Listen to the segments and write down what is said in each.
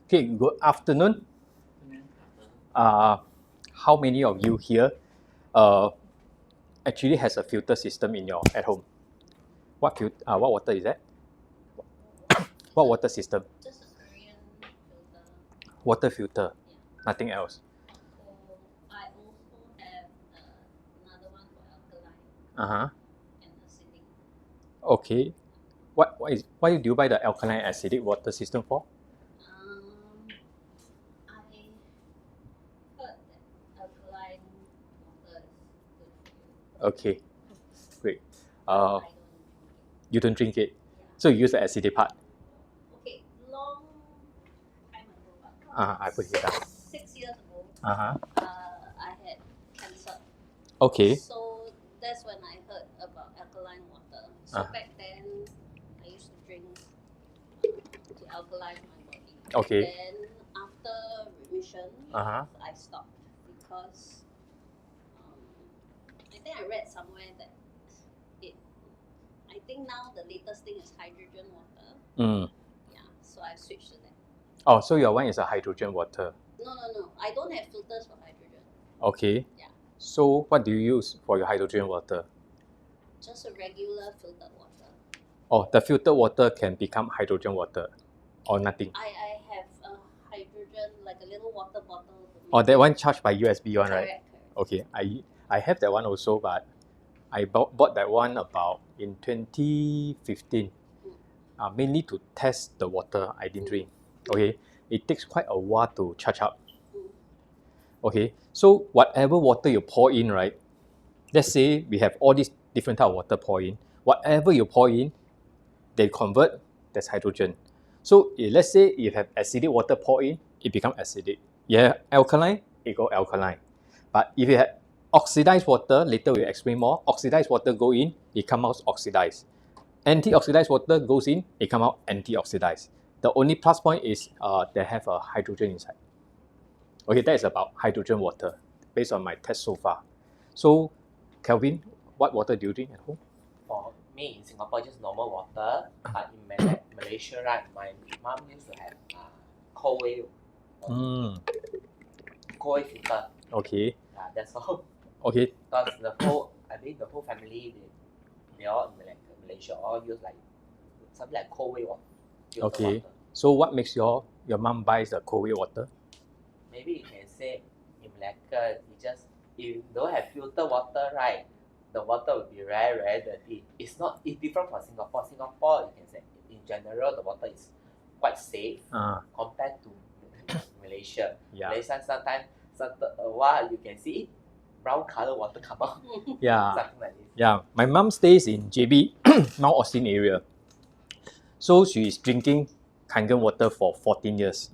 Okay, good afternoon. How many of you here actually has a filter system in your at home? What water is that? What water system? Just a Korean filter. Water filter, Yeah. nothing else. So I also have another one for alkaline Uh-huh. and acidic. Okay. Why do you buy the alkaline acidic water system for? I heard that alkaline water is good for you. Okay, great. I don't drink it. You don't drink it, Yeah. so you use the acidic part. Okay, long time ago, I put it down. 6 years ago, Uh-huh. I had cancer. Okay. So that's when I heard about alkaline water. So back then, I used to drink to alkalize my body. Okay. Then after remission, Uh-huh. I stopped because I think I read somewhere that I think now the latest thing is hydrogen water. Yeah, so I switched to that. Oh, so your one is a hydrogen water. No. I don't have filters for hydrogen. Okay. Yeah. So what do you use for your hydrogen water? Just a regular filtered water. Oh, the filtered water can become hydrogen water or nothing? I have a hydrogen, like a little water bottle. Oh, that one charged by USB one, right? Correct. Okay, I have that one also, but I bought that one about in 2015, mainly to test the water I didn't drink. Okay, it takes quite a while to charge up. Okay, so whatever water you pour in, right? Let's say we have all these different type of water pour in. Whatever you pour in, they convert, that's hydrogen. So let's say you have acidic water pour in, it becomes acidic. Yeah, alkaline, it go alkaline. But if you have oxidized water, later we'll explain more, oxidized water go in, it comes out oxidized. Anti-oxidized water goes in, it comes out anti-oxidized. The only plus point is they have a hydrogen inside. Okay, that is about hydrogen water based on my test so far. So, Kelvin, what water do you drink at home? For me in Singapore, just normal water. But in Malaysia, right, my mom used to have cold wave filter. Okay. Yeah, that's all. Okay. Because I think the whole family, they all in Malaysia all use like something like cold wave water. Okay. So what makes your mom buys the cold wave water? Maybe you can say in Malacca, if you don't have filter water, right, the water will be very, very dirty. It's different from Singapore. Singapore, you can say in general, the water is quite safe compared to Malaysia. Yeah. Malaysia sometimes a while you can see brown color water come out. Yeah. Something like this. Yeah. My mom stays in JB, Mount Austin area. So she is drinking Kangen water for 14 years.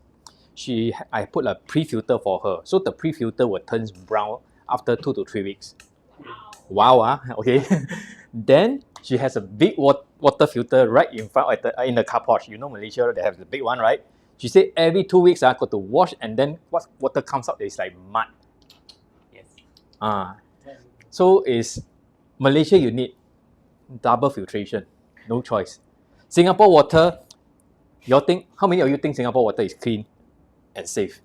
I put a pre-filter for her. So the pre-filter will turn brown after 2 to 3 weeks. Wow, okay. Then she has a big water filter right in front in the car porch. You know Malaysia, they have the big one, right? She said every 2 weeks got to wash, and then what water comes out is like mud. Yes. So is Malaysia, you need double filtration, no choice. Singapore water, how many of you think Singapore water is clean and safe?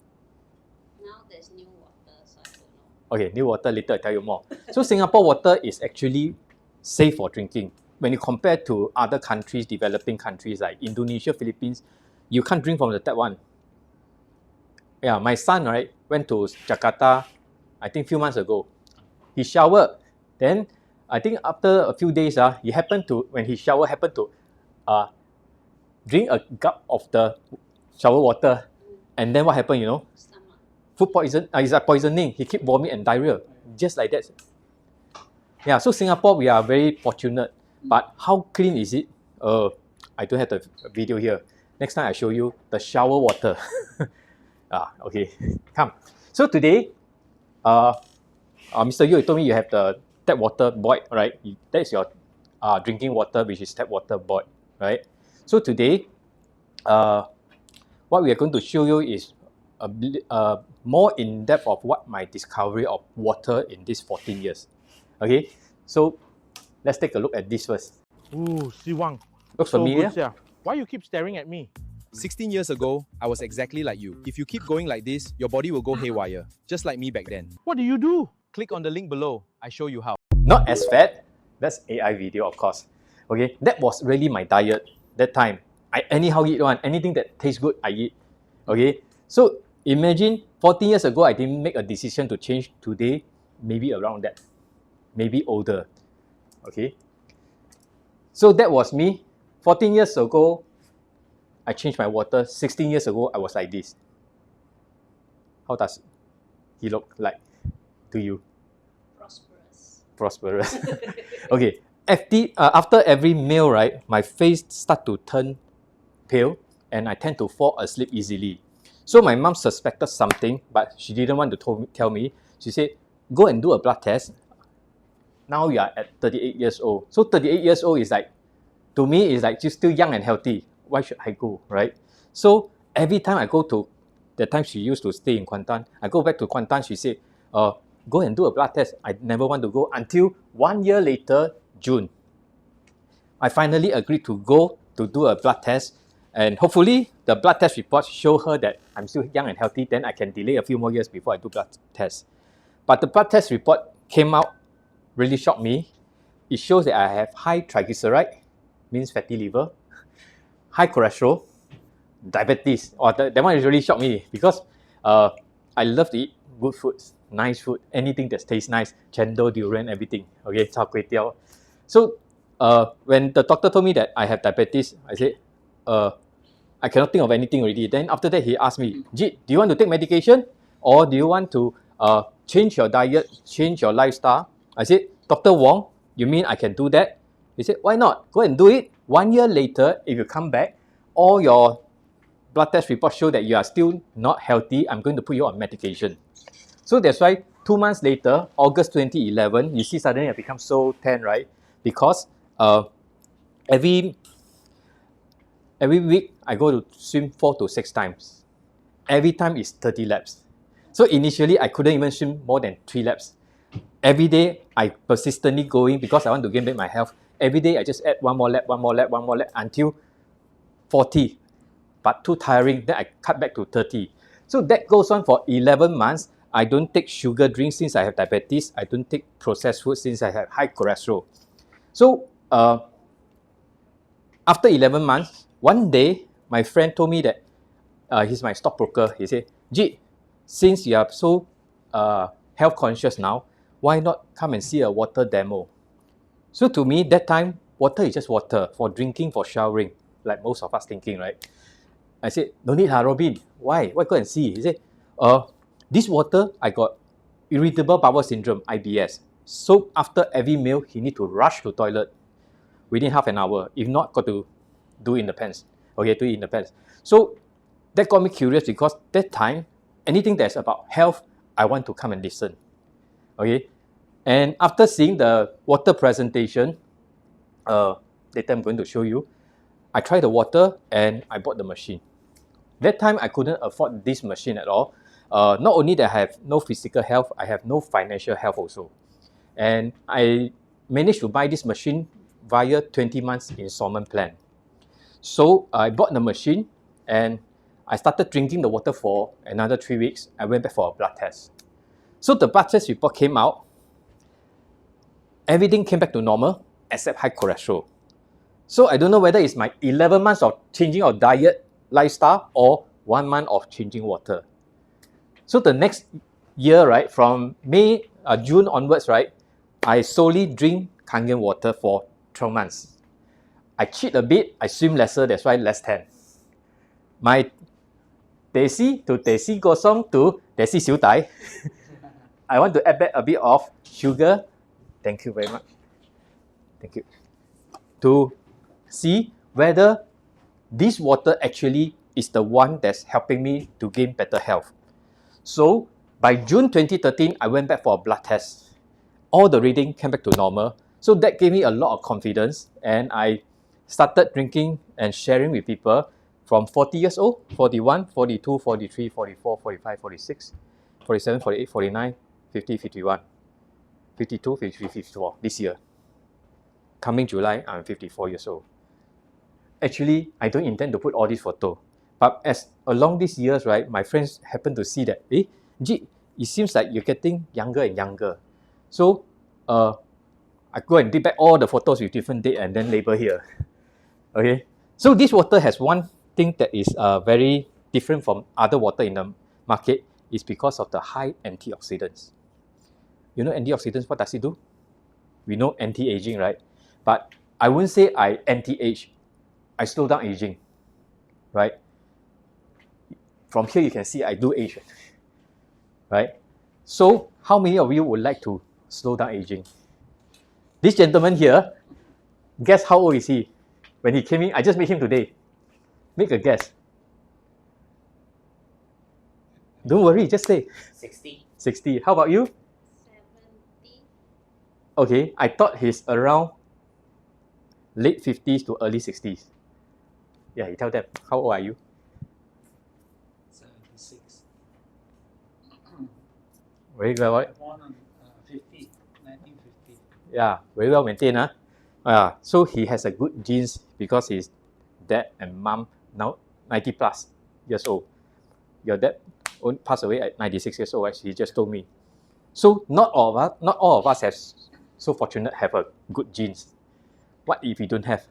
Now there's new water, so I don't know. Okay, new water, later I'll tell you more. So Singapore water is actually safe for drinking. When you compare to other countries, developing countries like Indonesia, Philippines, you can't drink from the tap one. Yeah, my son, right, went to Jakarta, I think a few months ago. He showered. Then I think after a few days, when he showered, happened to drink a gulp of the shower water. And then what happened, Stomach. Food poison, is like poisoning. He keep vomit and diarrhea, just like that. Yeah, so Singapore, we are very fortunate. But how clean is it? I don't have the video here. Next time I show you the shower water. Okay, come. So today, Mr. Yu, you told me you have the tap water boiled, right? That is your drinking water, which is tap water boiled, right? So today, what we are going to show you is more in depth of what my discovery of water in these 14 years. Okay, so let's take a look at this first. Ooh, Siwang. Looks So familiar? good, yeah. Why you keep staring at me? 16 years ago, I was exactly like you. If you keep going like this, your body will go haywire, just like me back then. What do you do? Click on the link below. I show you how. Not as fat, that's AI video, of course. Okay, that was really my diet that time. I anyhow eat one, anything that tastes good, I eat. Okay, so imagine 14 years ago, I didn't make a decision to change. Today, maybe around that, maybe older. Okay, so that was me. 14 years ago, I changed my water. 16 years ago, I was like this. How does he look like to you? Prosperous. Okay, after every meal, right, my face start to turn pale and I tend to fall asleep easily. So my mom suspected something, but she didn't want to tell me. She said, go and do a blood test. Now you are at 38 years old. So 38 years old is like, to me, is like, you're still young and healthy. Why should I go, right? So every time I go to, the time she used to stay in Kuantan, I go back to Kuantan, she said, go and do a blood test. I never want to go until 1 year later, June. I finally agreed to go to do a blood test, and hopefully the blood test report show her that I'm still young and healthy, then I can delay a few more years before I do blood test. But the blood test report came out, really shocked me. It shows that I have high triglyceride, means fatty liver, high cholesterol, diabetes. That one really shocked me because I love to eat good foods, nice food, anything that tastes nice, chendol, durian, everything. Okay, char kway teow. So when the doctor told me that I have diabetes, I said, I cannot think of anything already. Then after that, he asked me, Jit, do you want to take medication or do you want to change your diet, change your lifestyle? I said, Dr. Wong, you mean I can do that? He said, why not? Go and do it. 1 year later, if you come back, all your blood test reports show that you are still not healthy. I'm going to put you on medication. So that's why 2 months later, August 2011, you see suddenly I become so tan, right? Because every week I go to swim 4 to 6 times. Every time is 30 laps. So initially I couldn't even swim more than 3 laps. Every day I persistently going because I want to gain back my health. Every day I just add one more lap until 40. But too tiring, then I cut back to 30. So that goes on for 11 months. I don't take sugar drinks since I have diabetes. I don't take processed food since I have high cholesterol. So after 11 months, one day, my friend told me that he's my stockbroker. He said, Jit, since you are so health conscious now, why not come and see a water demo? So to me, that time, water is just water for drinking, for showering, like most of us thinking, right? I said, no need, Robin. Why? Why go and see? He said, this water, I got irritable bowel syndrome, IBS. So after every meal, he need to rush to toilet within half an hour. If not, got to do in the pants. Okay, do it in the pants. So that got me curious because that time, anything that's about health, I want to come and listen. Okay, and after seeing the water presentation, later I'm going to show you, I tried the water and I bought the machine. That time I couldn't afford this machine at all. Not only that I have no physical health, I have no financial health also. And I managed to buy this machine via 20 months installment plan. So I bought the machine and I started drinking the water for another 3 weeks. I went back for a blood test. So the blood test report came out. Everything came back to normal except high cholesterol. So I don't know whether it's my 11 months of changing of diet, lifestyle, or 1 month of changing water. So the next year, right, from June onwards, right, I solely drink Kangen water for 12 months. I cheat a bit, I swim lesser, that's why less tan. My Desi to Desi Gosong to Desi Siu Tai. I want to add back a bit of sugar. Thank you very much. Thank you. To see whether this water actually is the one that's helping me to gain better health. So by June 2013, I went back for a blood test. All the reading came back to normal. So that gave me a lot of confidence and I started drinking and sharing with people from 40 years old, 41, 42, 43, 44, 45, 46, 47, 48, 49, 50, 51, 52, 53, 54 this year. Coming July, I'm 54 years old. Actually, I don't intend to put all these photos. But as along these years, right, my friends happen to see that, it seems like you're getting younger and younger. So I go and dig back all the photos with different date and then label here. Okay, so this water has one thing that is very different from other water in the market, is because of the high antioxidants. You know antioxidants, what does it do? We know anti-aging, right? But I wouldn't say I anti-age. I slow down aging, right? From here you can see I do age, right? So how many of you would like to slow down aging? This gentleman here, guess how old is he? When he came in, I just met him today. Make a guess. Don't worry, just say 60. 60. How about you? 70. Okay, I thought he's around late 50s to early 60s. Yeah, you tell them. How old are you? 76. Very well, right? Born on 1950. Yeah, very well maintained. So he has a good genes because his dad and mom now 90 plus years old. Your dad passed away at 96 years old, as he just told me. So not all of us have so fortunate have a good genes. What if you don't have,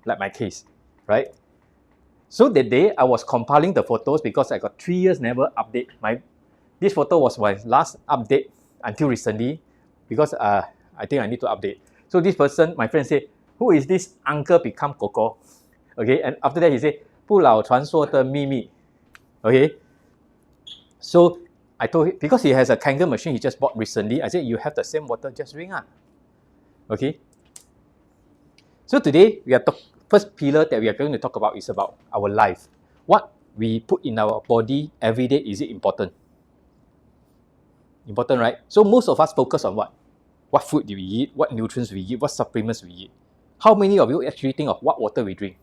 like my case, right? So that day I was compiling the photos because I got 3 years never update. This photo was my last update until recently, because I think I need to update. So this person, my friend said, who is this uncle become Coco? Okay, and after that he said, 不老传说的秘密. Okay, so I told him, because he has a Kangen machine he just bought recently, I said, you have the same water, just drink. Okay, so today first pillar that we are going to talk about is about our life. What we put in our body every day, is it important? Important, right? So most of us focus on what? What food do we eat? What nutrients we eat? What supplements we eat? How many of you actually think of what water we drink?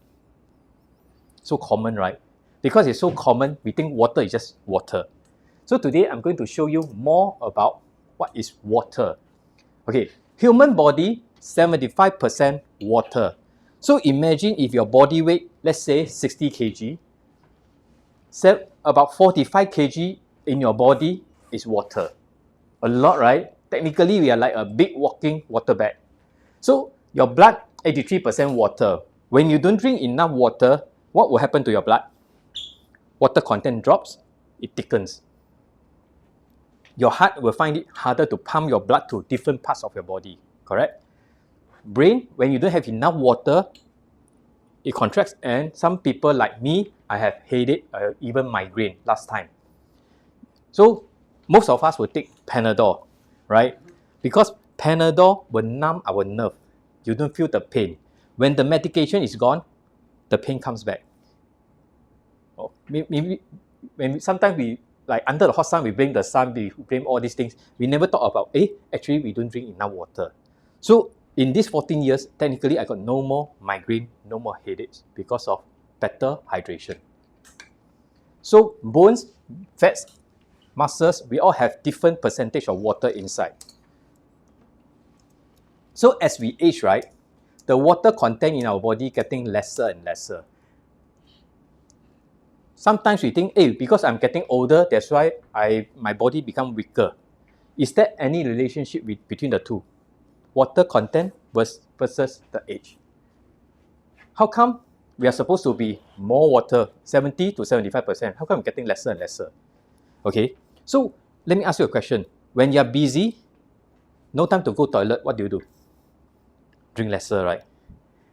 So common, right? Because it's so common, we think water is just water. So today I'm going to show you more about what is water. Okay, human body, 75% water. So imagine if your body weight, let's say 60 kg, about 45 kg in your body is water. A lot, right? Technically, we are like a big walking water bag. So your blood, 83% water. When you don't drink enough water, what will happen to your blood? Water content drops, it thickens. Your heart will find it harder to pump your blood to different parts of your body, correct? Brain, when you don't have enough water, it contracts, and some people like me, I have headache, even migraine last time. So most of us will take Panadol, right? Because Panadol will numb our nerve. You don't feel the pain. When the medication is gone, the pain comes back. Maybe sometimes we, like under the hot sun, we blame the sun, we blame all these things. We never thought about, actually we don't drink enough water. So in these 14 years, technically I got no more migraine, no more headaches because of better hydration. So bones, fats, muscles, we all have different percentage of water inside. So as we age, right, the water content in our body getting lesser and lesser. Sometimes we think, because I'm getting older, that's why my body become weaker. Is there any relationship between the two? Water content versus the age. How come we are supposed to be more water, 70 to 75%? How come we're getting lesser and lesser? Okay, so let me ask you a question. When you're busy, no time to go toilet, what do? Drink lesser, right?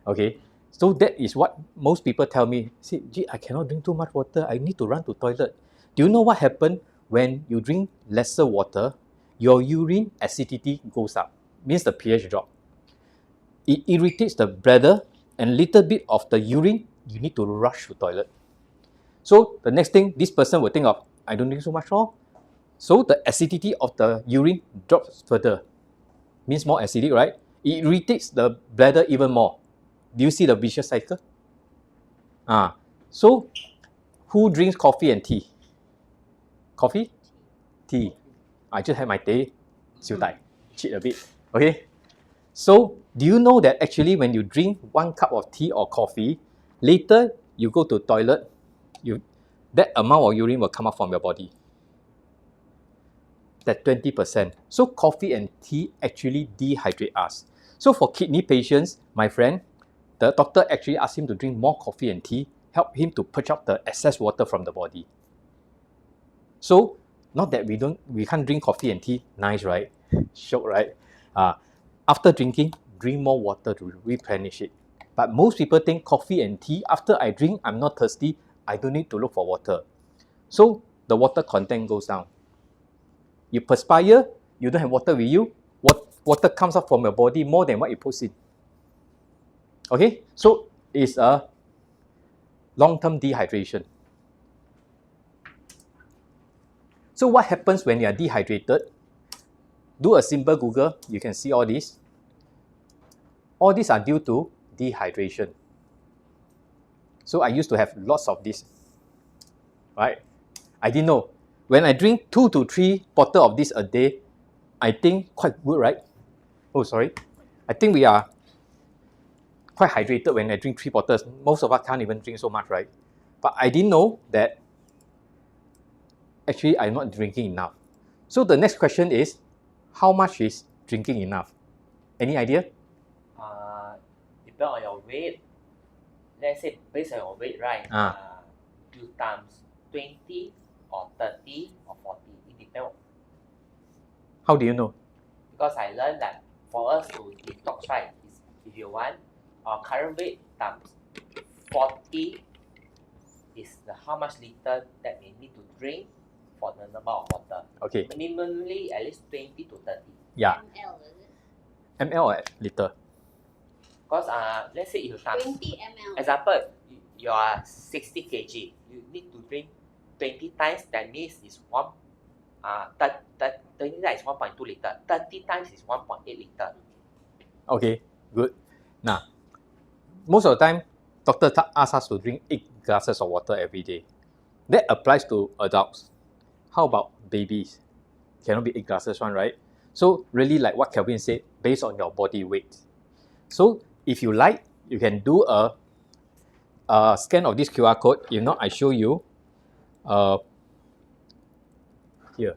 Okay, so that is what most people tell me. See, I cannot drink too much water. I need to run to toilet. Do you know what happens when you drink lesser water? Your urine acidity goes up. Means the pH drop. It irritates the bladder, and little bit of the urine, you need to rush to toilet. So the next thing this person will think of, I don't drink so much more. So the acidity of the urine drops further. Means more acidic, right? It irritates the bladder even more. Do you see the vicious cycle? So who drinks coffee and tea? Coffee? Tea. I just had my tea. Cheat a bit. Okay? So do you know that actually when you drink 1 cup of tea or coffee, later you go to toilet, that amount of urine will come out from your body. That 20%. So coffee and tea actually dehydrate us. So for kidney patients, my friend, the doctor actually asked him to drink more coffee and tea, help him to purge out the excess water from the body. So not that we can't drink coffee and tea, nice, right? Shiok, right? After drinking, drink more water to replenish it. But most people think coffee and tea, after I drink, I'm not thirsty, I don't need to look for water. So the water content goes down. You perspire, you don't have water with you, water comes up from your body more than what it puts in. Okay, so it's a long-term dehydration. So what happens when you are dehydrated? Do a simple Google, you can see all this. All these are due to dehydration. So I used to have lots of this, right? I didn't know. When I drink 2 to 3 bottles of this a day, I think quite good, right? Oh, sorry. I think we are quite hydrated when I drink 3 bottles. Most of us can't even drink so much, right? But I didn't know that actually I'm not drinking enough. So the next question is, how much is drinking enough? Any idea? Depend on your weight. Let's say based on your weight, right? You times 20 or 30 or 40. It depends. How do you know? Because I learned that for us to detox, right, is if you want, our current weight times 40 is how much liter that we need to drink for the number of water. Okay. Minimally at least 20 to 30. Yeah. ml, is it? ML or liter? Because let's say if you times 20 ml. example, you are 60 kg, you need to drink 20 times. That means is 20 times is 1.2 liter. 30 times is 1.8 liter. Okay, good. Now, most of the time, doctor asks us to drink 8 glasses of water every day. That applies to adults. How about babies? Cannot be 8 glasses one, right? So really like what Kelvin said, based on your body weight. So if you like, you can do a scan of this QR code. If not, I show you. Here.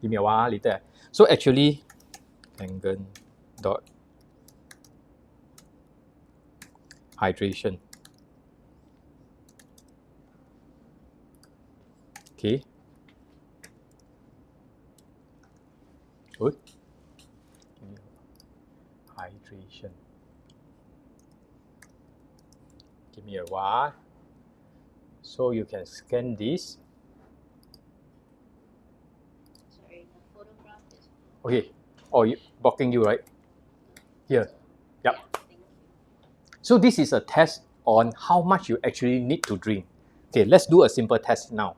Give me a while later. So actually, Kangen dot hydration. Okay. Good. Hydration. Give me a while. So you can scan this. Sorry, the photograph is. Okay. Oh, blocking you, right? Here. Yep. Yeah, thank you. So this is a test on how much you actually need to drink. Okay, let's do a simple test now.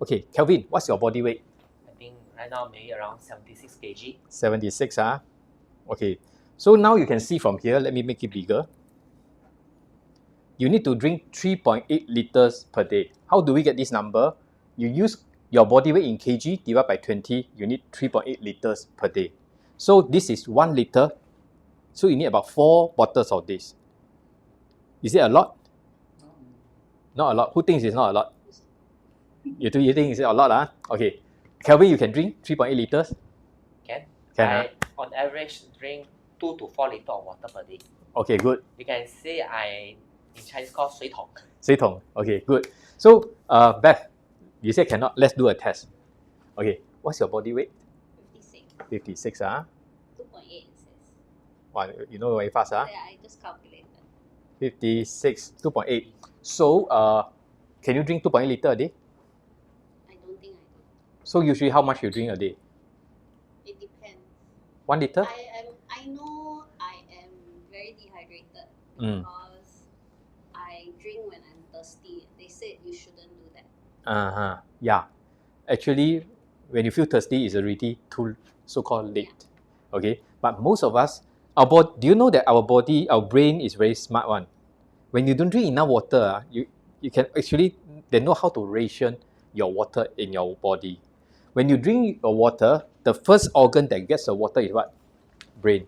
Okay, Kelvin, what's your body weight? I think right now maybe around 76 kg. 76, huh? Okay, so now you can see from here, let me make it bigger. You need to drink 3.8 liters per day. How do we get this number? You use your body weight in kg divided by 20, you need 3.8 liters per day. So this is 1 liter. So you need about 4 bottles of this. Is it a lot? Not a lot. Who thinks it's not a lot? You think it's a lot, huh? Okay. Kelvin, you can drink 3.8 liters? Can? Can, on average drink 2 to 4 liters of water per day. Okay, good. You can say in Chinese called 水桶. 水桶. Okay, good. So, Beth, you said cannot. Let's do a test. Okay, what's your body weight? 56. 56, huh? 2.8 it says. Wow, you know very fast, huh? Yeah, I just calculated. 56, 2.8. So, can you drink 2.8 liters a day? I don't think I do. So, usually how much you drink a day? It depends. 1 liter? I know I am very dehydrated Mm. because I drink when I'm thirsty. They said you shouldn't do that. Yeah. Actually, when you feel thirsty, it's already too so-called late. Okay. But most of us, do you know that our body, our brain is very smart one. When you don't drink enough water, you can actually, they know how to ration your water in your body. When you drink your water, the first organ that gets the water is what? Brain.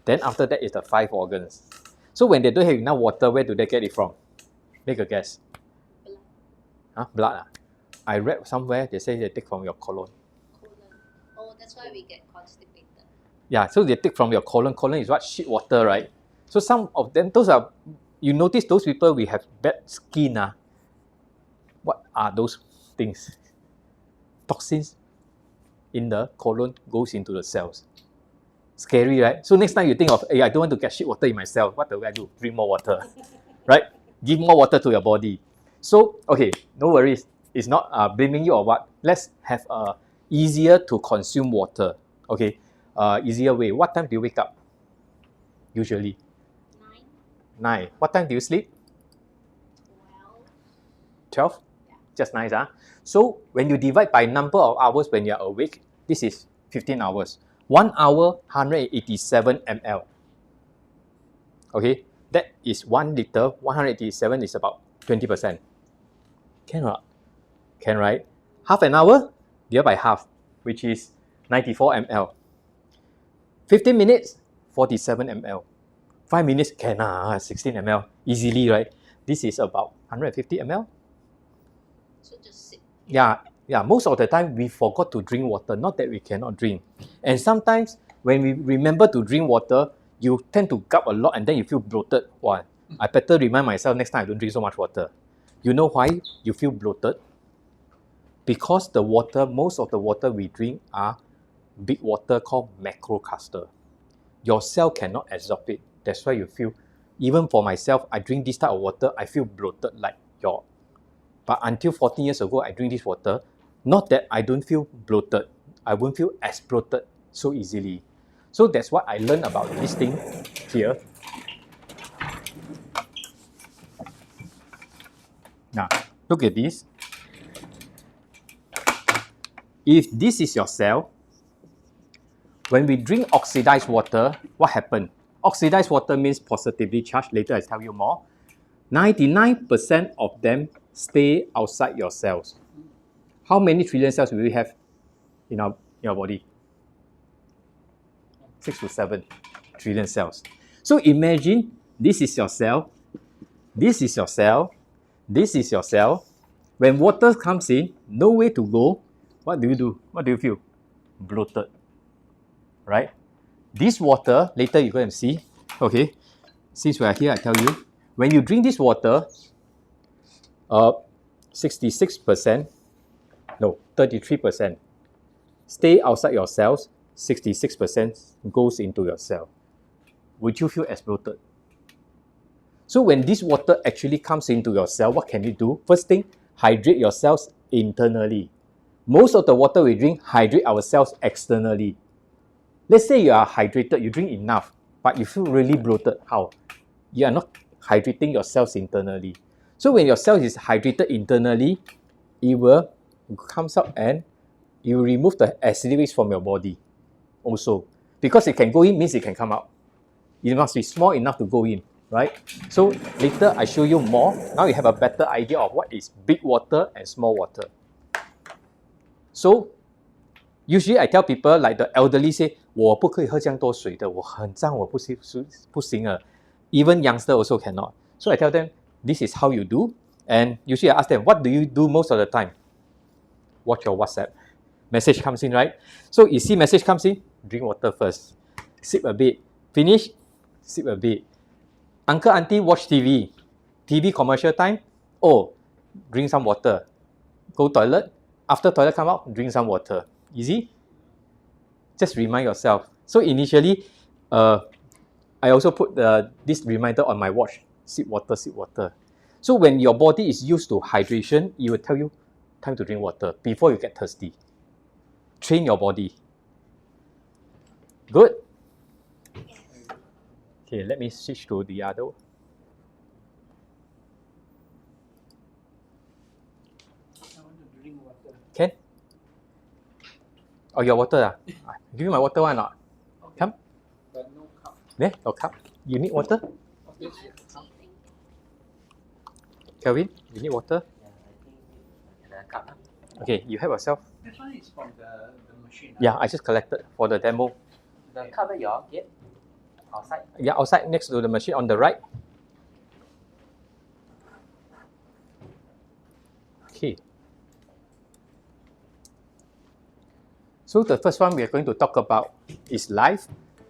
Then after that is the 5 organs. So when they don't have enough water, where do they get it from? Make a guess. Blood. Huh? Blood. Ah? I read somewhere they say they take from your colon. Colon. Oh, that's why we get constipated. Yeah, so they take from your colon. Colon is what? Shit water, right? So some of them, those are, you notice those people we have bad skin. What are those things? Toxins in the colon goes into the cells. Scary, right? So next time you think of, hey, I don't want to get shit water in my cell. What do I do? Drink more water, right? Give more water to your body. So, okay, no worries. It's not blaming you or what. Let's have a easier to consume water. Okay, easier way. What time do you wake up? Usually 9, 9. What time do you sleep? 12. 12? Just nice, huh? So when you divide by number of hours when you're awake, this is 15 hours. 1 hour, 187 ml. Okay, that is 1 liter. 187 is about 20%. Can or not? Can, right? Half an hour, divide by half, which is 94 ml. 15 minutes, 47 ml. 5 minutes, can 16 ml. Easily, right? This is about 150 ml. So just sit. Yeah, most of the time we forgot to drink water, not that we cannot drink. And sometimes when we remember to drink water, you tend to gulp a lot and then you feel bloated. Why? I better remind myself next time I don't drink so much water. You know why you feel bloated? Because the water, most of the water we drink are big water called macrocluster. Your cell cannot absorb it. That's why you feel, even for myself, I drink this type of water, I feel bloated like your. But until 14 years ago, I drink this water. Not that I don't feel bloated. I won't feel as bloated so easily. So that's what I learned about this thing here. Now, look at this. If this is your cell, when we drink oxidized water, what happens? Oxidized water means positively charged. Later, I'll tell you more. 99% of them stay outside your cells. How many trillion cells do we have in our body? 6 to 7 trillion cells. So imagine this is your cell, this is your cell, this is your cell. When water comes in, no way to go. What do you do? What do you feel? Bloated, right? This water, later you're going to see, okay, since we are here, I tell you, when you drink this water, 66%, no, 33% stay outside your cells, 66% goes into your cell. Would you feel as bloated? So when this water actually comes into your cell, what can you do? First thing, hydrate your cells internally. Most of the water we drink hydrate our cells externally. Let's say you are hydrated, you drink enough, but you feel really bloated. How? You are not hydrating your cells internally. So when your cell is hydrated internally, it will comes out and you remove the acidic waste from your body also. Because it can go in means it can come out. It must be small enough to go in, right? So later I show you more. Now you have a better idea of what is big water and small water. So usually I tell people like the elderly say, 我不可以喝这样多水的，我很脏，我不行了。Even youngster also cannot. So I tell them, this is how you do. And usually I ask them, what do you do most of the time? Watch your WhatsApp. Message comes in, right? So you see message comes in, drink water first. Sip a bit. Finish, sip a bit. Uncle, auntie watch TV. TV commercial time. Oh, drink some water. Go toilet. After toilet come out, drink some water. Easy? Just remind yourself. So initially, I also put this reminder on my watch. Sip water, sip water. So when your body is used to hydration, it will tell you time to drink water before you get thirsty. Train your body. Good? Okay, let me switch to the other. I want to drink water. Can? Oh, your water? Give me my water, why not? Okay. Come. But no cup. Yeah, no cup. You need water? Okay. No, I have tea, thank you. Kelvin, you need water? Yeah, I think another cup. Okay, you have yourself. This one is from the machine. Yeah, I just collected for the demo. The cup where you all get outside. Yeah, outside next to the machine on the right. So the first one we are going to talk about is life.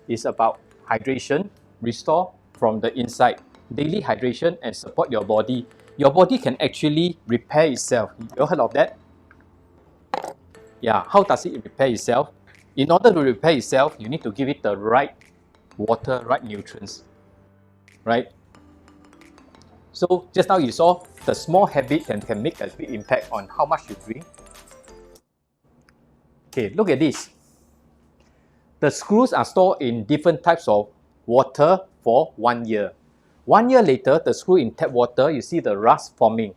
It's about hydration, restore from the inside. Daily hydration and support your body. Your body can actually repair itself. You heard of that? Yeah, how does it repair itself? In order to repair itself, you need to give it the right water, right nutrients, right? So just now you saw the small habit can make a big impact on how much you drink. Okay, look at this. The screws are stored in different types of water for 1 year. 1 year later, the screw in tap water, you see the rust forming.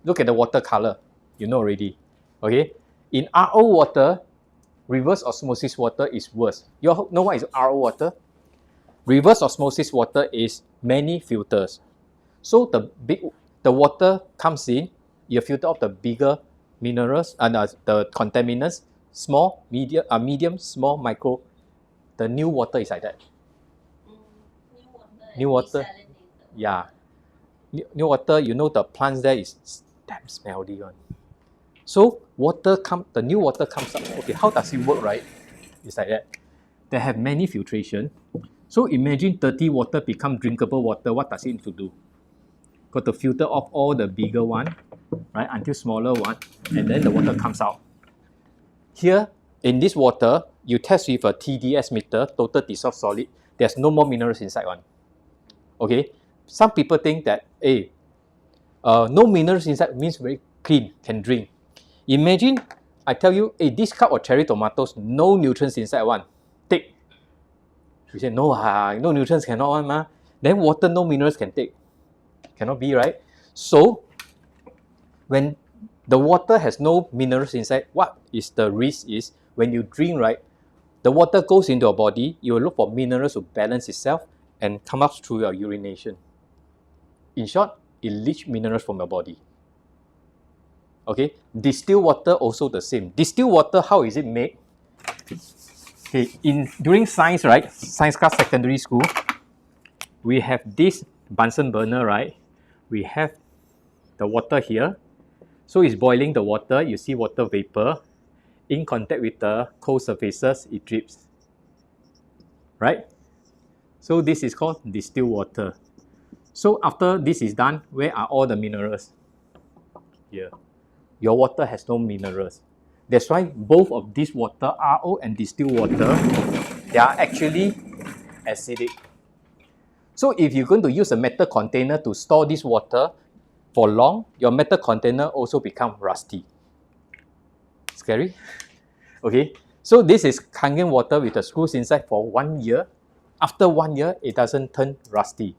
Look at the water color, you know already. Okay, in RO water, reverse osmosis water is worse. You know what is RO water? Reverse osmosis water is many filters. So the water comes in, you filter out the bigger minerals and the contaminants, small, medium, small, micro. The new water is like that. New water. Yeah. New water, you know the plants there is damn smelly one. So the new water comes up. Okay, how does it work, right? It's like that. They have many filtration. So imagine dirty water become drinkable water. What does it need to do? Got to filter off all the bigger one, right, until smaller one, and then the water comes out. Here, in this water, you test with a TDS meter, total dissolved solid. There's no more minerals inside one. Okay, some people think that, hey, no minerals inside means very clean, can drink. Imagine I tell you, hey, this cup of cherry tomatoes, no nutrients inside one. Take. You say, no, no nutrients cannot one, ma. Then water, no minerals can take. Cannot be, right? So, when the water has no minerals inside, what is the risk is when you drink, right, the water goes into your body, you will look for minerals to balance itself and come up through your urination. In short, it leaches minerals from your body. Okay, distilled water also the same. Distilled water, how is it made? Okay, during science, right, science class secondary school, we have this Bunsen burner, right? We have the water here. So it's boiling the water, you see water vapor. In contact with the cold surfaces, it drips. Right? So this is called distilled water. So after this is done, where are all the minerals? Here. Your water has no minerals. That's why both of this water, RO and distilled water, they are actually acidic. So if you're going to use a metal container to store this water for long, your metal container also become rusty. Scary? Okay, so this is Kangen water with the screws inside for 1 year. After 1 year, it doesn't turn rusty.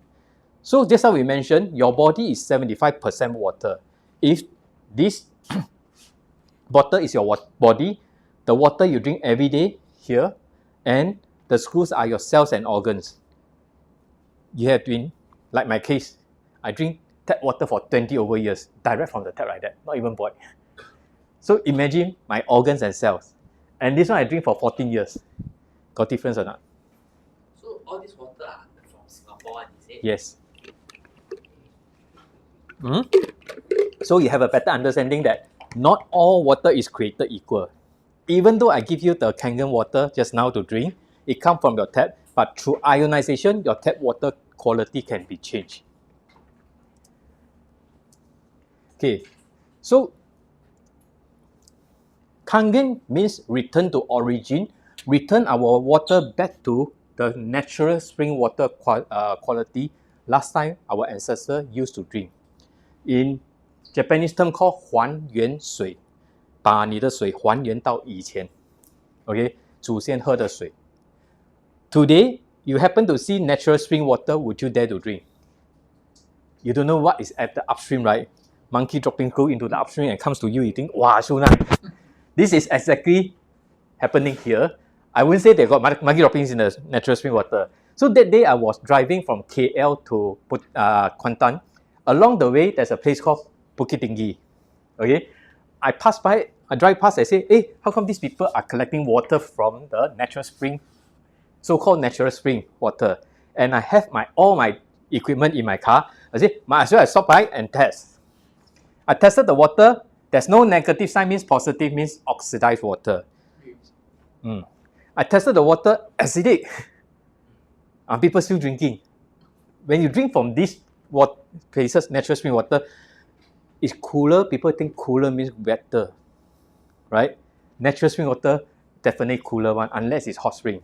So just how we mentioned, your body is 75% water. If this bottle is your body, the water you drink every day here, and the screws are your cells and organs. You have been, like my case, I drink tap water for 20 over years, direct from the tap like that, not even boiled. So imagine my organs and cells. And this one I drink for 14 years. Got difference or not? So all this water are from Singapore, is it? Yes. So you have a better understanding that not all water is created equal. Even though I give you the Kangen water just now to drink, it comes from your tap, but through ionization, your tap water quality can be changed. Okay, so Kangen means return to origin, return our water back to the natural spring water quality last time our ancestors used to drink. In Japanese term called 还原水，把你的水还原到以前 ，OK， 祖先喝的水。Today, you happen to see natural spring water, would you dare to drink? You don't know what is at the upstream, right? Monkey dropping glue into the upstream and comes to you, you think, wow, so nice. This is exactly happening here. I wouldn't say they got monkey droppings in the natural spring water. So that day I was driving from KL to Kuantan. Along the way, there's a place called Bukit Tinggi. Okay, I drive past, I say, hey, how come these people are collecting water from the natural spring, so-called natural spring water? And I have all my equipment in my car. I say, might as well I stop by and test. I tested the water. There's no negative sign, means positive, means oxidized water. I tested the water, acidic. People still drinking. When you drink from these places, natural spring water, it's cooler. People think cooler means better, right? Natural spring water, definitely cooler one, unless it's hot spring.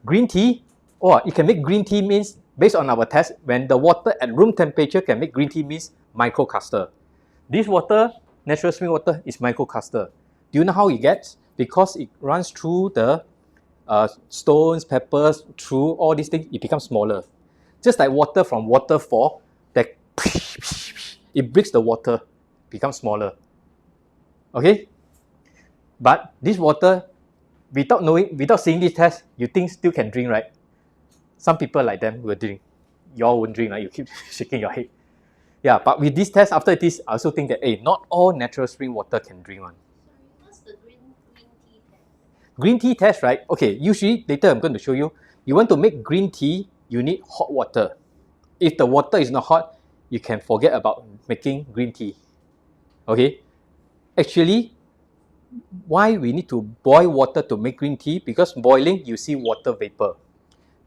Green tea, it can make green tea means, based on our test, when the water at room temperature can make green tea means microcluster. This water, natural spring water, is microcluster. Do you know how it gets? Because it runs through the stones, peppers, through all these things, it becomes smaller. Just like water from waterfall, that it breaks the water, becomes smaller. Okay? But this water, without seeing this test, you think still can drink, right? Some people like them will drink. You all won't drink, right? You keep shaking your head. Yeah, but with this test, after this, I also think that, not all natural spring water can drink one. Sorry, what's the green tea test? Green tea test, right? Okay, usually, later I'm going to show you. You want to make green tea, you need hot water. If the water is not hot, you can forget about making green tea. Okay? Actually, why we need to boil water to make green tea? Because boiling, you see water vapor.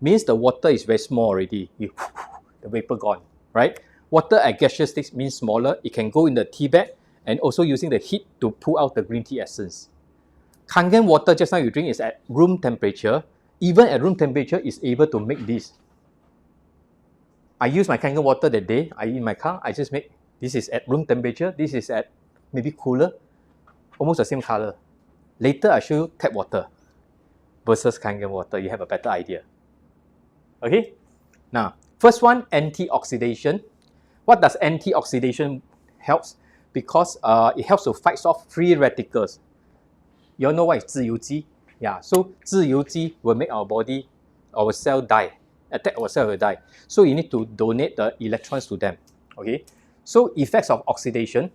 Means the water is very small already. The vapor gone, right? Water at gaseous state means smaller. It can go in the tea bag and also using the heat to pull out the green tea essence. Kangen water just now you drink is at room temperature. Even at room temperature is able to make this. I use my Kangen water that day. In my car, I just make, this is at room temperature. This is at maybe cooler. Almost the same color. Later, I show you tap water versus Kangen water. You have a better idea. Okay? Now, first one, antioxidation. What does antioxidation helps? Because it helps to fight off free radicals. You all know what is 自由基? Yeah, so 自由基 will make our body, our cell die. Attack our cell will die. So you need to donate the electrons to them. Okay? So effects of oxidation.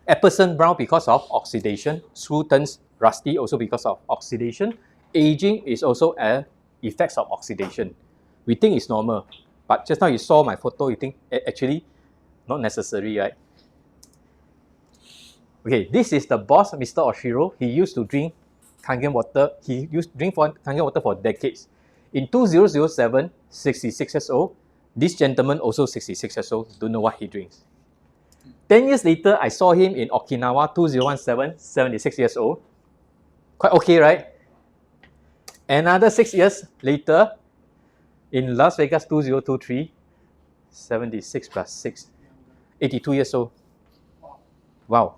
Epsom brown because of oxidation. Screw turns rusty also because of oxidation. Aging is also an effects of oxidation. We think it's normal. But just now you saw my photo, you think actually not necessary, right? Okay, this is the boss, Mr. Oshiro. He used to drink Kangen water. He used to drink Kangen water for decades. In 2007, 66 years old. This gentleman also 66 years old. Don't know what he drinks. 10 years later, I saw him in Okinawa, 2017, 76 years old. Quite okay, right? Another 6 years later, in Las Vegas, 2023, 76 plus 6, 82 years old. Wow.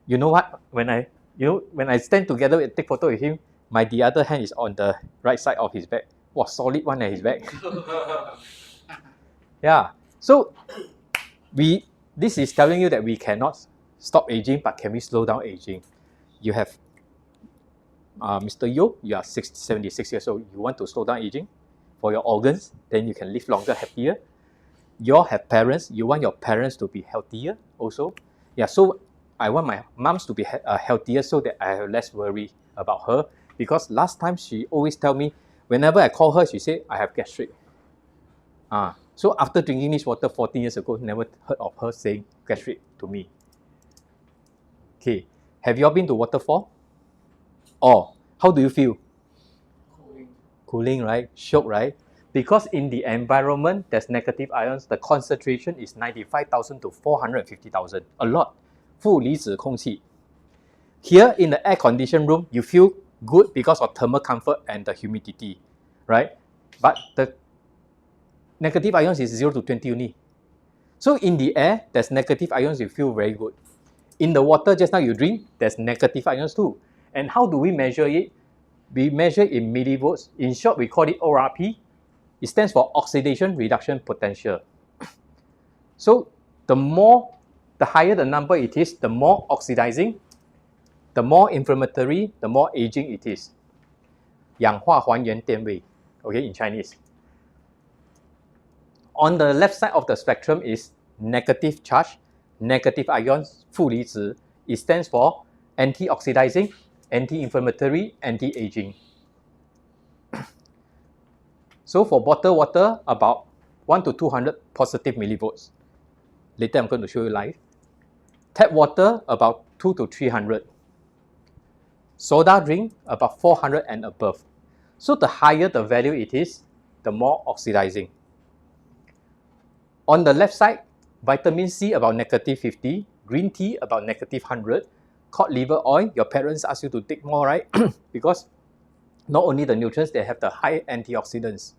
You know what? When I stand together and take photo with him, the other hand is on the right side of his back. Wow, solid one at his back. Yeah. So this is telling you that we cannot stop aging, but can we slow down aging? You have Mr. Yo, you are 76 years old. You want to slow down aging for your organs, then you can live longer, happier. You all have parents. You want your parents to be healthier also. Yeah, so I want my moms to be healthier so that I have less worry about her. Because last time she always tell me, whenever I call her, she say, I have gastric. So after drinking this water 14 years ago, never heard of her saying gastric to me. Okay, have you all been to waterfall? Or how do you feel? Cooling, right? Shock, right? Because in the environment, there's negative ions. The concentration is 95,000 to 450,000. A lot. 负离子空气. Here in the air-conditioned room, you feel good because of thermal comfort and the humidity, right? But the negative ions is 0 to 20 only. So in the air, there's negative ions, you feel very good. In the water, just now you drink, there's negative ions too. And how do we measure it? We measure in millivolts. In short, we call it ORP. It stands for oxidation reduction potential. So the higher the number it is, the more oxidizing, the more inflammatory, the more aging it is. 氧化还原电位, okay, in Chinese. On the left side of the spectrum is negative charge, negative ions, 负离子. It stands for anti-oxidizing, anti-inflammatory, anti-aging. So for bottled water, about 1 to 200 positive millivolts. Later I'm going to show you live. Tap water, about 2 to 300. Soda drink about 400 and above. So the higher the value it is, the more oxidizing. On the left side, vitamin C about -50, green tea about -100, cod liver oil, your parents ask you to take more, right? Because not only the nutrients, they have the high antioxidants.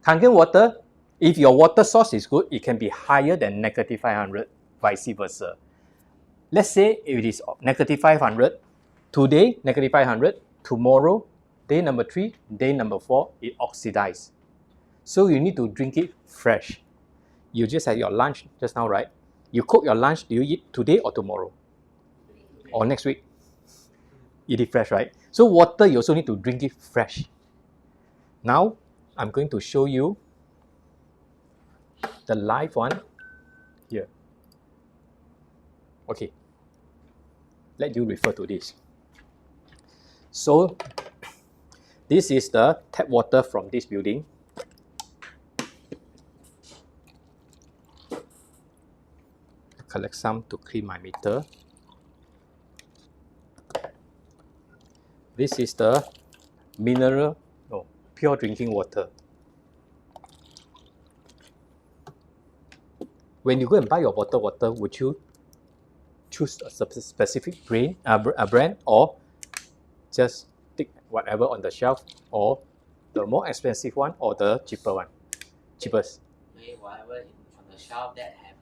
Kangen water, if your water source is good, it can be higher than -500, vice versa. Let's say if it is -500, today -500, tomorrow, day number 3, day number 4, it oxidizes. So you need to drink it fresh. You just had your lunch just now, right? You cook your lunch, do you eat today or tomorrow? Or next week? Eat it fresh, right? So water, you also need to drink it fresh. Now, I'm going to show you the live one here. Okay. Let you refer to this. So, this is the tap water from this building. Collect some to clean my meter. This is the pure drinking water. When you go and buy your bottled water, would you choose a specific brand, or just take whatever on the shelf, or the more expensive one, or the cheaper one? Cheapest. Whatever on the shelf that have.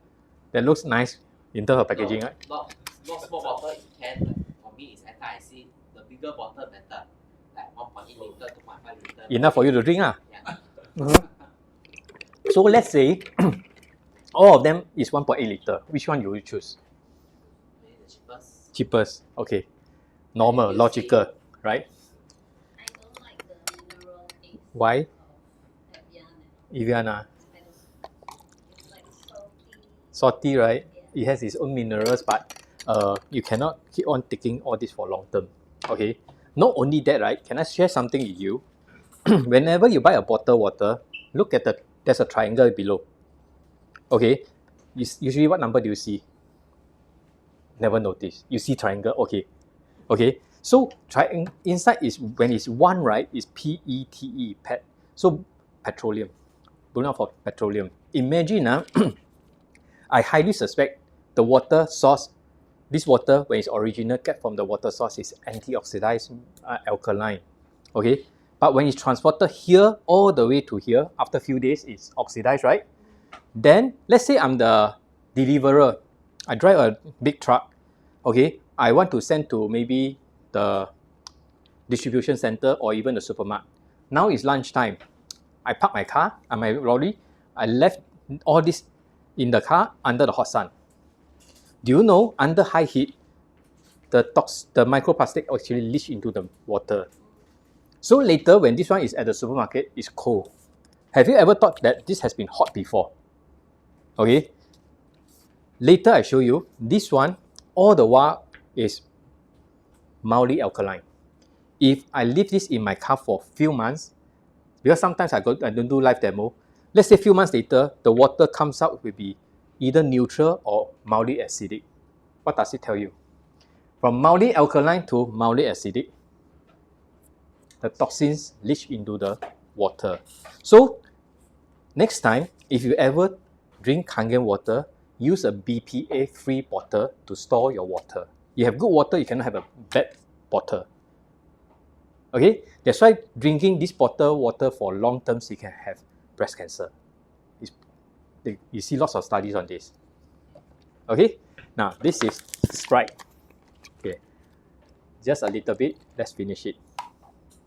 That looks nice in terms of packaging, right? Not small bottle in can. For me, it's after I see the bigger bottle better. Like 1.8 liter, 2.5 liter. Enough for you to drink, Yeah. So let's say all of them is 1.8 liter. Which one you will choose? Maybe the cheapest. Cheapest. Okay. Normal, logical, right? I don't like the mineral taste. Why? Of Evian. Evian, It's like salty, right? Yeah. It has its own minerals, but you cannot keep on taking all this for long term. Okay. Not only that, right? Can I share something with you? Whenever you buy a bottled water, look at there's a triangle below. Okay. Usually, what number do you see? Never notice. You see triangle. Okay. Okay. So inside is when it's 1, right? Is PETE, pet. So petroleum. Pronoun for petroleum. Imagine I highly suspect the water source, this water, when it's original, get from the water source, is antioxidized alkaline. Okay? But when it's transported here all the way to here, after a few days, it's oxidized, right? Then, let's say I'm the deliverer. I drive a big truck. Okay? I want to send to maybe the distribution center or even the supermarket. Now it's lunchtime. I park my car and my lorry. I left all this in the car under the hot sun. Do you know, under high heat, the microplastic actually leach into the water. So later, when this one is at the supermarket, it's cold. Have you ever thought that this has been hot before? Okay. Later, I show you. This one, all the while, is mildly alkaline. If I leave this in my car for a few months, because sometimes I don't do live demo, let's say a few months later, the water comes out will be either neutral or mildly acidic. What does it tell you? From mildly alkaline to mildly acidic, the toxins leach into the water. So next time, if you ever drink Kangen water, use a BPA-free bottle to store your water. You have good water, you cannot have a bad bottle. Okay, that's why drinking this bottled water for long term, you can have breast cancer. You see lots of studies on this. Okay, now this is Sprite. Okay, just a little bit. Let's finish it.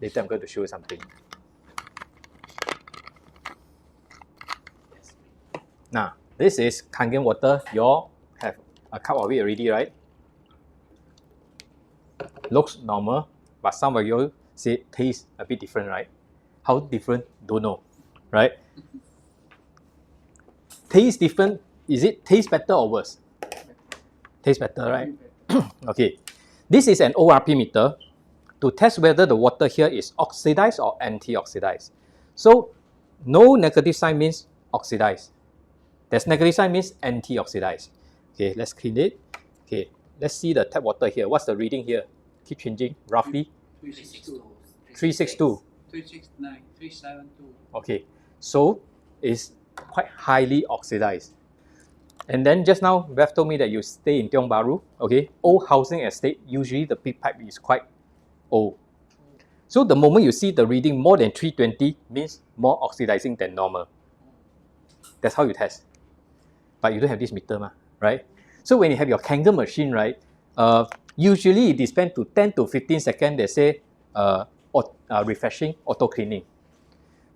Later, I'm going to show you something. Now, this is Kangen water. You all have a cup of it already, right? Looks normal, but some of you say tastes a bit different, right? How different? Don't know, right? Taste different. Is it taste better or worse? Taste better, right? Okay. This is an ORP meter to test whether the water here is oxidized or anti-oxidized. So, no negative sign means oxidized. There's negative sign means anti-oxidized. Okay, let's clean it. Okay, let's see the tap water here. What's the reading here? Keep changing, roughly 362, 362. 369, 372. Okay, so it's quite highly oxidized. And then just now, Beth told me that you stay in Tiong Bahru. Okay, old housing estate, usually the pit pipe is quite old. So the moment you see the reading more than 320 means more oxidizing than normal. That's how you test. But you don't have this meter, right? So when you have your Kangen machine, right, usually it dispense to 10 to 15 seconds, they say refreshing, auto cleaning.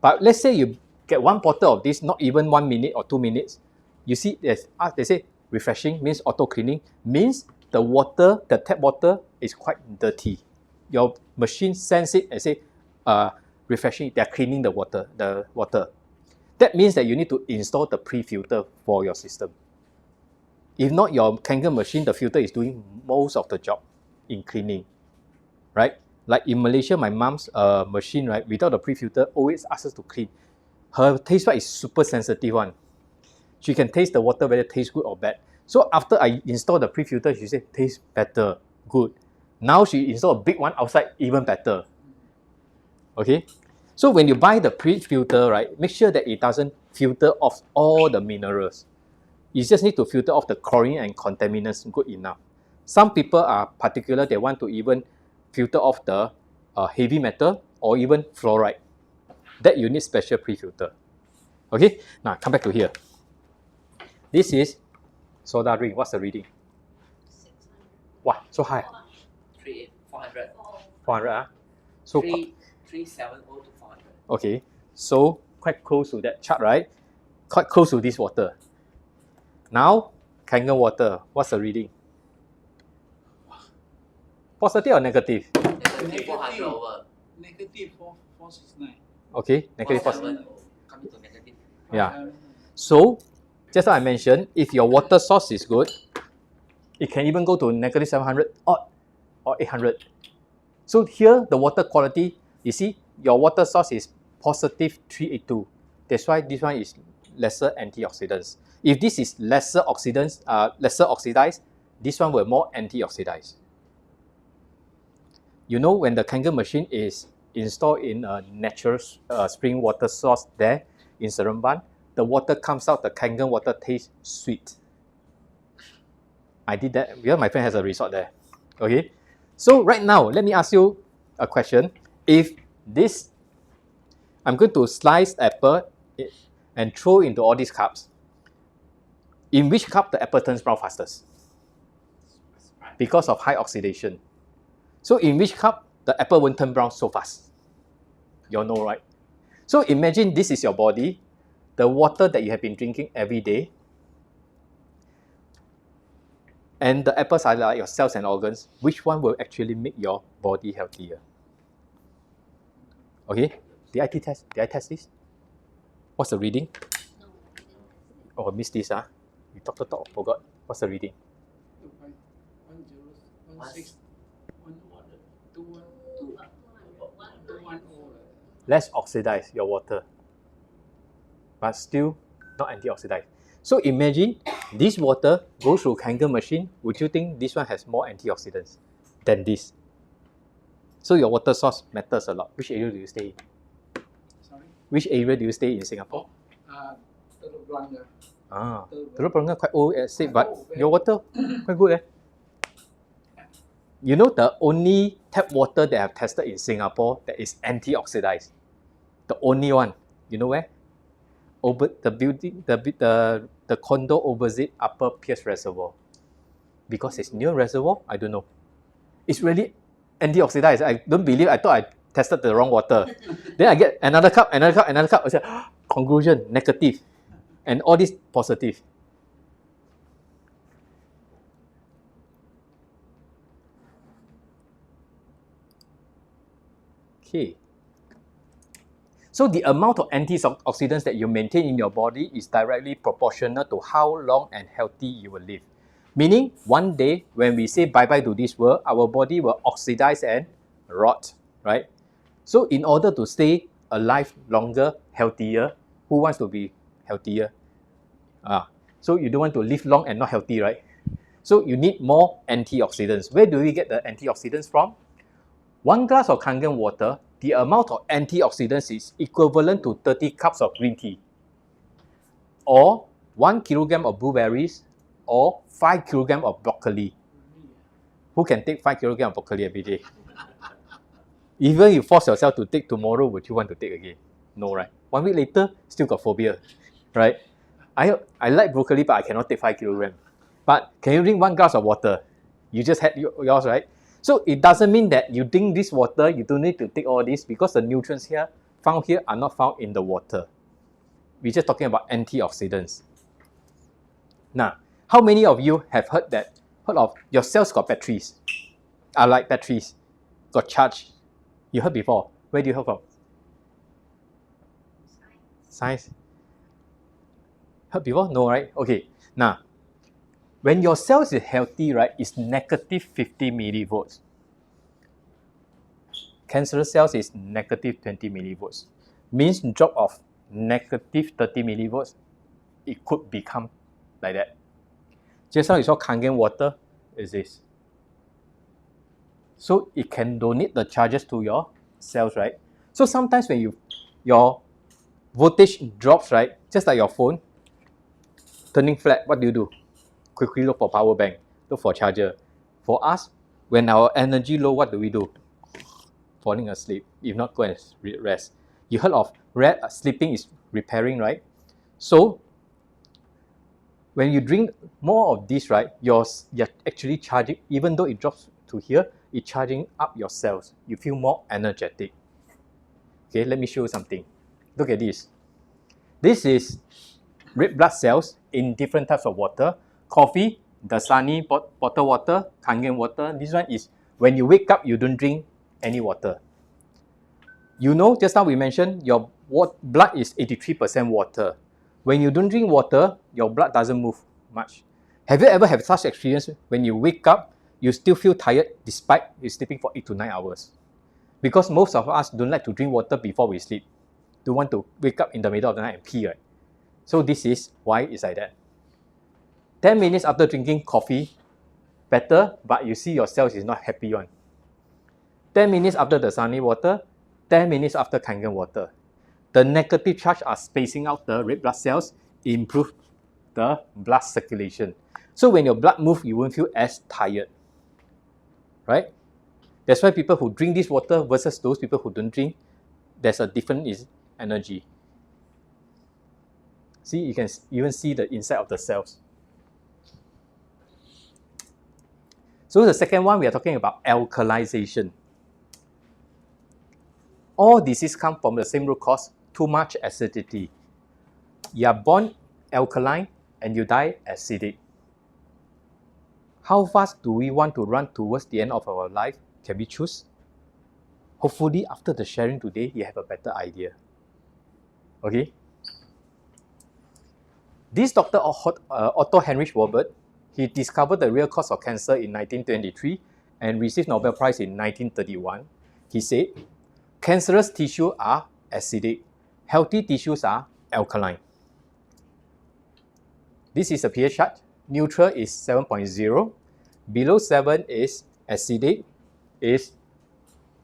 But let's say you get one bottle of this, not even 1 minute or 2 minutes, you see, they say refreshing means auto cleaning, means the water, the tap water is quite dirty. Your machine sense it and say refreshing, they're cleaning the water. That means that you need to install the pre-filter for your system. If not, your Kangen machine, the filter is doing most of the job in cleaning, right? Like in Malaysia, my mom's machine, right, without the pre-filter, always asks us to clean. Her taste bud is super sensitive one. She can taste the water whether it tastes good or bad. So after I install the pre-filter, she said, tastes better, good. Now she installed a big one outside, even better. Okay? So when you buy the pre-filter, right, make sure that it doesn't filter off all the minerals. You just need to filter off the chlorine and contaminants good enough. Some people are particular, they want to even filter off the heavy metal or even fluoride. That you need special pre-filter. Okay, now come back to here. This is soda drink. What's the reading? 600. Wow, so high. 400. 400. So 370 to 400. okay, so quite close to that chart, right? Quite close to this water. Now, Kangen water. What's the reading? Positive or negative? Negative 400 over. Negative 469. Okay, negative 47 coming to negative. Yeah. So, just like I mentioned, if your water source is good, it can even go to negative 700 or 800. So here, the water quality, you see, your water source is positive 382. That's why this one is lesser antioxidants. If this is lesser oxidized, this one will more antioxidized. You know, when the Kangen machine is installed in a natural spring water source there in Seremban, the water comes out, the Kangen water tastes sweet. I did that because my friend has a resort there. Okay, so right now, let me ask you a question. If this, I'm going to slice apple and throw into all these cups, in which cup the apple turns brown fastest? Because of high oxidation. So in which cup the apple won't turn brown so fast? You all know, right? So imagine this is your body, the water that you have been drinking every day, and the apples are like your cells and organs. Which one will actually make your body healthier? Okay, did I test this? What's the reading? No, I didn't test it. Oh, I missed this. You talk, forgot. What's the reading? 1016 Less oxidized, your water, but still not antioxidized. So imagine this water goes through Kangen machine. Would you think this one has more antioxidants than this? So your water source matters a lot. Which area do you stay in? Sorry? Which area do you stay in Singapore? Teluk Belanga. Teluk Belanga quite old estate, but your water quite good. You know the only tap water that I've tested in Singapore that is antioxidized, the only one. You know where? Over the building, the condo opposite Upper Pierce Reservoir. Because it's near reservoir, I don't know. It's really antioxidized. I don't believe. I thought I tested the wrong water. Then I get another cup. I said, conclusion negative, and all this positive. Okay. So the amount of antioxidants that you maintain in your body is directly proportional to how long and healthy you will live. Meaning, one day when we say bye-bye to this world, our body will oxidize and rot, right? So in order to stay alive longer, healthier, who wants to be healthier? So you don't want to live long and not healthy, right? So you need more antioxidants. Where do we get the antioxidants from? 1 glass of Kangen water, the amount of antioxidants is equivalent to 30 cups of green tea, or 1 kilogram of blueberries, or 5 kilogram of broccoli. Who can take 5 kilograms of broccoli every day? Even you force yourself to take tomorrow, would you want to take again? No, right? 1 week later, still got phobia, right? I like broccoli, but I cannot take 5 kilograms. But can you drink 1 glass of water? You just had yours, right? So it doesn't mean that you drink this water, you don't need to take all this, because the nutrients here found here are not found in the water. We're just talking about antioxidants. Now, how many of you have heard of your cells got batteries? Are like batteries, got charged. You heard before. Where do you hear from? Science. Heard before? No, right? Okay. Now, when your cells is healthy, right, it's negative 50 millivolts. Cancerous cells is negative 20 millivolts. Means drop of negative 30 millivolts, it could become like that. Just now you saw Kangen water is this. So it can donate the charges to your cells, right? So sometimes when your voltage drops, right, just like your phone, turning flat, what do? Quickly look for power bank, look for charger. For us, when our energy low, what do? Falling asleep. If not, go and rest. You heard of sleeping is repairing, right? So when you drink more of this, right, you're actually charging, even though it drops to here, it's charging up your cells. You feel more energetic. Okay, let me show you something. Look at this. This is red blood cells in different types of water. Coffee, Dasani, bottled water, Kangen water. This one is when you wake up, you don't drink any water. You know, just now we mentioned your blood is 83% water. When you don't drink water, your blood doesn't move much. Have you ever had such experience when you wake up, you still feel tired despite you sleeping for 8 to 9 hours? Because most of us don't like to drink water before we sleep. Don't want to wake up in the middle of the night and pee, right? So this is why it's like that. 10 minutes after drinking coffee, better, but you see your cells is not happy one. 10 minutes after the sunny water, 10 minutes after Kangen water. The negative charge are spacing out the red blood cells, improve the blood circulation. So when your blood moves, you won't feel as tired, right? That's why people who drink this water versus those people who don't drink, there's a difference in energy. See, you can even see the inside of the cells. So the second one, we are talking about alkalization. All diseases come from the same root cause, too much acidity. You are born alkaline and you die acidic. How fast do we want to run towards the end of our life? Can we choose? Hopefully, after the sharing today, you have a better idea. Okay? This Dr. Otto Heinrich Robert, he discovered the real cause of cancer in 1923 and received Nobel Prize in 1931. He said, cancerous tissues are acidic, healthy tissues are alkaline. This is a pH chart. Neutral is 7.0. Below 7 is acidic, is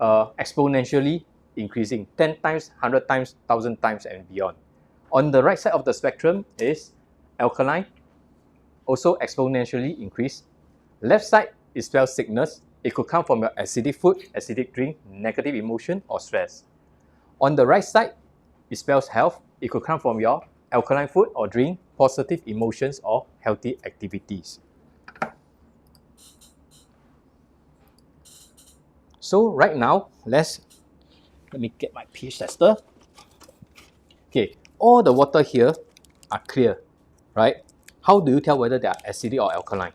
exponentially increasing 10 times, 100 times, 1,000 times and beyond. On the right side of the spectrum is alkaline, also exponentially increased. Left side is spelled sickness. It could come from your acidic food, acidic drink, negative emotion, or stress. On the right side, it spells health. It could come from your alkaline food or drink, positive emotions, or healthy activities. So right now, let me get my pH tester. Okay, all the water here are clear, right? How do you tell whether they are acidic or alkaline?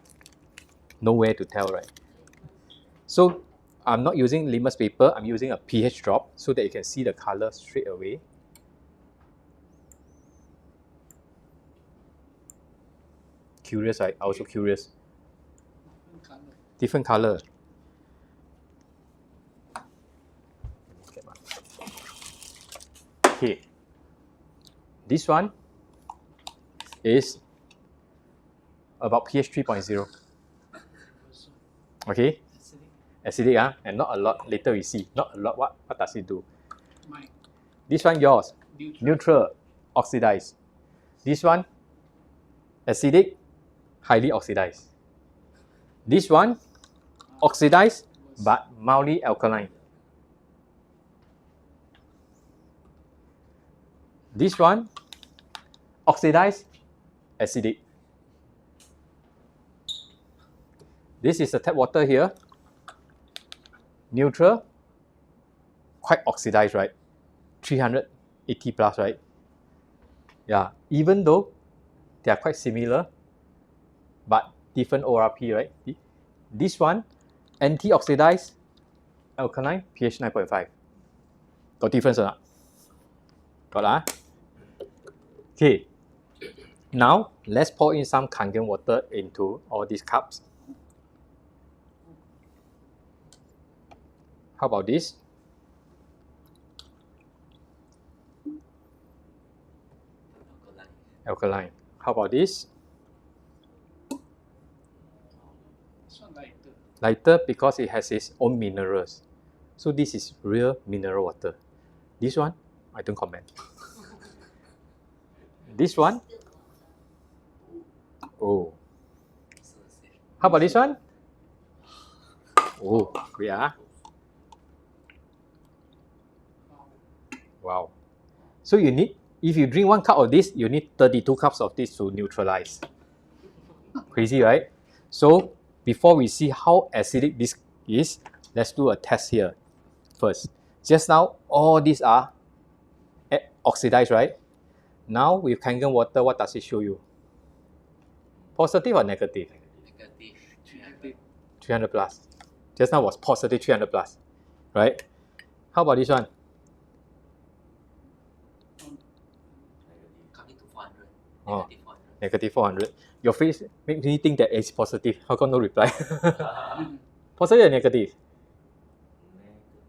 Nowhere to tell, right? So I'm not using litmus paper, I'm using a pH drop so that you can see the color straight away. Curious, right? I'm also curious. Different color. Okay. This one is about pH 3.0. Okay, Acidic. acidic, and not a lot. Later we see. Not a lot. What does it do? Mine. This one yours. Neutral. Neutral, oxidized. This one, acidic, highly oxidized. This one, oxidized but mildly alkaline. This one, oxidized, acidic. This is the tap water here. Neutral, quite oxidized, right? 380 plus, right? Yeah, even though they are quite similar, but different ORP, right? This one, anti-oxidized, alkaline, pH 9.5. Got difference or not? Got Okay. Now, let's pour in some Kangen water into all these cups. How about this? Alkaline. How about this? This one lighter. Lighter because it has its own minerals. So this is real mineral water. This one, I don't comment. This one, oh. How about this one? Oh, wait Wow. So you need, if you drink 1 cup of this, you need 32 cups of this to neutralize. Crazy, right? So before we see how acidic this is, let's do a test here first. Just now, all these are oxidized, right? Now with Kangen water, what does it show you? Positive or negative? Negative. 300 plus. Just now was positive 300 plus, right? How about this one? Coming to 400. Oh. Negative 400. Negative 400. Your face makes me think that it's positive. How come no reply? Positive or negative?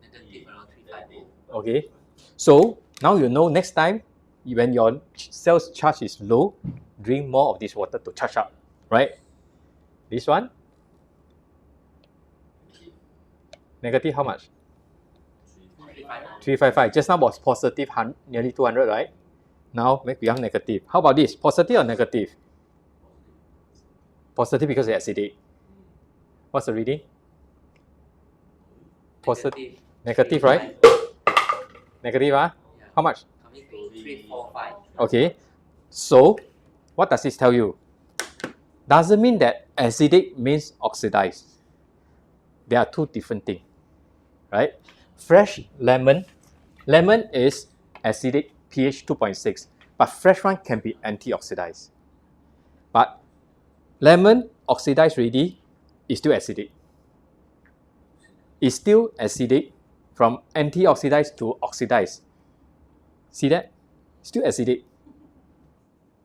Negative around 350. Okay. So now you know next time when your cells charge is low, drink more of this water to charge up, right? This one? Negative how much? 355. Just now was positive nearly 200, right? Now make become negative. How about this? Positive or negative? Positive because it's acidic. What's the reading? Positive. Negative, right? Negative, Yeah. How much? Coming to 345. Okay. So, what does this tell you? Doesn't mean that acidic means oxidized. There are two different things, right? Fresh lemon is acidic, pH 2.6, but fresh one can be anti-oxidized. But lemon oxidized already is still acidic. It's still acidic from anti-oxidized to oxidized. See that? Still acidic.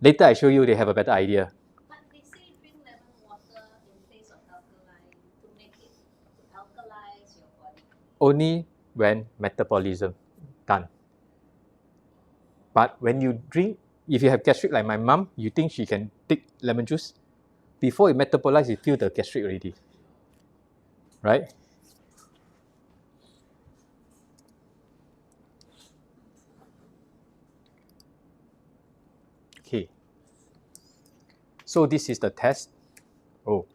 Later I show you, they have a better idea. But they say drink lemon water in place of alkaline to make it to alkalize your body. Only when metabolism done. But when you drink, if you have gastric like my mom, you think she can take lemon juice? Before it metabolizes, you feel the gastric already. Right? Okay. So this is the test. Oh,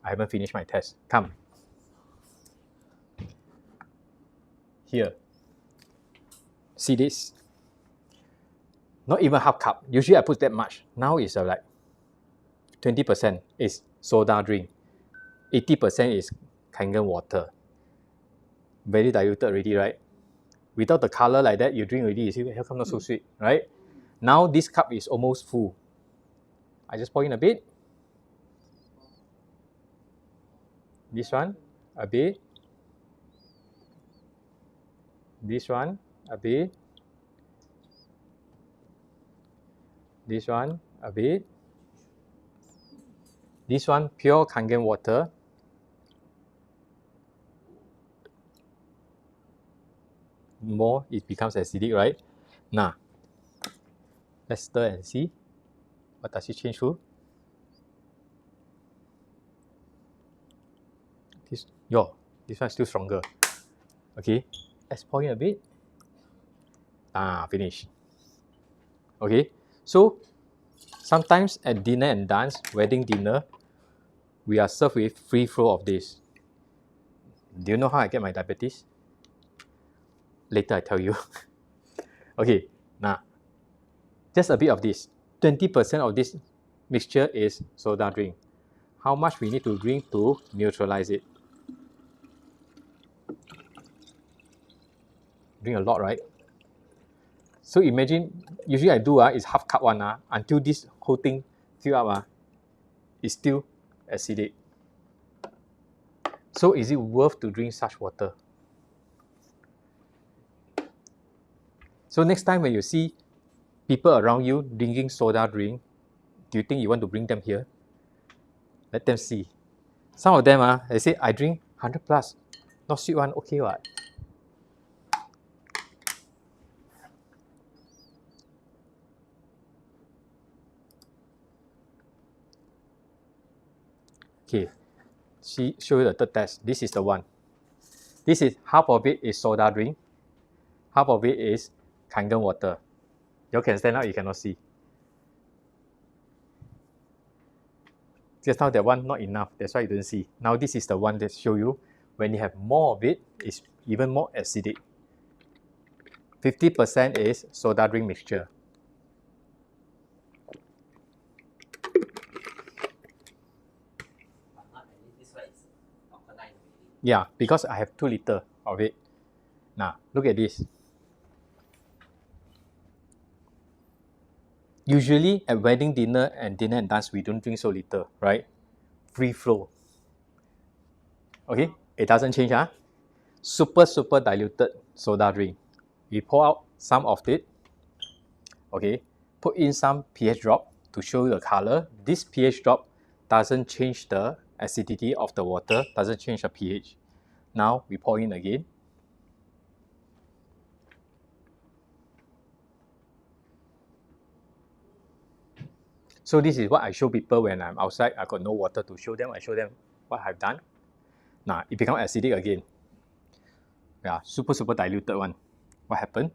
I haven't finished my test. Come. Here. See this? Not even half cup. Usually I put that much. Now it's like 20% is soda drink. 80% is Kangen water. Very diluted already, right? Without the color like that, you drink already, you see how come not so sweet, right? Now this cup is almost full. I just pour in a bit. This one, a bit. This one, a bit. This one, a bit. This one, pure Kangen water. More, it becomes acidic, right? Now, let's stir and see. What does it change to? This one is still stronger. Okay, let's pour in a bit. Finish. Okay, so sometimes at dinner and dance, wedding dinner, we are served with free flow of this. Do you know how I get my diabetes? Later I tell you. Okay, now, just a bit of this. 20% of this mixture is soda drink. How much we need to drink to neutralize it? Drink a lot, right? So imagine, usually I do is half cup one until this whole thing fill up it's still acidic. So is it worth to drink such water? So next time when you see people around you drinking soda drink, do you think you want to bring them here? Let them see. Some of them they say I drink 100 plus, not sweet one, okay what? Okay, show you the third test. This is the one. This is half of it is soda drink, half of it is Kangen water. You can stand up, you cannot see. Just now that one not enough, that's why you don't see. Now this is the one that show you when you have more of it, it's even more acidic. 50% is soda drink mixture. Yeah, because I have 2 liters of it. Now, look at this. Usually at wedding dinner and dance, we don't drink so little, right? Free flow. Okay, it doesn't change. Super diluted soda drink. We pour out some of it. Okay, put in some pH drop to show you the color. This pH drop doesn't change the acidity of the water, doesn't change the pH. Now we pour in again. So this is what I show people when I'm outside. I got no water to show them. I show them what I've done. Now it becomes acidic again. Yeah, super diluted one. What happened?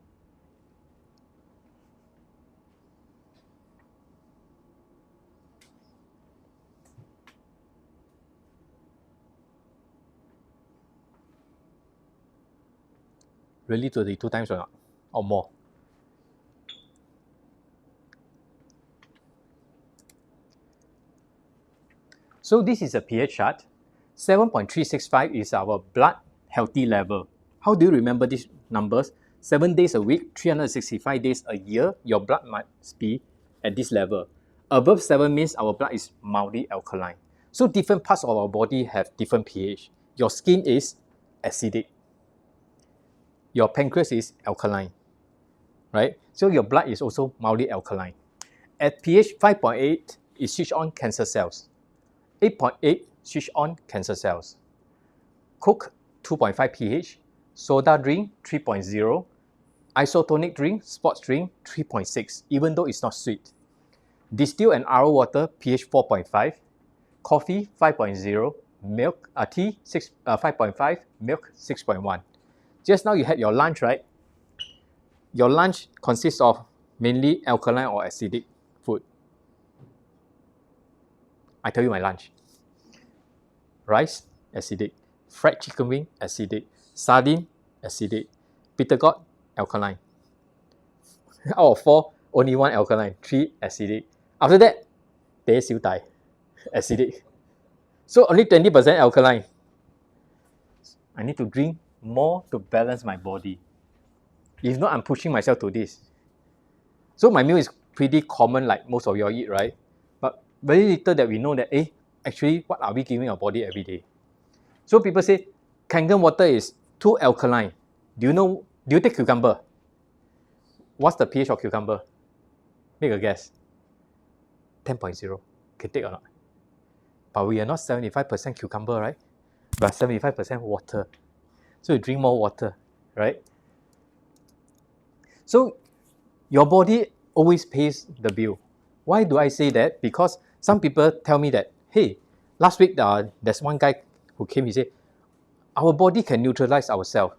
Really 32 times or not? Or more? So this is a pH chart. 7.365 is our blood healthy level. How do you remember these numbers? 7 days a week, 365 days a year, your blood must be at this level. Above 7 means our blood is mildly alkaline. So different parts of our body have different pH. Your skin is acidic. Your pancreas is alkaline, right? So your blood is also mildly alkaline. At pH 5.8, it switch on cancer cells. 8.8 switch on cancer cells. Coke 2.5 pH, soda drink 3.0, isotonic drink, sports drink 3.6, even though it's not sweet. Distilled and RO water pH 4.5, coffee 5.0, milk tea 5.5, milk 6.1. Just now you had your lunch, right? Your lunch consists of mainly alkaline or acidic food. I tell you my lunch. Rice, acidic. Fried chicken wing, acidic. Sardine, acidic. Bitter gourd, alkaline. Out of 4, only 1 alkaline, 3 acidic. After that, teh siew dai, acidic. So only 20% alkaline. I need to drink more to balance my body. If not, I'm pushing myself to this. So my meal is pretty common like most of you all eat, right? But very little that we know that, actually, what are we giving our body every day? So people say, Kangen water is too alkaline. Do you take cucumber? What's the pH of cucumber? Make a guess. 10.0. Can take or not? But we are not 75% cucumber, right? But 75% water. So you drink more water, right? So your body always pays the bill. Why do I say that? Because some people tell me that, hey, last week there's one guy who came, he said, our body can neutralize ourselves.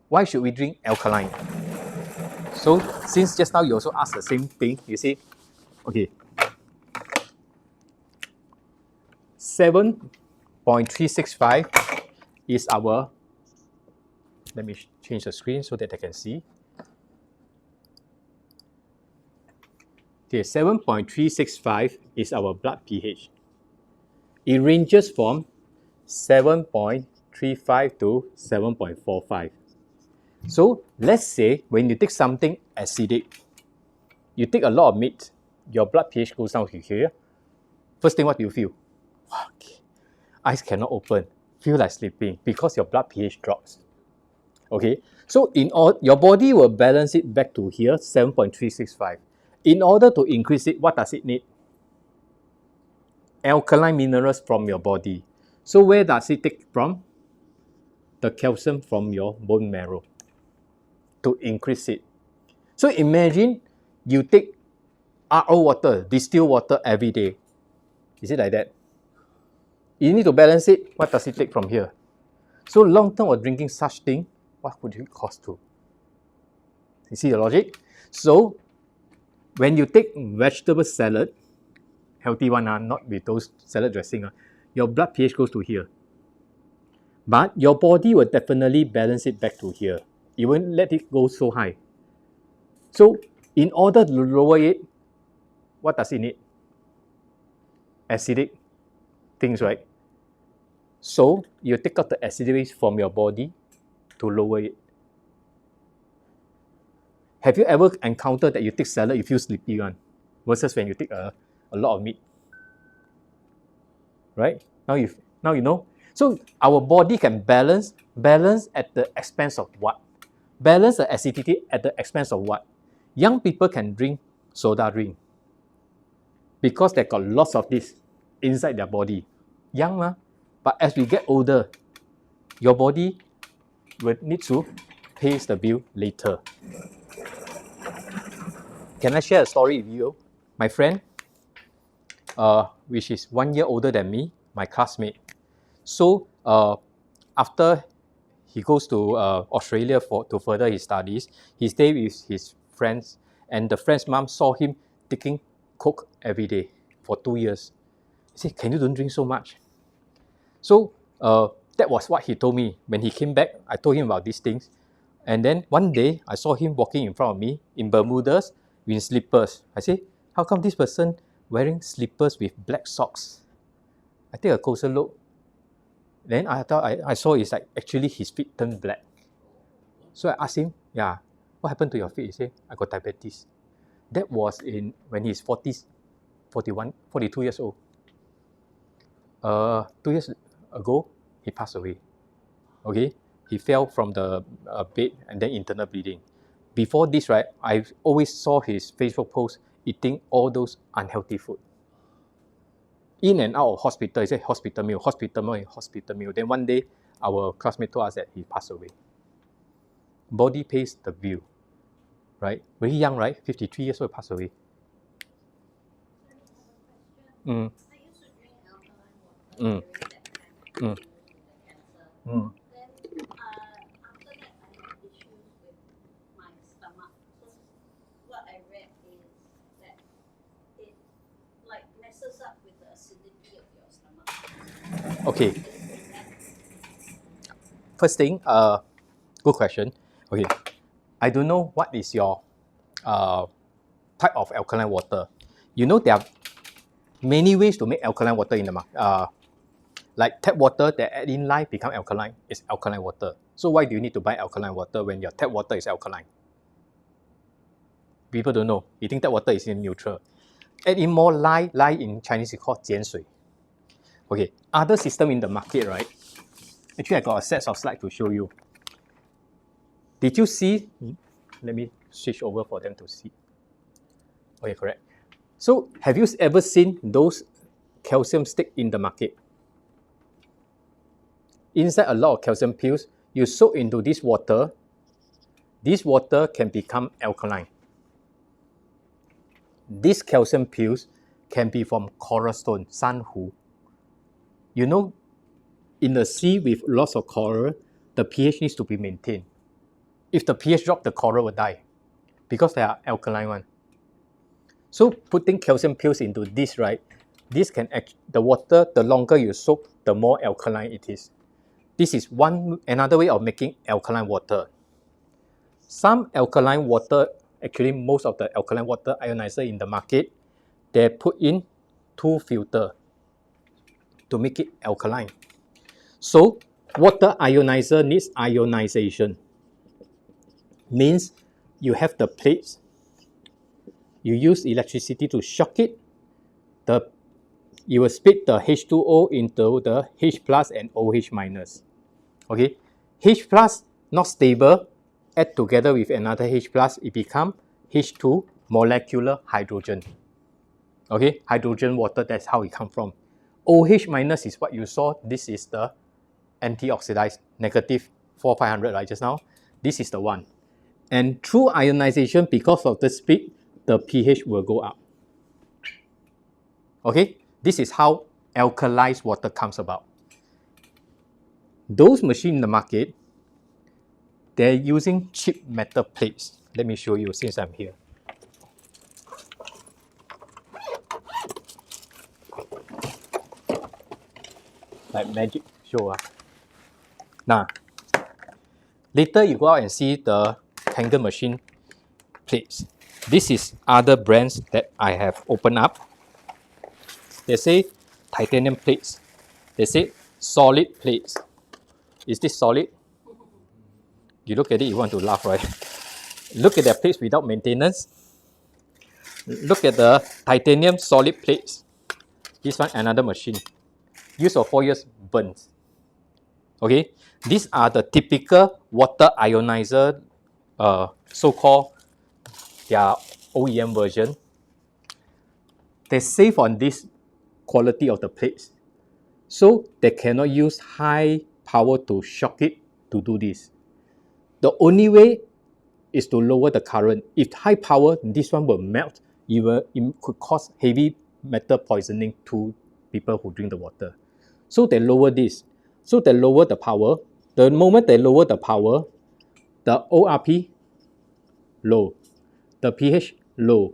Why should we drink alkaline? So since just now you also asked the same thing, you see, okay, 7.365 is our, let me change the screen so that I can see. Okay, 7.365 is our blood pH. It ranges from 7.35 to 7.45. So let's say when you take something acidic, you take a lot of meat, your blood pH goes down to here. First thing, what do you feel? Okay. Eyes cannot open, feel like sleeping because your blood pH drops. Okay, so your body will balance it back to here, 7.365. In order to increase it, what does it need? Alkaline minerals from your body. So where does it take from? The calcium from your bone marrow to increase it. So imagine you take RO water, distilled water every day. Is it like that? You need to balance it. What does it take from here? So long term of drinking such thing, what would it cost to? You see the logic? So when you take vegetable salad, healthy one, not with those salad dressing, your blood pH goes to here. But your body will definitely balance it back to here. It won't let it go so high. So in order to lower it, what does it need? Acidic things, right? So you take out the acidity from your body to lower it. Have you ever encountered that you take salad, you feel sleepy one, versus when you take a lot of meat? Right? Now you know. So our body can balance at the expense of what? Balance the acidity at the expense of what? Young people can drink soda drink because they got lots of this inside their body. Young, but as we get older, your body will need to pay the bill later. Can I share a story with you? My friend, which is 1 year older than me, my classmate. So after he goes to Australia to further his studies, he stayed with his friends, and the friend's mom saw him taking Coke every day for 2 years. He said, "Can you don't drink so much?" So that was what he told me. When he came back, I told him about these things. And then one day, I saw him walking in front of me in Bermudas with slippers. I said, "How come this person wearing slippers with black socks?" I take a closer look. Then I thought I saw it's like actually his feet turned black. So I asked him, "Yeah, what happened to your feet?" He said, "I got diabetes." That was when he's 40s, 41, 42 years old. 2 years ago, he passed away. Okay, he fell from the bed and then internal bleeding. Before this, right, I always saw his Facebook post eating all those unhealthy food. In and out of hospital, he said hospital meal, hospital meal, hospital meal. Then one day, our classmate told us that he passed away. Body pays the bill, right? Very young, right? 53 years old, passed away. Mm. I used to drink alkaline water during that time Mm. with the cancer. Mm. Then after that, I had issues with my stomach. So what I read is that it like messes up with the acidity of your stomach. Okay. First thing, good question. Okay, I don't know what is your type of alkaline water. You know there are many ways to make alkaline water in the market. Like tap water that add in lime become alkaline is alkaline water. So why do you need to buy alkaline water when your tap water is alkaline? People don't know. You think tap water is in neutral. Add in more lime. Lime in Chinese is called 碱水. Okay, other system in the market, right? Actually, I got a set of slides to show you. Did you see? Let me switch over for them to see. Okay, correct. So have you ever seen those calcium stick in the market? Inside a lot of calcium pills, you soak into this water can become alkaline. These calcium pills can be from coral stone, sanhu. You know, in the sea with lots of coral, the pH needs to be maintained. If the pH drops, the coral will die because they are alkaline one. So putting calcium pills into this, right, this can the water, the longer you soak, the more alkaline it is. This is another way of making alkaline water. Some alkaline water, actually most of the alkaline water ionizer in the market, they put in 2 filters to make it alkaline. So water ionizer needs ionization. Means you have the plates, you use electricity to shock it, you will split the H2O into the H plus and OH minus. Okay, H plus not stable, add together with another H plus, it becomes H2 molecular hydrogen. Okay, hydrogen water, that's how it comes from. OH minus is what you saw. This is the antioxidized negative 4500 right just now. This is the one. And through ionization, because of the split, the pH will go up. Okay, this is how alkalized water comes about. Those machines in the market, they're using cheap metal plates. Let me show you since I'm here. Like magic show. Now, later you go out and see the Kangen machine plates. This is other brands that I have opened up. They say titanium plates. They say solid plates. Is this solid? You look at it, you want to laugh, right? Look at their plates without maintenance. Look at the titanium solid plates. This one, another machine. Used for 4 years, burns. Okay, these are the typical water ionizer, so-called their OEM version. They save on this quality of the plates. So they cannot use high power to shock it to do this. The only way is to lower the current. If high power, this one will melt. It could cause heavy metal poisoning to people who drink the water. So they lower this. So they lower the power. The moment they lower the power, the ORP low, the pH low.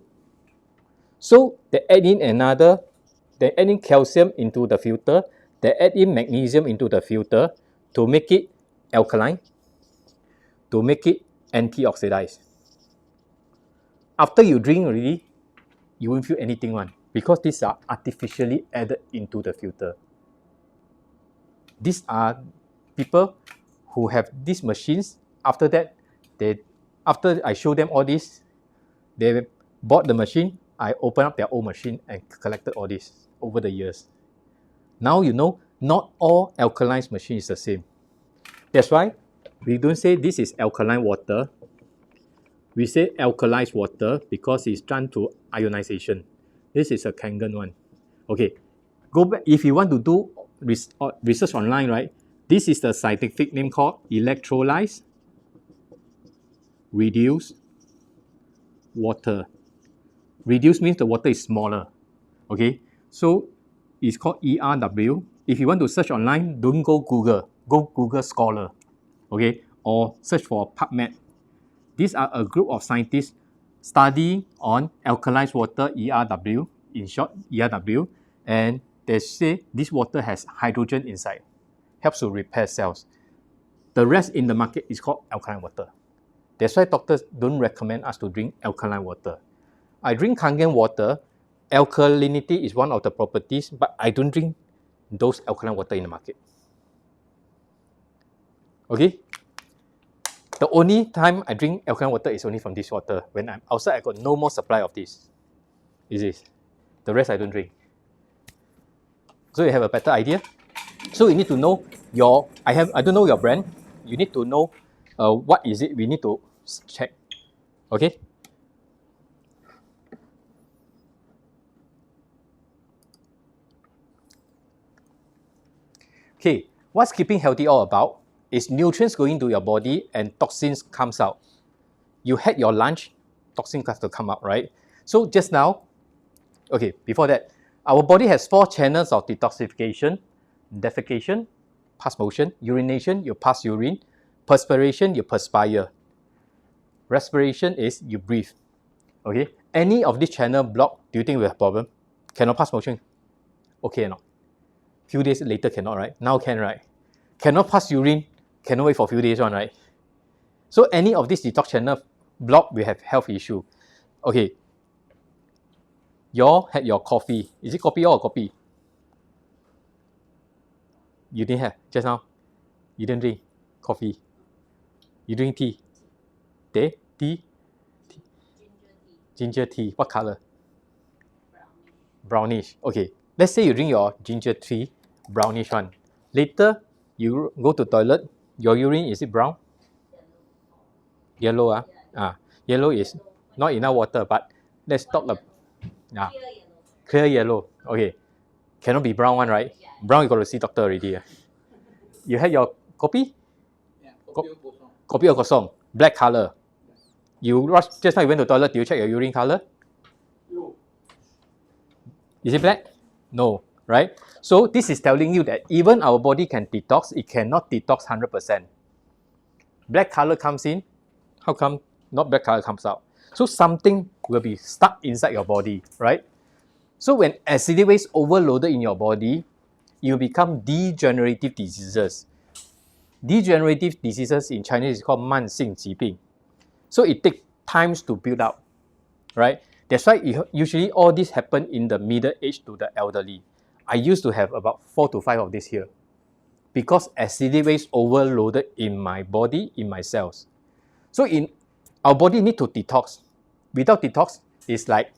So they add in calcium into the filter, they add in magnesium into the filter to make it alkaline, to make it antioxidized. After you drink already, you won't feel anything one because these are artificially added into the filter. These are people who have these machines. After that, after I show them all this, they bought the machine. I opened up their own machine and collected all this over the years. Now you know, not all alkaline machine is the same. That's why we don't say this is alkaline water. We say alkalized water because it's done to ionization. This is a Kangen one. Okay, go back if you want to do research online, right? This is the scientific name called electrolyzed reduced water. Reduced means the water is smaller. Okay, so it's called ERW. If you want to search online, don't go Google. Go Google Scholar. Okay, or search for PubMed. These are a group of scientists studying on alkalized water, ERW, in short, ERW, and they say this water has hydrogen inside, helps to repair cells. The rest in the market is called alkaline water. That's why doctors don't recommend us to drink alkaline water. I drink Kangen water. Alkalinity is one of the properties, but I don't drink those alkaline water in the market. Okay? The only time I drink alkaline water is only from this water. When I'm outside, I got no more supply of this. Is this? The rest I don't drink. So you have a better idea. So you need to know I don't know your brand. You need to know what is it we need to check. Okay? Okay, what's keeping healthy all about is nutrients going to your body and toxins comes out. You had your lunch, toxins have to come out, right? So just now, okay, before that, our body has 4 channels of detoxification: defecation, pass motion. Urination, you pass urine. Perspiration, you perspire. Respiration is you breathe. Okay, any of this channel block, do you think we have problem? Cannot pass motion? Okay or not? Few days later cannot, right? Now can, right? Cannot pass urine, cannot wait for a few days one, right? So any of this detox channel block, we have health issue. Okay, you all had your coffee. Is it coffee or coffee? You didn't have just now. You didn't drink coffee. You drink tea. Tea? Ginger tea. Ginger tea. What color? Brownish. Brownish. Okay. Let's say you drink your ginger tea, brownish one. Later, you go to toilet. Your urine, is it brown? Yellow. Yellow. Yellow is not enough water, but let's talk about Clear yellow. clear yellow. Okay. Cannot be brown one, right? Yeah. Brown, you got to see doctor already. You had your kopi? Yeah, kopi o kosong. Kopi or kosong? Black color. You rush, just now you went to the toilet, do you check your urine color? No. Is it black? No, right? So this is telling you that even our body can detox, it cannot detox 100%. Black color comes in, how come not black color comes out? So something will be stuck inside your body, right? So when acidic waste overloaded in your body, you become degenerative diseases. Degenerative diseases in Chinese is called 慢性疾病. So it takes times to build up, right? That's why usually all this happen in the middle age to the elderly. I used to have about 4 to 5 of this here because acidic waste overloaded in my body, in my cells. So in our body need to detox. Without detox, it's like,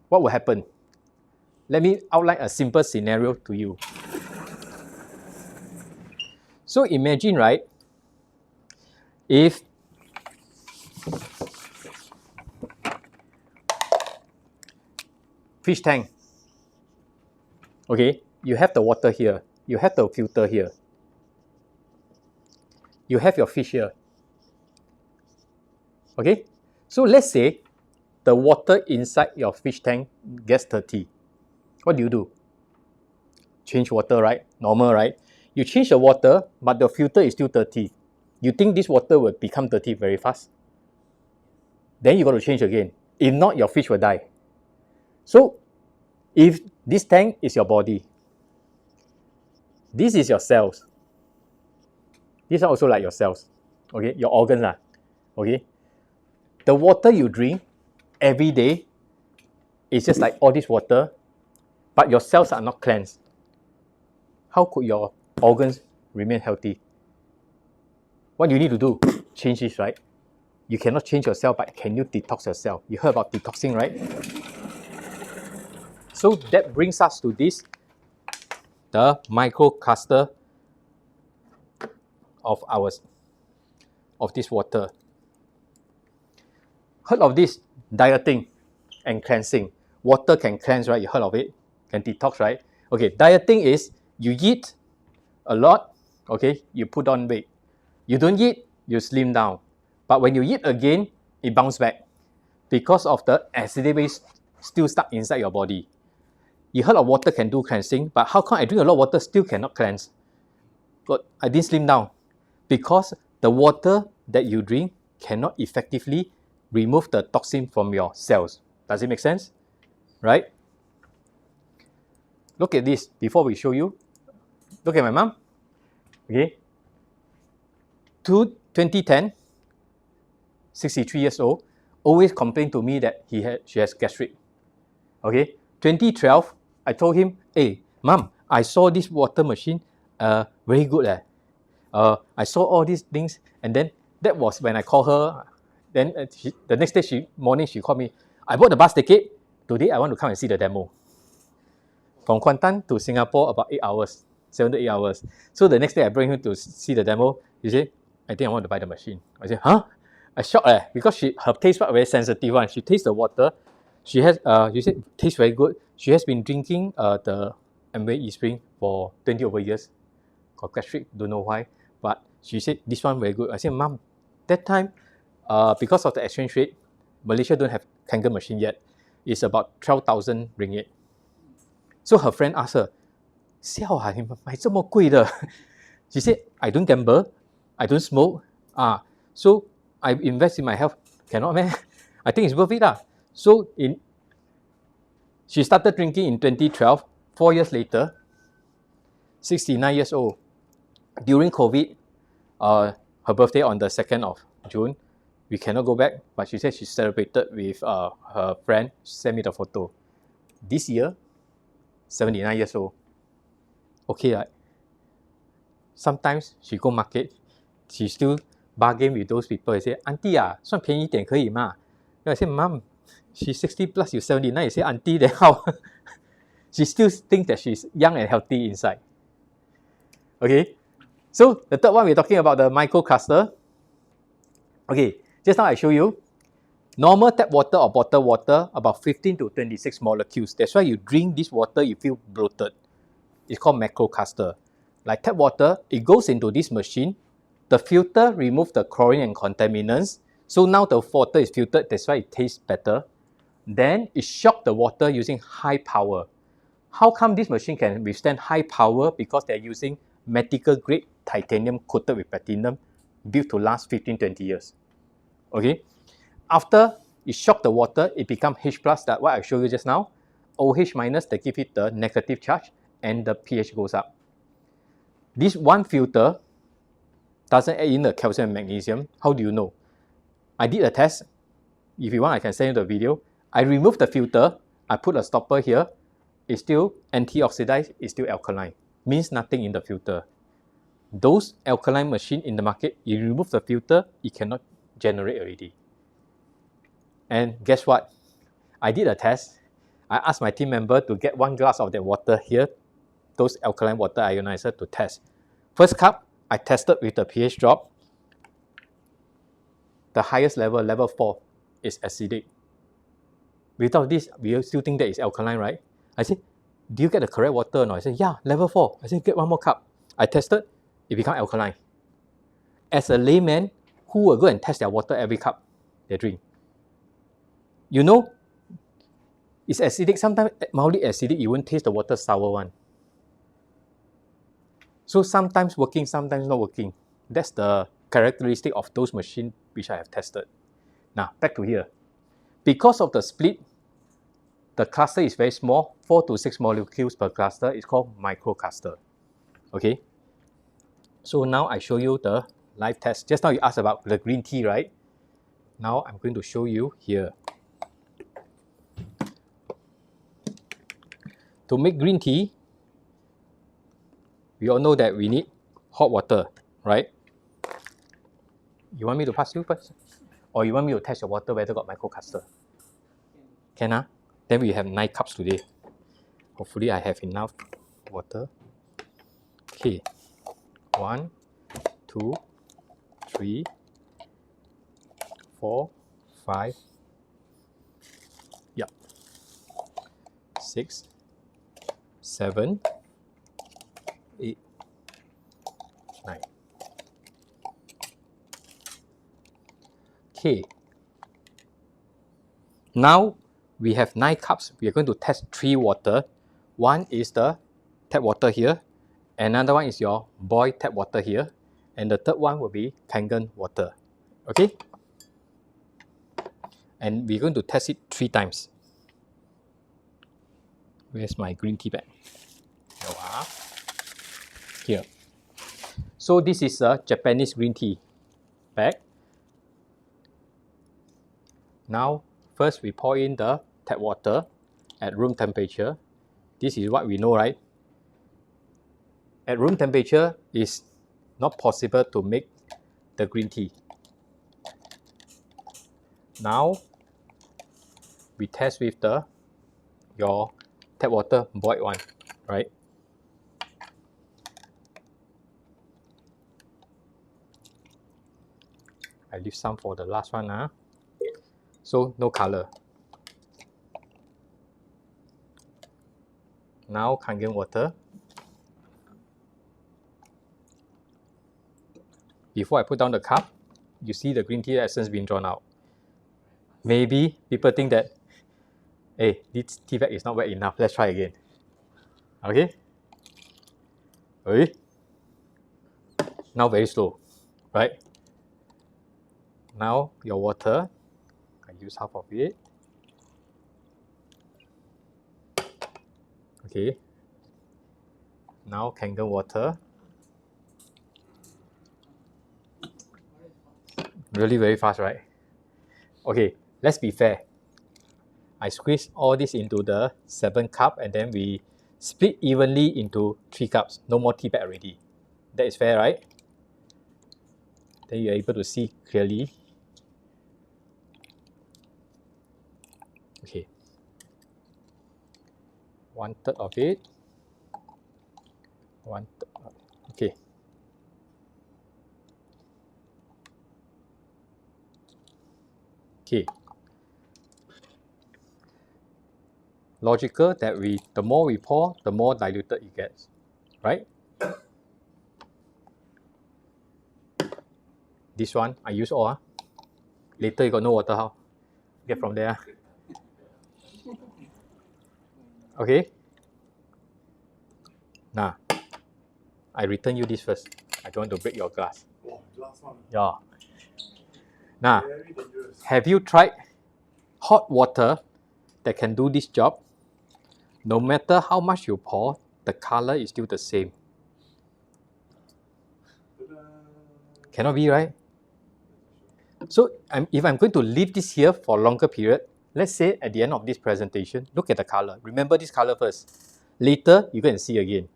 what will happen? Let me outline a simple scenario to you. So imagine, right, if fish tank, okay, you have the water here, you have the filter here, you have your fish here, okay? So let's say the water inside your fish tank gets dirty. What do? Change water, right? Normal, right? You change the water, but the filter is still dirty. You think this water will become dirty very fast? Then you got to change again. If not, your fish will die. So, if this tank is your body, this is your cells. These are also like your cells, okay? Your organs, okay? The water you drink every day is just like all this water, but your cells are not cleansed. How could your organs remain healthy? What you need to do? Change this, right? You cannot change yourself, but can you detox yourself? You heard about detoxing, right? So that brings us to this, the microcluster of this water. Heard of this? Dieting and cleansing. Water can cleanse, right? You heard of it? Can detox, right? Okay, dieting is you eat a lot, okay, you put on weight. You don't eat, you slim down. But when you eat again, it bounces back because of the acidic waste still stuck inside your body. You heard of water can do cleansing, but how come I drink a lot of water still cannot cleanse? But I didn't slim down because the water that you drink cannot effectively remove the toxin from your cells. Does it make sense? Right? Look at this before we show you. Look at my mom. Okay. 2010, 63 years old, always complained to me that she has gastric. Okay. 2012, I told him, hey, mom, I saw this water machine, very good. I saw all these things, and then that was when I called her. Then the next day, morning, she called me. I bought the bus ticket. Today, I want to come and see the demo. From Kuantan to Singapore, about 8 hours, 7 to 8 hours. So the next day, I bring her to see the demo. She said, I think I want to buy the machine. I said, huh? I shocked because her taste bud very sensitive one. She tastes the water. She said, tastes very good. She has been drinking the Amway E-Spring for 20 over years. Got gastric, don't know why. But she said, this one very good. I said, mom, that time, because of the exchange rate, Malaysia don't have Kangen machine yet. It's about 12,000 ringgit. So her friend asked her, 笑啊，你买这么贵的 She said, I don't gamble, I don't smoke, so I invest in my health. Cannot, man. I think it's worth it. So she started drinking in 2012, 4 years later, 69 years old. During COVID, her birthday on the 2nd of June, we cannot go back, but she said she celebrated with her friend. She sent me the photo. This year, 79 years old. Okay, sometimes she go market, she still bargain with those people. I say, Auntie 算便宜一点可以吗? I say, Mom, she's 60 plus, you 79. You say, Auntie, then how? She still thinks that she's young and healthy inside. Okay, so the third one, we're talking about the microcluster. Okay, just now I show you normal tap water or bottled water, about 15 to 26 molecules. That's why you drink this water, you feel bloated. It's called macrocluster. Like tap water, it goes into this machine. The filter removes the chlorine and contaminants. So now the water is filtered, that's why it tastes better. Then it shocks the water using high power. How come this machine can withstand high power? Because they're using medical grade titanium coated with platinum, built to last 15-20 years. Okay? After it shocked the water, it becomes H+, that what I showed you just now. OH minus, they give it the negative charge, and the pH goes up. This one filter doesn't add in the calcium and magnesium. How do you know? I did a test. If you want, I can send you the video. I removed the filter. I put a stopper here. It's still antioxidized. It's still alkaline. Means nothing in the filter. Those alkaline machine in the market, you remove the filter, it cannot generate already. And guess what? I did a test. I asked my team member to get 1 glass of that water here, those alkaline water ionizer, to test. First cup, I tested with the pH drop. The highest level, level 4, is acidic. Without this, we still think that it's alkaline, right? I said, do you get the correct water or not? I said, yeah, level 4. I said, get 1 more cup. I tested, it became alkaline. As a layman, who will go and test their water every cup they drink? You know, it's acidic. Sometimes mildly acidic, you won't taste the water sour one. So sometimes working, sometimes not working. That's the characteristic of those machines which I have tested. Now, back to here. Because of the split, the cluster is very small, 4 to 6 molecules per cluster. It's called microcluster. Okay? So now I show you the live test. Just now you asked about the green tea, right? Now I'm going to show you here. To make green tea, we all know that we need hot water, right? You want me to pass you first? Or you want me to test your water whether got microcluster? Can Then we have 9 cups today. Hopefully I have enough water. Okay. 1, 2, 3, 4, 5. Yep. 6, 7, 8, 9. Okay. Now we have 9 cups. We are going to test 3 water. One is the tap water here. Another one is your boiled tap water here. And the third one will be Kangen water. Okay? And we're going to test it 3 times. Where's my green tea bag? Here. So this is a Japanese green tea bag. Now, first we pour in the tap water at room temperature. This is what we know, right? At room temperature, it's not possible to make the green tea. Now, we test with your tap water boiled one, right? I leave some for the last one. So, no color. Now, Kangen water. Before I put down the cup, you see the green tea essence being drawn out. Maybe people think that, hey, this tea bag is not wet enough. Let's try again. Okay? Okay. Now very slow, right? Now your water, I use half of it. Okay. Now Kangen water. Really very fast, right? Okay, let's be fair. I squeeze all this into the 7 cup and then we split evenly into 3 cups. No more tea bag already. That is fair, right? Then you're able to see clearly. Okay. 1/3 of it. 1/3. Okay. Okay. Logical that the more we pour, the more diluted it gets, right? This one, I use all. Later you got no water, how? Get from there. Okay. Now, I return you this first. I don't want to break your glass. Oh, last one. Yeah. Now, Very dangerous. have you tried hot water that can do this job? No matter how much you pour, the color is still the same. Ta-da. Cannot be, right? So if I'm going to leave this here for a longer period, let's say at the end of this presentation, look at the color. Remember this color first. Later, you can see again.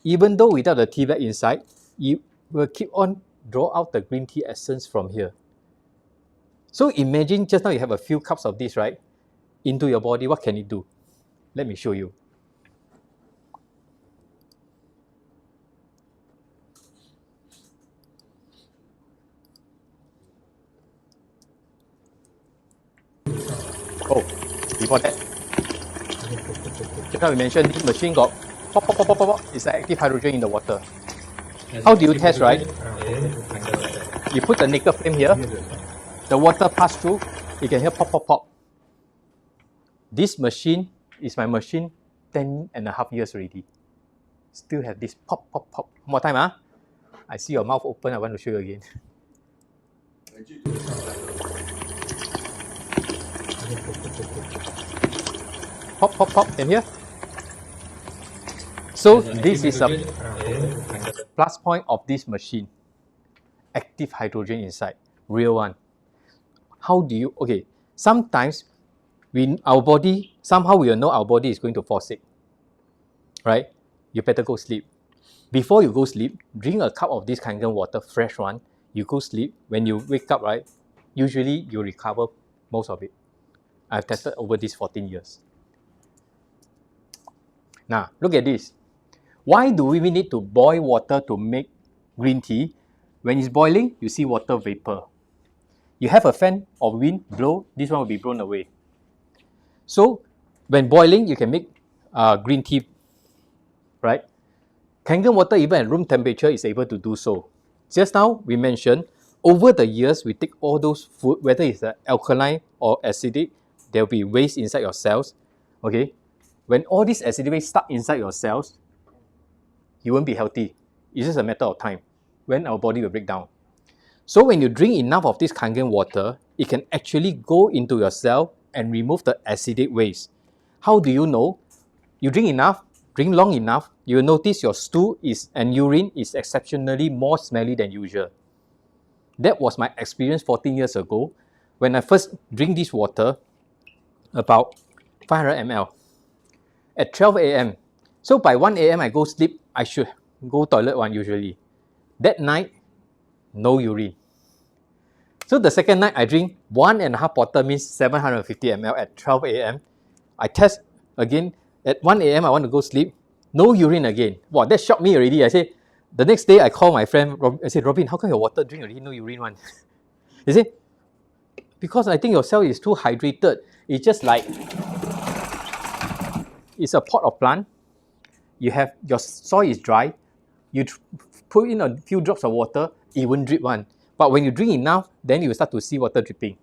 Even though without the tea bag inside, you will keep on draw out the green tea essence from here. So imagine just now you have a few cups of this, right? Into your body, what can it do? Let me show you. Oh, before that, just now we mentioned this machine got pop, pop, pop, pop, pop, pop. It's active hydrogen in the water. How do you test, right? You put the nickel flame here, the water pass through, you can hear pop, pop, pop. This machine is my machine 10.5 years already. Still have this pop, pop, pop. One more time, huh? I see your mouth open, I want to show you again. Pop, pop, pop, can hear? So this is a plus point of this machine. Active hydrogen inside, real one. How do you, okay, sometimes our body, somehow we will know our body is going to fall sick, right? You better go sleep. Before you go sleep, drink a cup of this Kangen water, fresh one, you go sleep. When you wake up, right, usually you recover most of it. I've tested over these 14 years. Now, look at this. Why do we need to boil water to make green tea? When it's boiling, you see water vapor. You have a fan or wind blow, this one will be blown away. So, when boiling, you can make green tea, right? Kangen water, even at room temperature, is able to do so. Just now, we mentioned, over the years, we take all those food, whether it's alkaline or acidic, there will be waste inside your cells, okay? When all these acidic waste stuck inside your cells, you won't be healthy. It's just a matter of time when our body will break down. So when you drink enough of this Kangen water, it can actually go into your cell and remove the acidic waste. How do you know? You drink enough, drink long enough, you will notice your stool and urine is exceptionally more smelly than usual. That was my experience 14 years ago when I first drink this water, about 500 ml at 12 a.m. So by 1 a.m. I go sleep, I should go toilet one usually. That night, no urine. So the second night I drink 1.5 bottle, means 750 ml at 12 a.m. I test again at 1 a.m. I want to go sleep, no urine again. Wow, that shocked me already. I say, the next day I call my friend, I said, Robin, how come your water drink already no urine one? He said, because I think your cell is too hydrated. It's just like, it's a pot of plant. You have, your soil is dry. You put in a few drops of water, it won't drip one. But when you drink enough, then you start to see water dripping.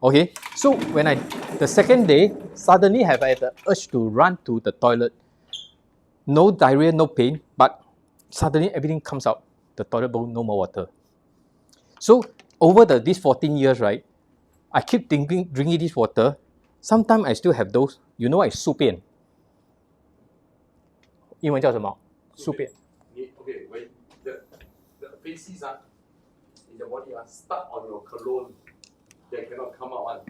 Okay, so when the second day, suddenly have I the urge to run to the toilet. no diarrhea, no pain, but suddenly everything comes out. The toilet bowl, no more water. So over these 14 years, right, I keep drinking this water. Sometimes I still have those, you know what is 宿便? 英文叫什么？宿便。 Okay, when the feces in the body stuck on your cologne, they cannot come out one.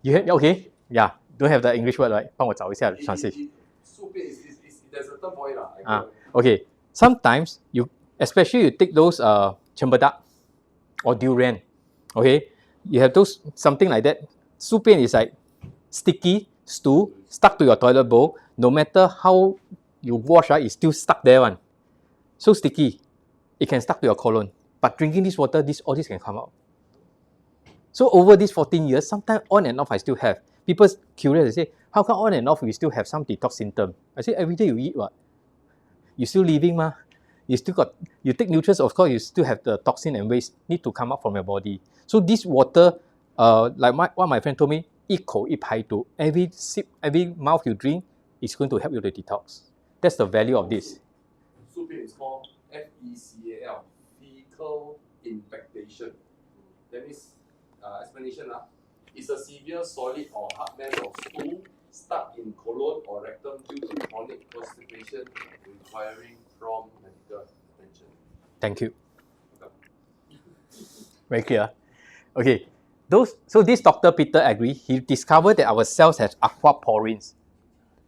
You have, okay? Yeah, don't have the English word, right? 帮我找一下 translation. 宿便 there's a term for it Okay. Sometimes especially you take those cempedak or durian, okay? You have those something like that. 宿便 is like sticky stool stuck to your toilet bowl. No matter how you wash, it's still stuck there one. So sticky, it can stuck to your colon. But drinking this water, all this can come out. So over these 14 years, sometimes on and off I still have. People curious, they say, how come on and off we still have some detox symptom? I say, every day you eat what? You still living ma? You take nutrients, of course, you still have the toxin and waste need to come out from your body. So this water, like what my friend told me, 一口一排毒. Every sip, every mouth you drink is going to help you to detox. That's the value of this. 宿便 is called FECAL, fecal infectation. That means, explanation it's a severe solid or hard mass of stool stuck in colon or rectum due to chronic constipation requiring prompt medical attention. Thank you. Very clear. Okay. So this Dr. Peter agree. He discovered that our cells have aquaporins,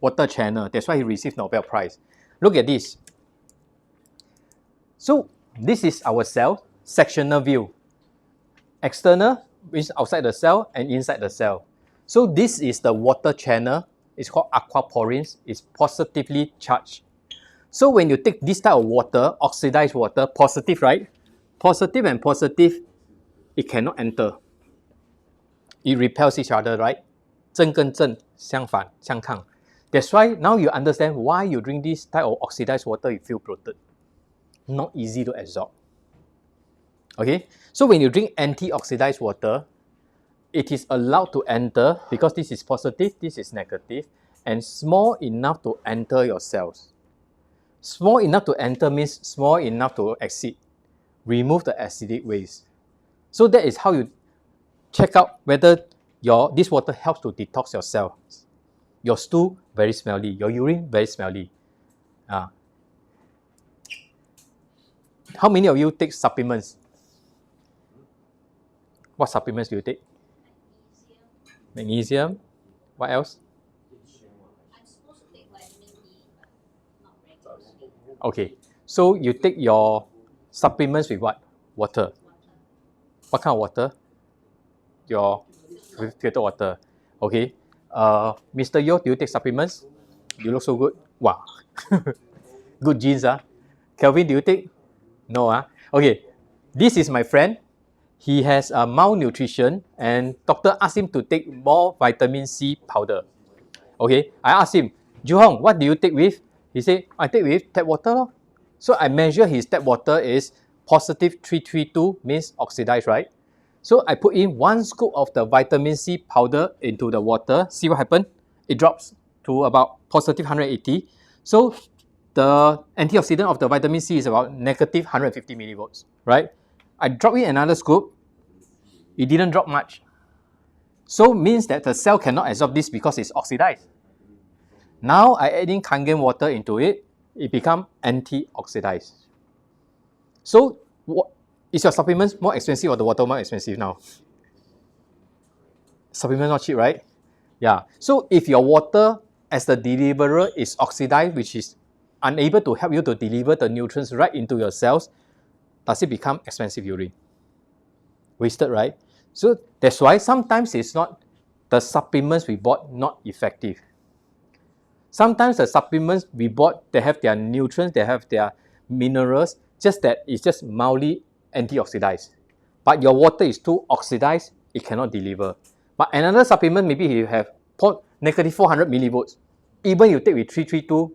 water channel. That's why he received Nobel Prize. Look at this. So this is our cell, sectional view. External means outside the cell and inside the cell. So this is the water channel. It's called aquaporins. It's positively charged. So when you take this type of water, oxidized water, positive, right? Positive and positive, it cannot enter. It repels each other, right? 正跟正相反相抗. That's why now you understand why you drink this type of oxidized water, you feel bloated. Not easy to absorb. Okay, so when you drink anti-oxidized water, it is allowed to enter because this is positive, this is negative, and small enough to enter your cells. Small enough to enter means small enough to exit. Remove the acidic waste. So that is how you check out whether this water helps to detox your cells. Your stool, very smelly. Your urine, very smelly. How many of you take supplements? What supplements do you take? Magnesium. What else? I'm supposed to take vitamin D, but not regularly. Okay. So you take your supplements with what? Water. What kind of water? Your filtered water. Okay. Mr. Yo, do you take supplements? You look so good. Wow. Good genes, Kelvin, do you take? No, Okay. This is my friend. He has malnutrition and doctor asked him to take more vitamin C powder. Okay. I asked him, Juhong, what do you take with? He said, I take with tap water. So I measure his tap water is positive 332, means oxidized, right? So I put in 1 scoop of the vitamin C powder into the water. See what happened? It drops to about positive 180. So the antioxidant of the vitamin C is about negative 150 millivolts, right? I drop in another scoop. It didn't drop much. So means that the cell cannot absorb this because it's oxidized. Now I add in Kangen water into it. It becomes antioxidized. So is your supplements more expensive or the water more expensive now? Supplements not cheap, right? Yeah. So if your water as the deliverer is oxidized, which is unable to help you to deliver the nutrients right into your cells, does it become expensive urine? Wasted, right? So that's why sometimes it's not the supplements we bought not effective. Sometimes the supplements we bought, they have their nutrients, they have their minerals, just that it's just mildly antioxidized. But your water is too oxidized, it cannot deliver. But another supplement, maybe you have negative 400 millivolts. Even you take with 332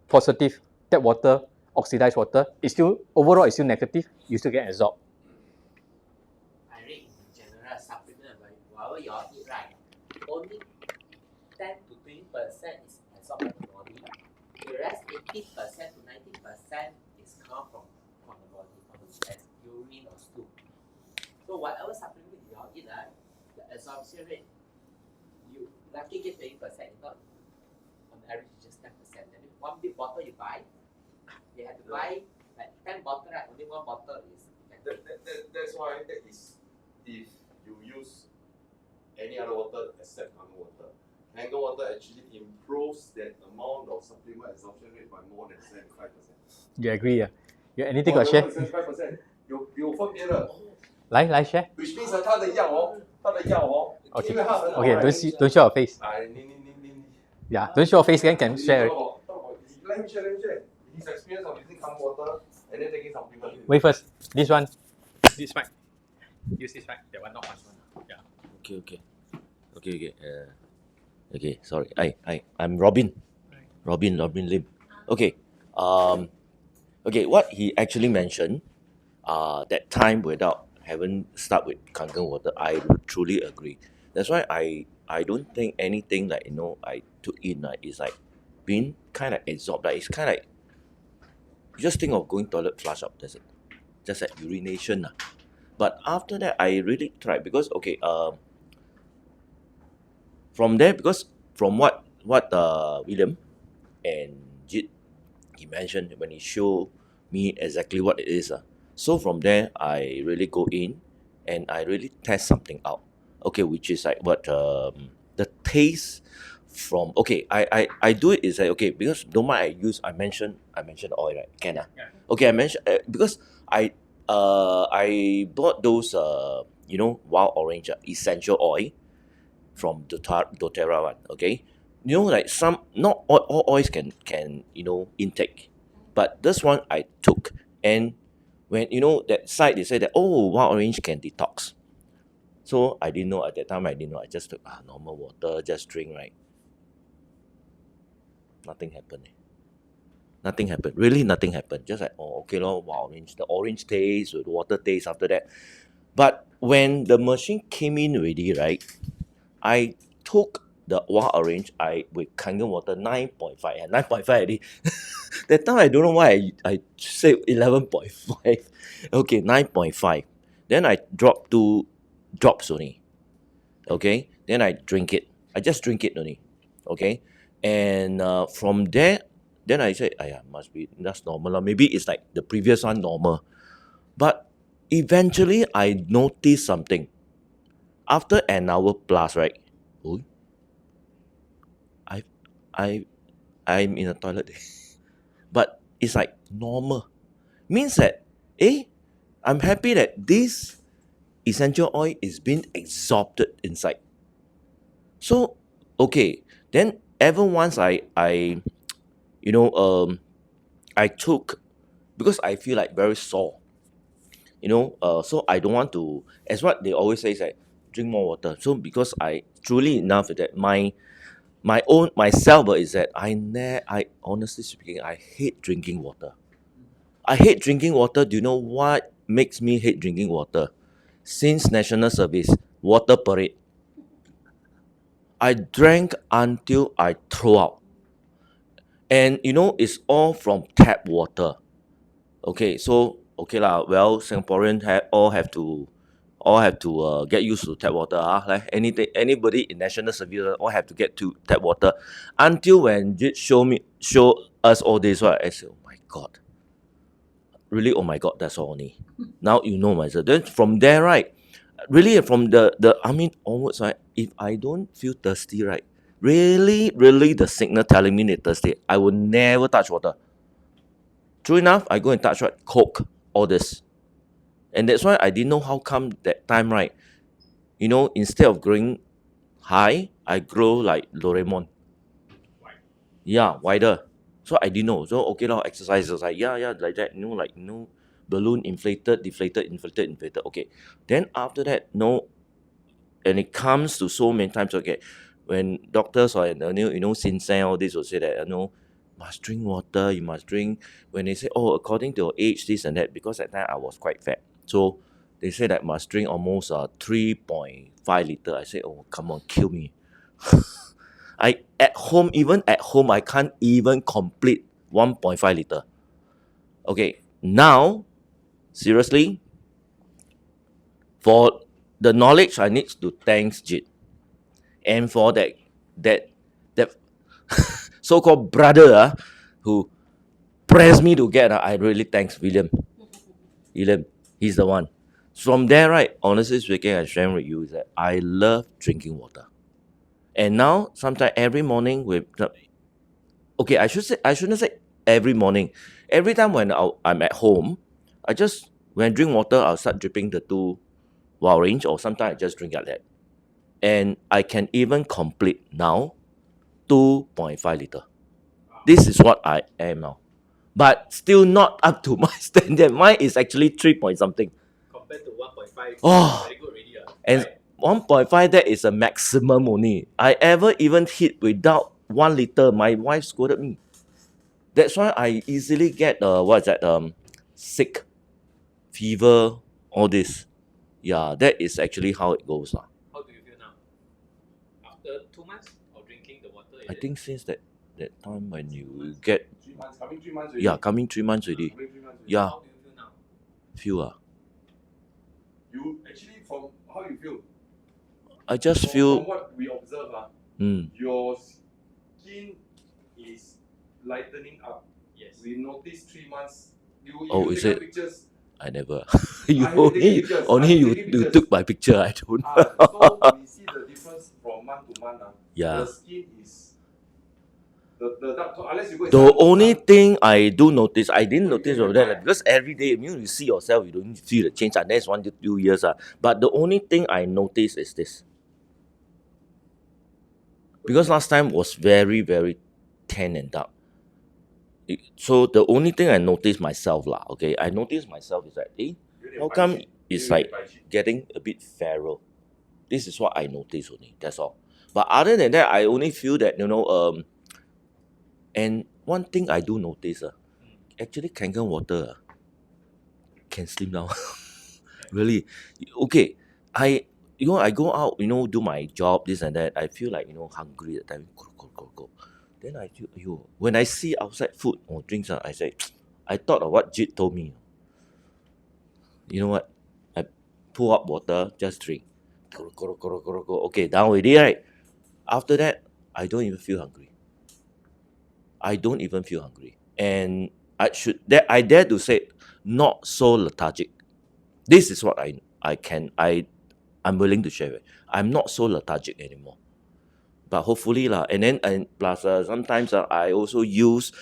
positive tap water, oxidized water, overall it's still negative, you still get absorbed. I read in general supplement, but whatever you all eat, right, only 10 to 20% is absorbed by the body. 80% to 90% is come from the body, as urine or stool. So whatever supplement you all eat, the absorption rate, you lucky get 20%, not on average just 10%. That means one big bottle you buy, you have to buy like 10 bottles, right? Only one bottle is That's why that is if you use any other water except Kangen water. Kangen water actually improves that amount of supplement absorption rate by more than 75%. You agree? Yeah. You anything More got than share? 75%，有分别的。来 share. Which means 它的药，因为它很好 Okay, right？ don't show your face. 你 Yeah, don't show your face. Can share. Let me share. His experience of using Kangen water and then taking supplement. Wait first. This one. This mic. Use this mic. That one not one. Yeah. Okay. Sorry. I'm Robin. Robin Lim. Okay. Okay. What he actually mentioned, that time without having start with Kangen water, I would truly agree. That's why I don't think anything like I took in is like being kind of absorbed. Like it's kind of like you just think of going toilet flush out. That's it. Just like urination. But after that, I really tried because from there, because from what William and Jit he mentioned when he showed me exactly what it is. So from there, I really go in and I really test something out. Okay, which is like what the taste from. Okay, I do it is like okay because don't mind I mentioned oil, right? Can Yeah. Okay, I mentioned because I bought those wild orange essential oil from doTERRA one. Okay, like some not all oils can intake, but this one I took. And when that side they say that wild orange can detox, so I didn't know at that time. I didn't know. I just took normal water, just drink, right? Nothing happened. Nothing happened. Really, nothing happened. Just like okay wild orange, the orange taste with water taste after that. But when the machine came in already, right, I took the wild orange with Kangen water 9.5 and 9.5 already. That time I don't know why I said 11.5. Okay, 9.5. Then I dropped 2 drops only. Okay, then I drink it. I just drink it only. Okay, and from there, then I said, must be that's normal. Maybe it's like the previous one normal. But eventually I noticed something. After an hour plus, right? Oh, I'm in a toilet. But it's like normal. Means that, I'm happy that this essential oil is being absorbed inside. So, okay, then ever once I I took, because I feel like very sore, so I don't want to, as what they always say is like, drink more water. So because I truly enough that my own myself is that I honestly speaking, I hate drinking water. I hate drinking water. Do you know what makes me hate drinking water? Since National Service, water parade. I drank until I throw out. And it's all from tap water. Okay, so okay lah. Well, Singaporean all have to get used to tap water. Like anybody in National Service all have to get to tap water. Until when Jit show us all this, right? I said, oh my god. Really, oh my god, that's all only. Now you know myself. Then from there, right? Really from the onwards, right? If I don't feel thirsty, right? Really, the signal telling me that thirsty, I will never touch water. True enough, I go and touch what? Coke, all this. And that's why I didn't know how come that time, right? Instead of growing high, I grow like Doraemon. Yeah, wider. So I didn't know. So okay lah, exercises like like that, balloon inflated, deflated, inflated. Okay. Then after that, and it comes to so many times, okay, when doctors or Sinsen, all this will say that must drink water, you must drink. When they say, according to your age, this and that, because at that time I was quite fat. So they say that must drink almost 3.5 liter. I say, oh come on, kill me. Even at home I can't even complete 1.5 liter. Okay, now, seriously, for the knowledge, I need to thank Jit. And for that so-called brother who pressed me to get, I really thanks William. William, he's the one. From there, right, honestly speaking, I share with you is that I love drinking water. And now, sometimes every morning with, okay, I shouldn't say every morning. Every time when I'm at home, when I drink water, I'll start dripping the 2 wild range, or sometimes I just drink like that. And I can even complete now 2.5 liter. This is what I am now. But still not up to my standard. Mine is actually 3 point something. Compared to 1.5, Oh, very good already. and 1.5, that is a maximum only. I ever even hit without 1 liter. My wife scolded me. That's why I easily get sick, fever, all this. Yeah, that is actually how it goes. How do you feel now? After 2 months of drinking the water? I think since that time when you get 3 months, coming 3 months already. yeah, coming 3 months already. Coming 3 months already. Yeah, How do you feel now? feel You actually, from how you feel? I just From feel what we observe, mm, your skin is lightening up. Yes. We noticed 3 months. Oh, you is take it? pictures. I never. You I haven't taken pictures. only I'm you taking you pictures. took my picture. I don't. So we see the difference from month to month. Yeah. The skin is the dark tone, unless you go The inside only thing I do notice, I didn't Oh, you notice can of that reply. because every day, you see yourself, you don't see the change. That's 1 to 2 years. But the only thing I notice is this. Because last time was very, very tan and dark. So the only thing I noticed myself, okay, I noticed myself is that, how come it's like getting a bit fairer? This is what I noticed only. That's all. But other than that, I only feel that, and one thing I do notice, actually Kangen water can slim down. Really. Okay. I go out, do my job, this and that. I feel like, hungry at time. Go. Then I feel, when I see outside food or drinks, I say, I thought of what Jit told me. You know what? I pull up water, just drink. Go. Okay, down already, right? After that, I don't even feel hungry. And I dare to say, not so lethargic. This is what I'm willing to share it. I'm not so lethargic anymore. But hopefully and plus sometimes I also use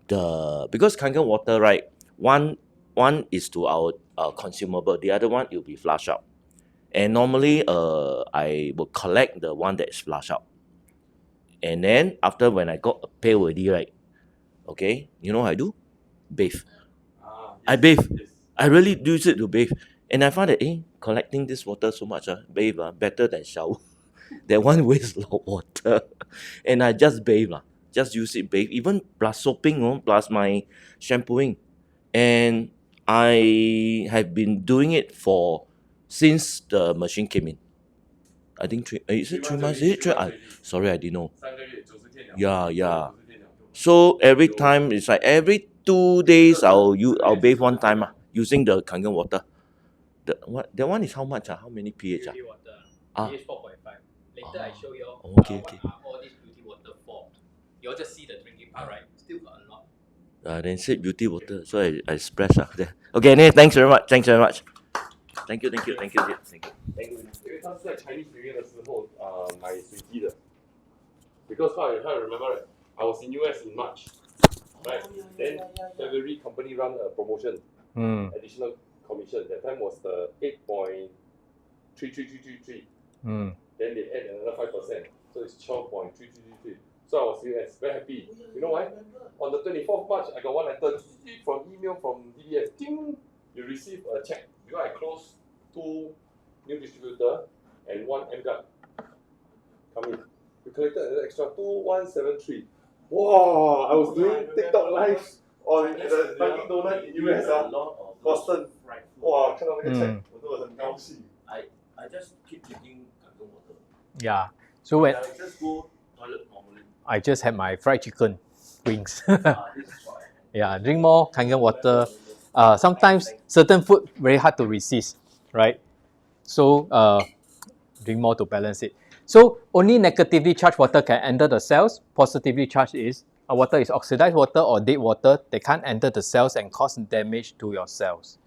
because Kangen water, right? One is to our consumable, the other one it will be flush out. And normally I will collect the one that is flush out. And then after when I got a pail already, right? Okay, you know what I do? Bathe. I bathe. Yes. I really use it to bathe. And I find that collecting this water so much, bathe better than shower. That one wastes a lot of water. And I just bathe. Just use it bathe. Even plus soaping, plus my shampooing. And I have been doing it since the machine came in. I think is it 3 months? Is it 3? Sorry, I didn't know. 3个月90天了 Yeah. 90天了 So every time it's like every 2 days I'll bathe one time using the Kangen water. That one is how much? How many pH? Beauty water. Ah. pH 4.5. Later I show you all Okay. what are all these beauty water for. You all just see the drinking part, right? Still got a lot. Then said beauty water, so I splash there. Okay, anyway, thanks very much. Thank you. Thank you. 因为他是在 Chinese New Year 的时候买水机的 because how I remember right, I was in US in March, right? Then February company run a promotion, additional commission. That time was the 8.33333. Then they add another 5%, so it's 12.3333. So I was US, very happy. You know why? On the 24th March, I got one letter from email from DBS. Ding! You receive a check because I closed 2 new distributor and 1 MGUT. Come in. You collected another extra 2173. Wow! I was doing TikTok live on the Dunkin' Donut in US Boston. Wow! 看到那个 check，我真的很高兴。I just keep drinking Kangen water. Yeah. So when I just go toilet normally. I just had my fried chicken wings. This is what I Yeah, drink more Kangen water. Sometimes certain food very hard to resist, right? So drink more to balance it. So only negatively charged water can enter the cells. Positively charged is water is oxidized water or dead water. They can't enter the cells and cause damage to your cells.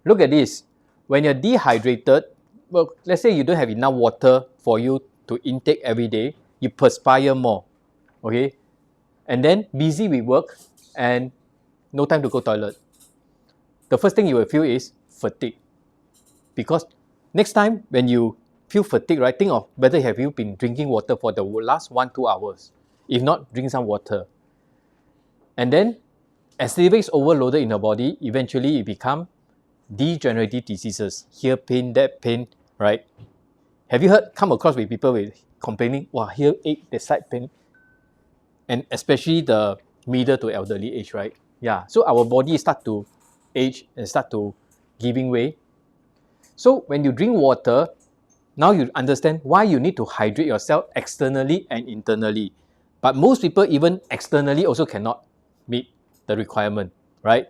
Look at this. When you're dehydrated, well, let's say you don't have enough water for you to intake every day, you perspire more, okay? And then busy with work and no time to go toilet. The first thing you will feel is fatigue. Because next time when you feel fatigue, right, think of whether have you been drinking water for the last 1-2 hours. If not, drink some water. And then as liver is overloaded in the body, eventually it becomes degenerative diseases. Here pain, that pain, right? Have you come across with people with complaining, wow, here ache, the side pain, and especially the middle to elderly age, right? Yeah, so our body start to age and start to giving way. So when you drink water, now you understand why you need to hydrate yourself externally and internally. But most people even externally also cannot meet the requirement, right?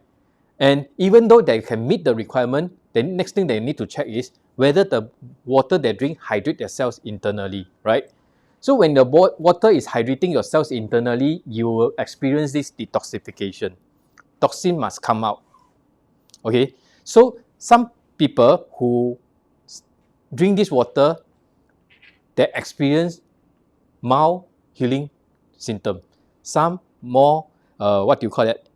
And even though they can meet the requirement, the next thing they need to check is whether the water they drink hydrate their cells internally, right? So when the water is hydrating your cells internally, you will experience this detoxification. Toxin must come out. Okay, so some people who drink this water, they experience mild healing symptom. Some more, what do you call it,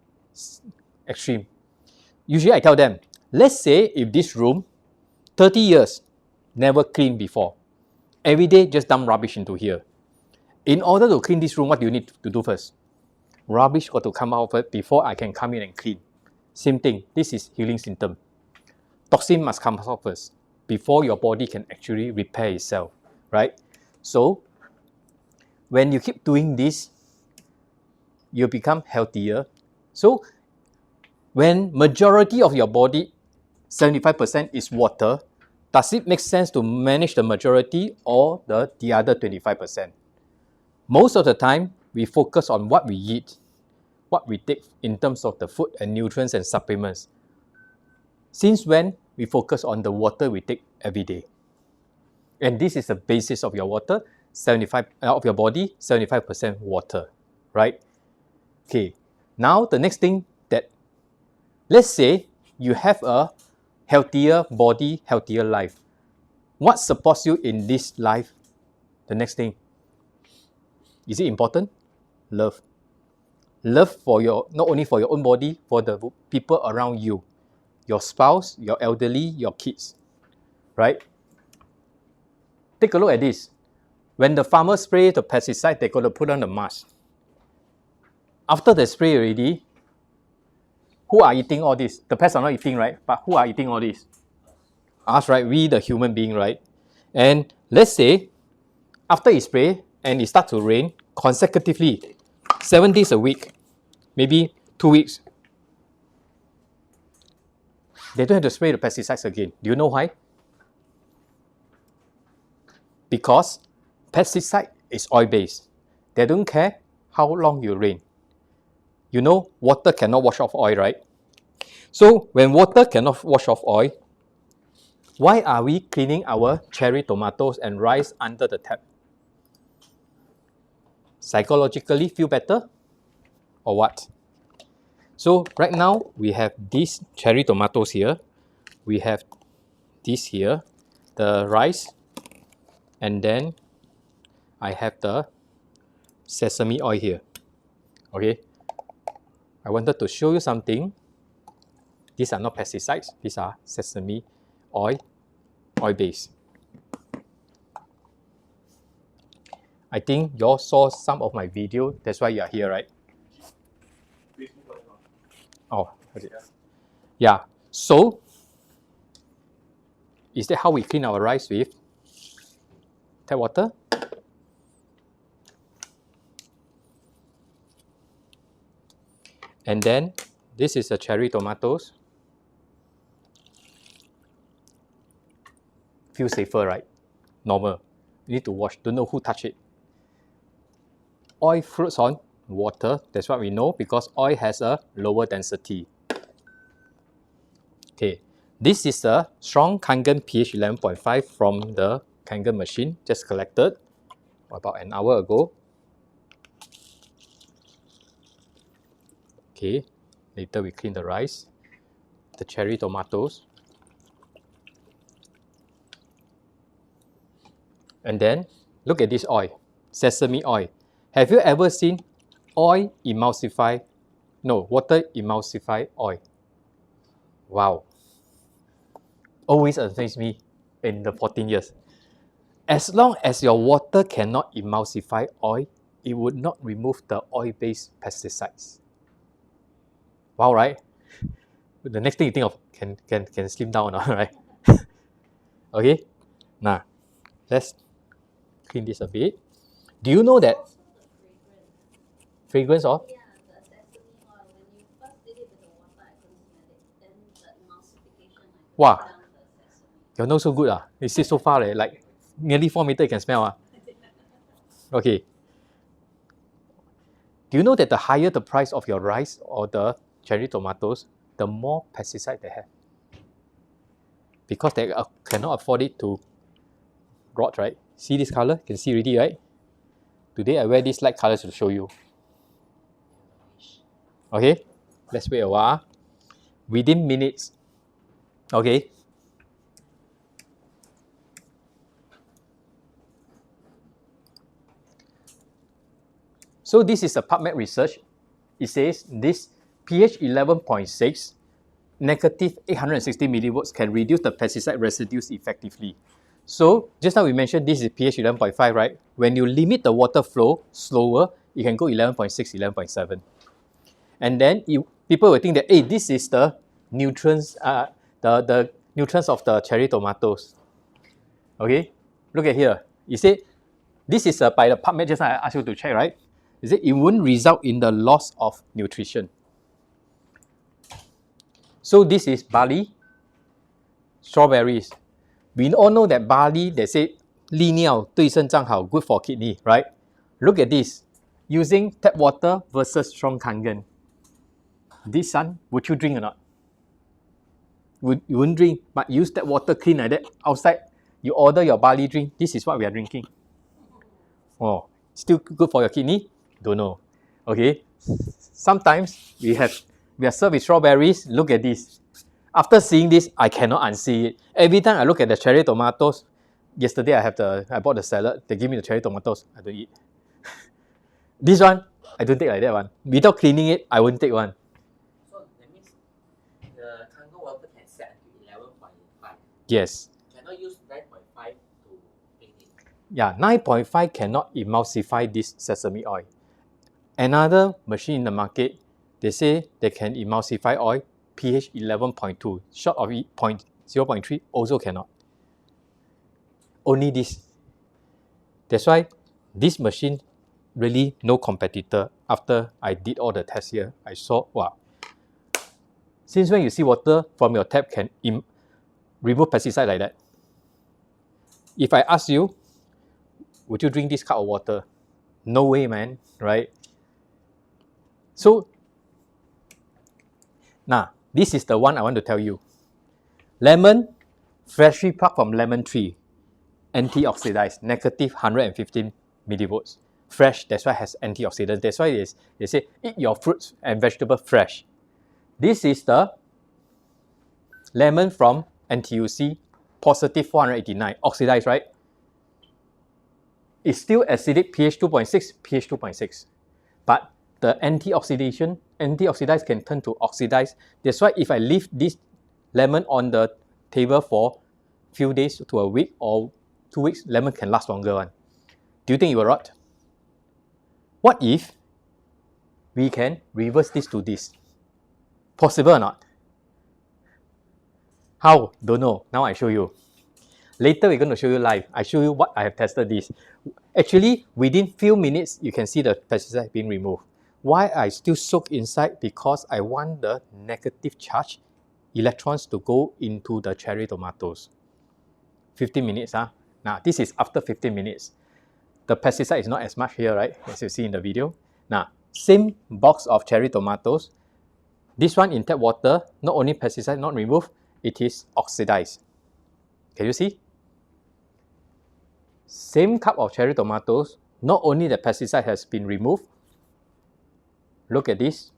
extreme. Usually I tell them, let's say if this room, 30 years, never cleaned before. Every day just dump rubbish into here. In order to clean this room, what do you need to do first? Rubbish got to come out first before I can come in and clean. Same thing, this is healing symptom. Toxin must come out first before your body can actually repair itself, right? So when you keep doing this, you become healthier. So when majority of your body, 75% is water, does it make sense to manage the majority or the other 25%? Most of the time, we focus on what we eat, what we take in terms of the food and nutrients and supplements. Since when we focus on the water we take every day? And this is the basis of your water, 75 of your body, 75% water, right? Okay, now the next thing that, let's say you have a healthier body, healthier life. What supports you in this life? The next thing, is it important? Love. Love for your, not only for your own body, for the people around you, your spouse, your elderly, your kids, right? Take a look at this. When the farmer spray the pesticide, they got to put on the mask. After they spray already, who are eating all this? The pests are not eating, right? But who are eating all this? Us, right? We, the human being, right? And let's say, after it spray and it starts to rain consecutively, 7 days a week, maybe 2 weeks, they don't have to spray the pesticides again. Do you know why? Because pesticide is oil-based. They don't care how long you rain. You know, water cannot wash off oil, right? So when water cannot wash off oil, why are we cleaning our cherry tomatoes and rice under the tap? Psychologically feel better? Or what? So right now, we have these cherry tomatoes here. We have this here, the rice. And then I have the sesame oil here. Okay. I wanted to show you something. These are not pesticides. These are sesame oil, oil-based. I think you all saw some of my video. That's why you are here, right? Oh, okay. Yeah. So, is that how we clean our rice with tap water? And then, this is the cherry tomatoes. Feel safer, right? Normal. You need to wash. Don't know who touched it. Oil fruits on. water. That's what we know because oil has a lower density. Okay, this is a strong Kangen pH 11.5 from the Kangen machine, just collected about an hour ago. Okay, later we clean the rice, the cherry tomatoes, and then look at this oil, sesame oil. Have you ever seen oil emulsify? No, water emulsify oil. Wow, always amazed me in the 14 years. As long as your water cannot emulsify oil, it would not remove the oil-based pesticides. Wow, right? The next thing you think of can slim down, right? Okay, now let's clean this a bit. Do you know that Also the fragrance fragrance. of Yeah, the sesame oil. When you first did it with the water, I couldn't smell it. Then the emulsification, I could wow, smell the sesame. your nose so good You sit so far like nearly 4 meters you can smell Okay. Do you know that the higher the price of your rice or the cherry tomatoes, the more pesticide they have? Because they cannot afford it to rot, right? See this color? Can see already, right? Today I wear this light colors to show you. Okay, let's wait a while. Within minutes. Okay. So this is a PubMed research. It says this pH 11.6, negative 860 millivolts can reduce the pesticide residues effectively. So just now we mentioned this is pH 11.5, right? When you limit the water flow slower, you can go 11.6, 11.7. And then people will think that, hey, this is the nutrients, the nutrients of the cherry tomatoes. Okay, look at here. You say this is by the PubMed. Just now I asked you to check, right? Is it won't result in the loss of nutrition. So this is barley, strawberries. We all know that barley, they say 利尿对肾脏好, good for kidney, right? Look at this. Using tap water versus strong Kangen. This one, would you drink or not? You wouldn't drink, but use tap water clean like that. Outside, you order your barley drink. This is what we are drinking. Oh, still good for your kidney? Don't know. Okay. Sometimes we are served with strawberries. Look at this. After seeing this, I cannot unsee it. Every time I look at the cherry tomatoes, yesterday I bought the salad. They give me the cherry tomatoes. I don't eat. This one, I don't take like that one. Without cleaning it, I won't take one. So that means the Kangen water can set until 11.5. Yes. Cannot use 9.5 to clean it. Yeah, 9.5 cannot emulsify this sesame oil. Another machine in the market, they say they can emulsify oil pH 11.2, short of 0.3 also cannot. Only this. That's why this machine really no competitor. After I did all the tests here, I saw, wow. Since when you see water from your tap can remove pesticide like that? If I ask you, would you drink this cup of water? No way, man, right? So, now, this is the one I want to tell you. Lemon, freshly plucked from lemon tree, antioxidized, negative 115 millivolts. Fresh, that's why it has antioxidants. That's why they say, eat your fruits and vegetables fresh. This is the lemon from NTUC, positive 489, oxidized, right? It's still acidic, pH 2.6, pH 2.6. But the antioxidants can turn to oxidize. That's why if I leave this lemon on the table for few days to a week or 2 weeks, lemon can last longer one. Do you think it will rot? What if we can reverse this to this? Possible or not? How? Don't know. Now I show you. Later we're going to show you live. I show you what I have tested this. Actually, within few minutes, you can see the pesticide being removed. Why I still soak inside? Because I want the negative charge electrons to go into the cherry tomatoes. 15 minutes. Now, this is after 15 minutes. The pesticide is not as much here, right? As you see in the video. Now, same box of cherry tomatoes. This one in tap water, not only pesticide not removed, it is oxidized. Can you see? Same cup of cherry tomatoes, not only the pesticide has been removed. Look at this.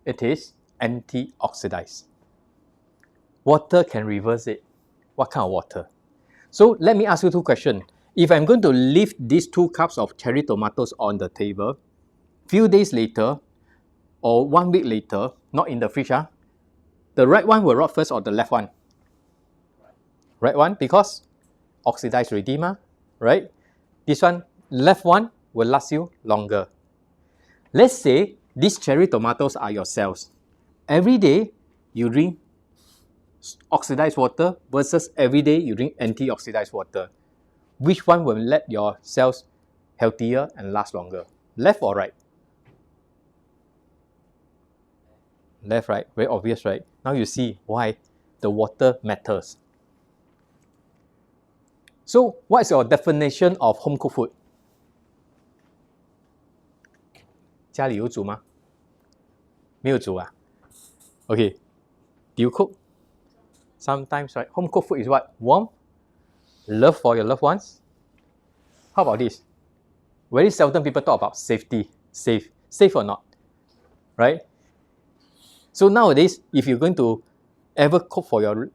It is antioxidized. Water can reverse it. What kind of water? So let me ask you two questions. If I'm going to leave these 2 cups of cherry tomatoes on the table, few days later or 1 week later, not in the fridge, the right one will rot first or the left one? Right one, because oxidized already, right? This one, left one will last you longer. Let's say these cherry tomatoes are your cells. Every day you drink oxidized water versus every day you drink antioxidized water. Which one will let your cells healthier and last longer? Left or right? Left, right? Very obvious, right? Now you see why the water matters. So what is your definition of home cooked food? 家里有煮吗？没有煮啊？ Okay. Do you cook? Sometimes, right? Home cooked food is what? Warm? Love for your loved ones? How about this? Very seldom people talk about safety. Safe. Safe or not? Right? So nowadays, if you're going to ever cook for your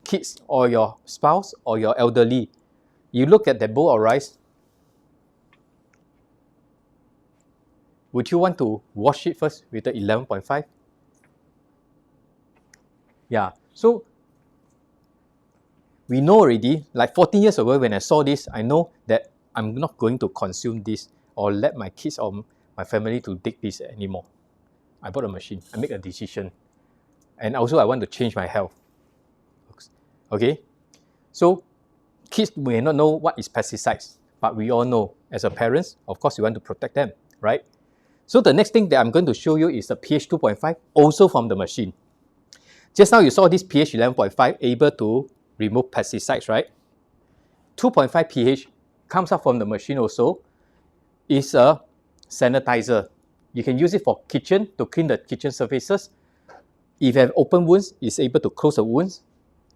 kids or your spouse or your elderly, you look at that bowl of rice, would you want to wash it first with the 11.5? Yeah, so we know already, like 14 years ago when I saw this, I know that I'm not going to consume this or let my kids or my family to dig this anymore. I bought a machine, I make a decision. And also I want to change my health. Okay, so kids may not know what is pesticides, but we all know as a parents, of course you want to protect them, right? So the next thing that I'm going to show you is the pH 2.5, also from the machine. Just now you saw this pH 11.5 able to remove pesticides, right? 2.5 pH comes up from the machine also. Is a sanitizer. You can use it for kitchen to clean the kitchen surfaces. If you have open wounds, it's able to close the wounds.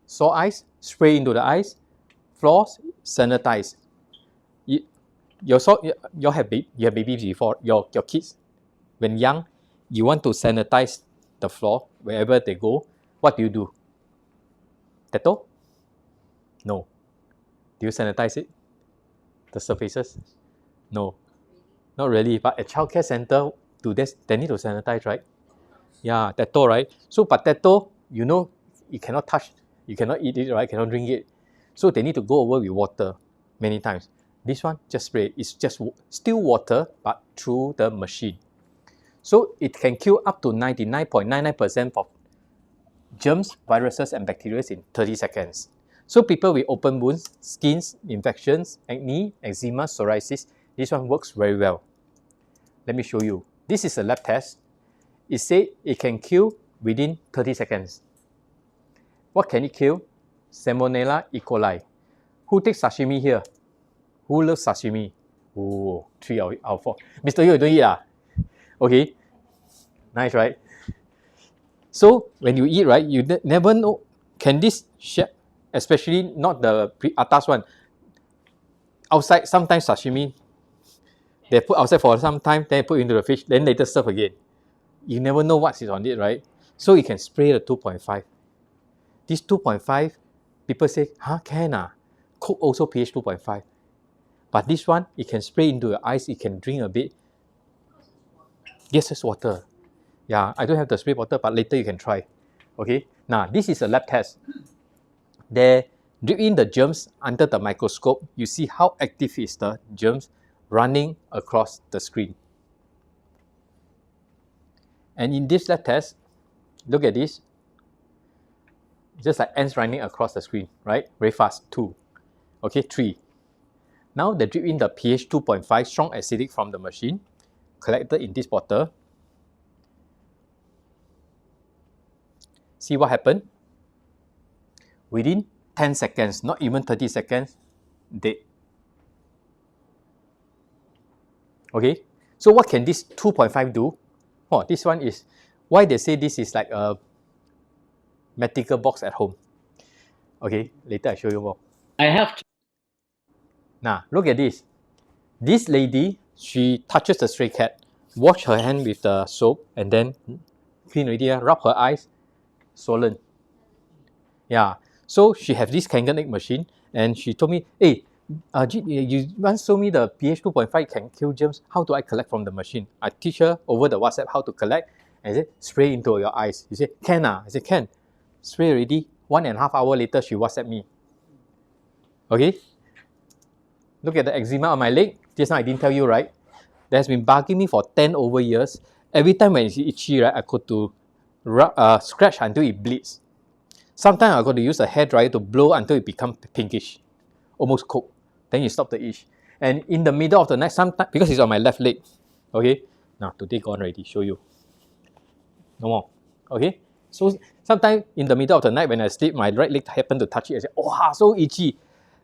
Sore eyes, spray into the eyes. Floors, sanitize. You have babies before, your kids, when young, you want to sanitize the floor wherever they go. What do? Dettol? No. Do you sanitize it? The surfaces? No. Not really. But at childcare center, they need to sanitize, right? Yeah, Dettol, right? So, but Dettol, you know, you cannot touch, you cannot eat it, right? Cannot drink it. So they need to go over with water many times. This one, just spray. It's just still water, but through the machine. So it can kill up to 99.99% of germs, viruses, and bacteria in 30 seconds. So people with open wounds, skin infections, acne, eczema, psoriasis, this one works very well. Let me show you. This is a lab test. It says it can kill within 30 seconds. What can it kill? Salmonella E. coli. Who takes sashimi here? Who loves sashimi? Oh, 3 out of 4. Mr. Yu, you don't eat Okay. Nice, right? So when you eat, right, you never know, can this share, especially not the atas one. Outside, sometimes sashimi, they put outside for some time, then they put into the fish, then later serve again. You never know what is on it, right? So you can spray the 2.5. This 2.5, people say, can cook also pH 2.5. But this one, it can spray into your eyes, it can drink a bit. Yes, it's water. Yeah, I don't have the spray bottle, but later you can try. Okay, now this is a lab test. They drip in the germs under the microscope. You see how active is the germs running across the screen. And in this lab test, look at this. Just like ants running across the screen, right? Very fast. 2. Okay, 3. Now they drip in the pH 2.5 strong acidic from the machine, collected in this bottle. See what happened? Within 10 seconds, not even 30 seconds, dead. Okay, so what can this 2.5 do? Oh, this one is why they say this is like a medical box at home. Okay, later I show you more. I have Now, look at this. This lady, she touches the stray cat, wash her hand with the soap, and then clean already, rub her eyes, swollen. Yeah. So she has this Kangen egg machine, and she told me, hey, you once told me the pH 2.5 can kill germs. How do I collect from the machine? I teach her over the WhatsApp how to collect, and I said, spray into your eyes. She said, can ah? I said, can. Spray already. 1.5 hours later, she WhatsApp me. Okay. Look at the eczema on my leg. Just now I didn't tell you, right? That has been bugging me for 10 over years. Every time when it's itchy, right, I go to scratch until it bleeds. Sometimes I got to use a hair dryer to blow until it becomes pinkish, almost cooked. Then you stop the itch. And in the middle of the night, sometimes because it's on my left leg, okay. Now today gone already. Show you. No more. Okay. So sometimes in the middle of the night when I sleep, my right leg happen to touch it. I say, oh, so itchy.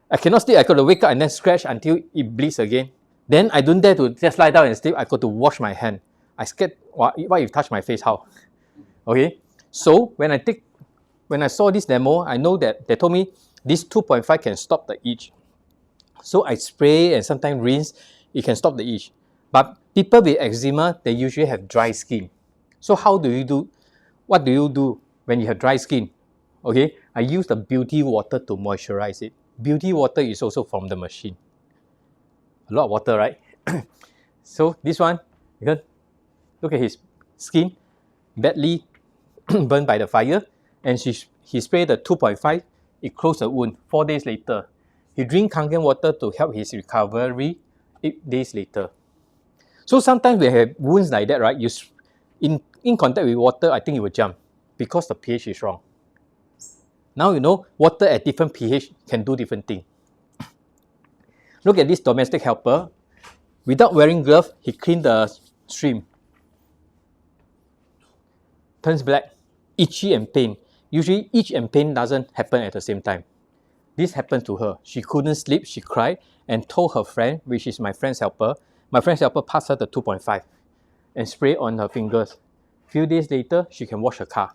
I cannot sleep. I got to wake up and then scratch until it bleeds again. Then I don't dare to just lie down and sleep. I got to wash my hand. I scared. What if you touch my face? How? Okay. So when I saw this demo, I know that they told me this 2.5 can stop the itch. So I spray and sometimes rinse. It can stop the itch. But people with eczema, they usually have dry skin. So how do you do? What do you do when you have dry skin? Okay, I use the beauty water to moisturize it. Beauty water is also from the machine. A lot of water, right? So this one, you can look at his skin, badly burned by the fire, and he sprayed the 2.5. It closed the wound. 4 days later, he drink Kangen water to help his recovery. 8 days later. So sometimes we have wounds like that, right? You in contact with water, I think it will jump because the pH is wrong. Now you know water at different pH can do different things. Look at this domestic helper. Without wearing gloves, he cleaned the stream. Turns black, itchy and pain. Usually itch and pain doesn't happen at the same time. This happened to her. She couldn't sleep, she cried and told her friend, which is my friend's helper. My friend's helper passed her the 2.5 and sprayed on her fingers. Few days later, she can wash her car.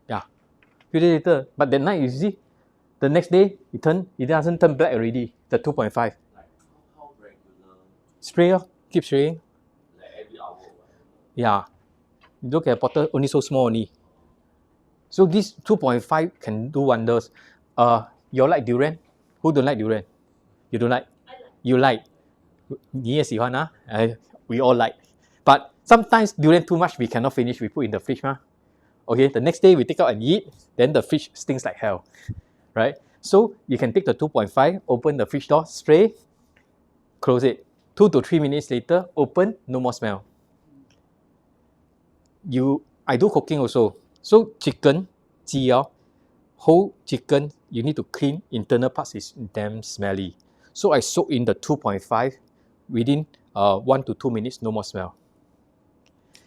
Yeah, few days later. But that night, you see, the next day, it doesn't turn black already, the 2.5. Like how regular? Spray, keep spraying. Like every hour. Yeah. Look at the bottle, only so small only. So this 2.5 can do wonders. You like durian? Who don't like durian? You don't like? I like. You like? 你也喜欢啊? We all like. But sometimes durian too much, we cannot finish. We put in the fridge. Okay, the next day we take out and eat. Then the fridge stinks like hell. Right? So you can take the 2.5, open the fridge door, spray, close it. 2 to 3 minutes later, open, no more smell. I do cooking also. So chicken, 鸡 whole chicken, you need to clean. Internal parts is damn smelly. So I soak in the 2.5 within 1 to 2 minutes, no more smell.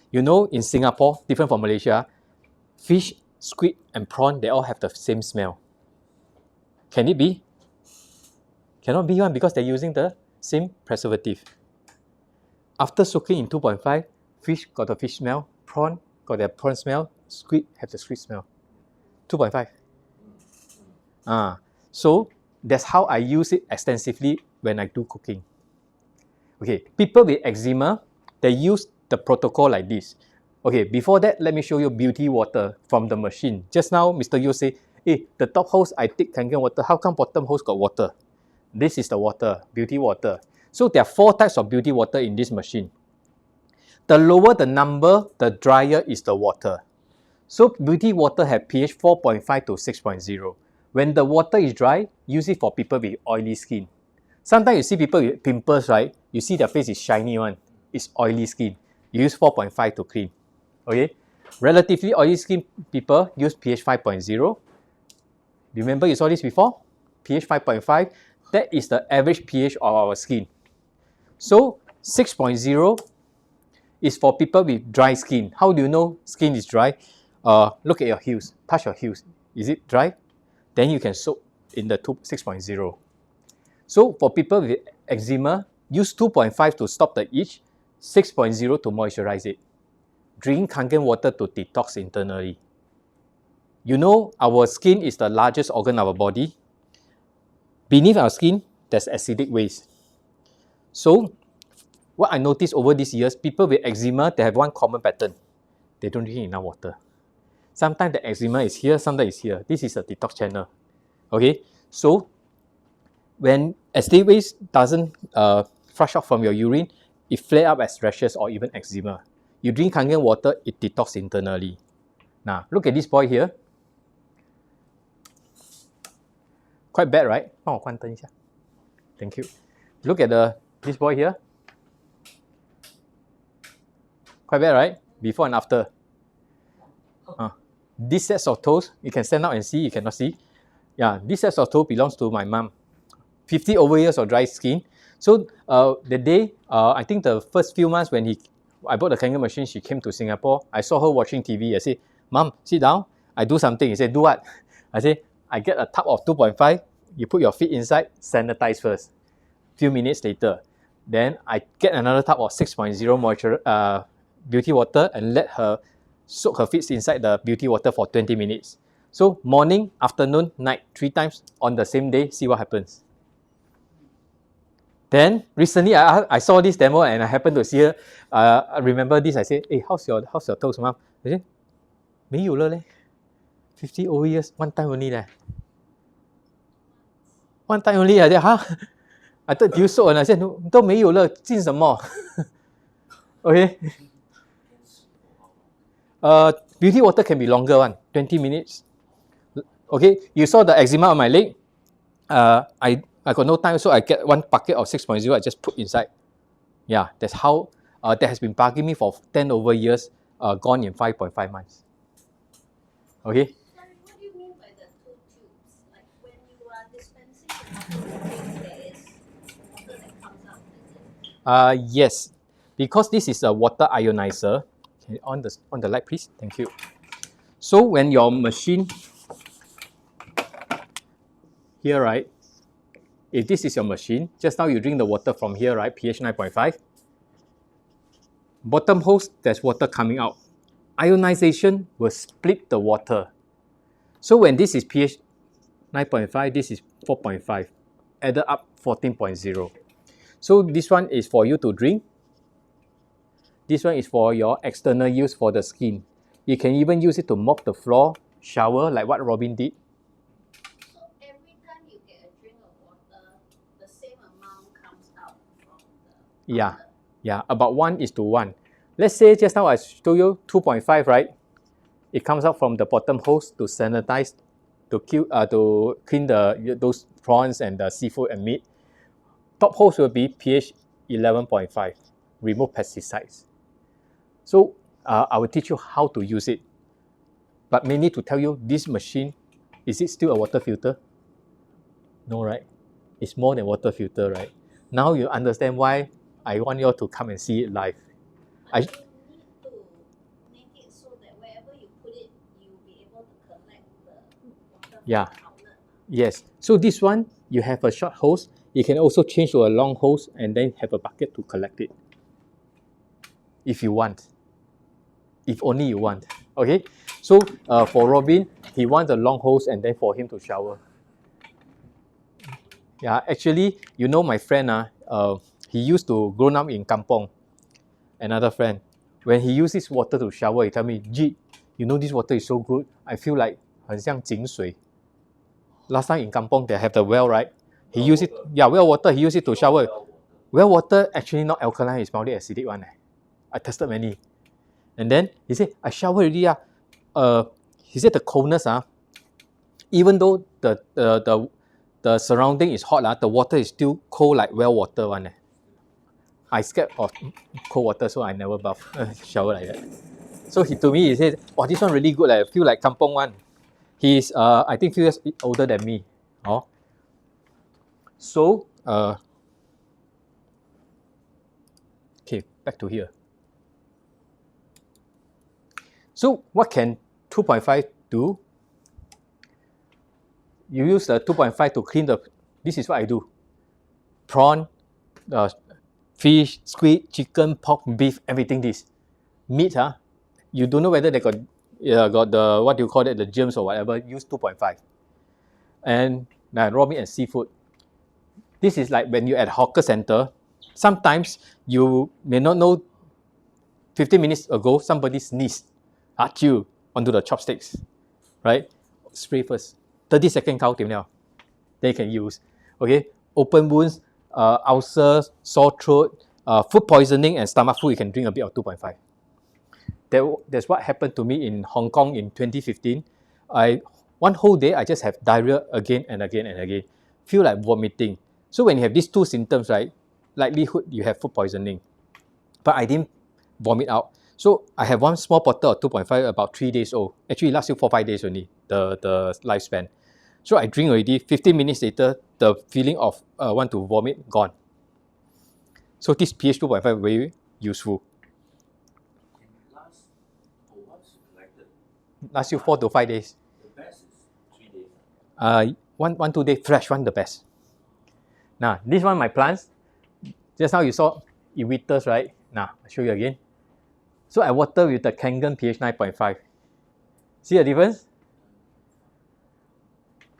You know, in Singapore, different from Malaysia, fish, squid, and prawn, they all have the same smell. Can it be? Cannot be one because they're using the same preservative. After soaking in 2.5, fish got the fish smell, prawn got the prawn smell, squid have the squid smell. 2.5. So that's how I use it extensively when I do cooking. Okay, people with eczema, they use the protocol like this. Okay, before that, let me show you beauty water from the machine. Just now, Mr. Yu say, hey, the top hose, I take Kangen water. How come bottom hose got water? This is the water, beauty water. So there are 4 types of beauty water in this machine. The lower the number, the drier is the water. So beauty water have pH 4.5 to 6.0. When the water is dry, use it for people with oily skin. Sometimes you see people with pimples, right? You see their face is shiny one. It's oily skin. You use 4.5 to clean. Okay? Relatively oily skin people use pH 5.0. Remember you saw this before? pH 5.5. That is the average pH of our skin. So 6.0 is for people with dry skin. How do you know skin is dry? Look at your heels. Touch your heels. Is it dry? Then you can soak in the 6.0. So for people with eczema, Use 2.5 to stop the itch, 6.0 to moisturize it. Drink Kangen water to detox internally. You know, our skin is the largest organ of our body. Beneath our skin, there's acidic waste. So, what I noticed over these years, people with eczema, they have one common pattern. They don't drink enough water. Sometimes the eczema is here, sometimes it's here. This is a detox channel. Okay, so when acidic waste doesn't flush out from your urine, it flare up as rashes or even eczema. You drink Kangen water, it detox internally. Now, look at this boy here. Quite bad, right? 帮我关灯一下. Thank you. Look at this boy here. Quite bad, right? Before and after. This set of toes, you can stand up and see, you cannot see. Yeah, this set of toes belongs to my mom. 50 over years of dry skin. So the day, I think the first few months when I bought the Kangen machine, she came to Singapore. I saw her watching TV. I said, Mom, sit down. I do something. He said, do what? I said, I get a tub of 2.5. You put your feet inside, sanitize first. Few minutes later, then I get another tub of 6.0 moisture beauty water and let her soak her feet inside the beauty water for 20 minutes. So morning, afternoon, night, 3 times on the same day, see what happens. Then recently I saw this demo and I happened to see her. I remember this. I said, hey, how's your toes, mom? I said, 没有了嘞. 50 over years, one time only leh. One time only. I said, huh? I thought you soak and I said, no, 都没有了，进什么? Okay. Beauty water can be longer one, 20 minutes. Okay, you saw the eczema on my leg. I got no time, so I get one bucket of 6.0, I just put inside. Yeah, that's how, that has been bugging me for 10 over years, gone in 5.5 months. Okay? Sorry, what do you mean by the 2 tubes? Like when you are dispensing the water, there is water that comes out, is it? Yes, because this is a water ionizer. Okay, on the light, please. Thank you. So when your machine here, right? If this is your machine, just now you drink the water from here, right? pH 9.5. Bottom hose, there's water coming out. Ionization will split the water. So when this is pH 9.5, this is 4.5. Added up 14.0. So this one is for you to drink. This one is for your external use for the skin. You can even use it to mop the floor, shower, like what Robin did. So every time you get a drink of water, the same amount comes out from the Yeah, outlet. yeah, about 1:1. Let's say just now I told you 2.5, right? It comes out from the bottom hose to sanitize, to clean those prawns and the seafood and meat. Top hose will be pH 11.5, remove pesticides. So I will teach you how to use it. But mainly to tell you, this machine, is it still a water filter? No, right? It's more than water filter, right? Now you understand why I want you all to come and see it live. But you need to make it so that wherever you put it, you'll be able to collect the water from Yeah. the outlet. Yes. So this one, you have a short hose. You can also change to a long hose and then have a bucket to collect it. If you want. If only you want. Okay? So for Robin, he wants a long hose and then for him to shower. Yeah, actually, you know my friend, he used to grow up in Kampong. Another friend. When he used this water to shower, he tell me, G, you know this water is so good. I feel like 很像井水. Last time in Kampong, they have the well, right? He used it, yeah, well water, he used it to shower. Well water actually not alkaline, it's mildly acidic one. I tested many. And then he said, I shower already. He said the coldness, even though the surrounding is hot, the water is still cold like well water one. I scared of cold water, so I never bath, shower like that. So to me, he said, oh, this one really good. I feel like Kampong one. He's, I think, few years older than me. Oh. So, okay, back to here. So, what can 2.5 do? You use the 2.5 to clean the, this is what I do. Prawn, fish, squid, chicken, pork, beef, everything this. Meat, you don't know whether they got the, what do you call it, the germs or whatever, use 2.5. And raw meat and seafood. This is like when you're at hawker center, sometimes you may not know 15 minutes ago somebody sneezed at you onto the chopsticks, right? Spray first. 30-second count now. They can use. Okay, open wounds, ulcers, sore throat, food poisoning, and stomach flu. You can drink a bit of 2.5. That's what happened to me in Hong Kong in 2015. One whole day I just have diarrhea again and again and again. Feel like vomiting. So when you have these two symptoms, right, likelihood you have food poisoning. But I didn't vomit out. So I have one small bottle of 2.5, about 3 days old. Actually, it lasts you 4-5 days only, the lifespan. So I drink already. 15 minutes later, the feeling of want to vomit gone. So this pH 2.5 very useful. Last you 4 to 5 days. The best is 3 days. 1-2 days fresh one the best. Now this one my plants. Just now you saw ewiters, right? Now I'll show you again. So I water with the Kangen pH 9.5. See the difference?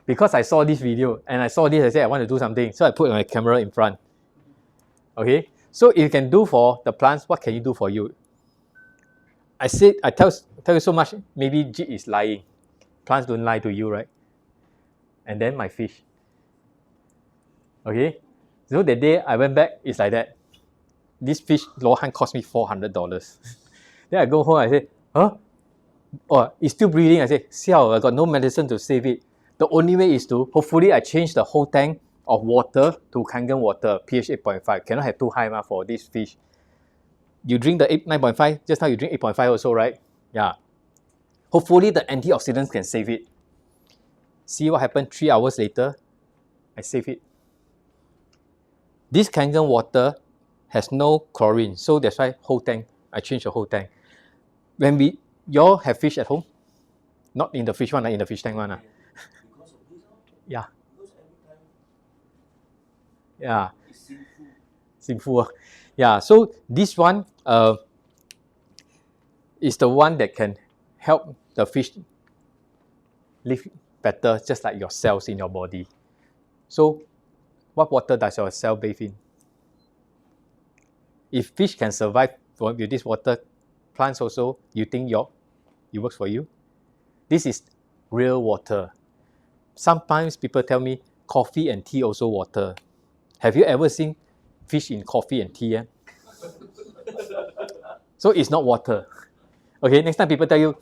Because I saw this video and I saw this, I said I want to do something. So I put my camera in front. Okay. So if you can do for the plants, what can you do for you? I tell you so much, maybe G is lying. Plants don't lie to you, right? And then my fish. Okay. So the day I went back, it's like that. This fish, Lohan, cost me $400. Then I go home, I say, huh? Oh, it's still breathing. I say, siao, I got no medicine to save it. The only way is to, hopefully I change the whole tank of water to Kangen water, pH 8.5. Cannot have too high for this fish. You drink the 9.5, just now you drink 8.5 also, right? Yeah. Hopefully the antioxidants can save it. See what happened 3 hours later? I save it. This Kangen water has no chlorine, so that's why whole tank, I change the whole tank. When y'all have fish at home? Not in the fish one, in the fish tank one. Because of this, Yeah. because every time Yeah. it's sinful. Sinful. Yeah, so this one is the one that can help the fish live better, just like your cells in your body. So what water does your cell bathe in? If fish can survive with this water, plants also, you think it works for you? This is real water. Sometimes people tell me coffee and tea also water. Have you ever seen fish in coffee and tea? So it's not water. Okay, next time people tell you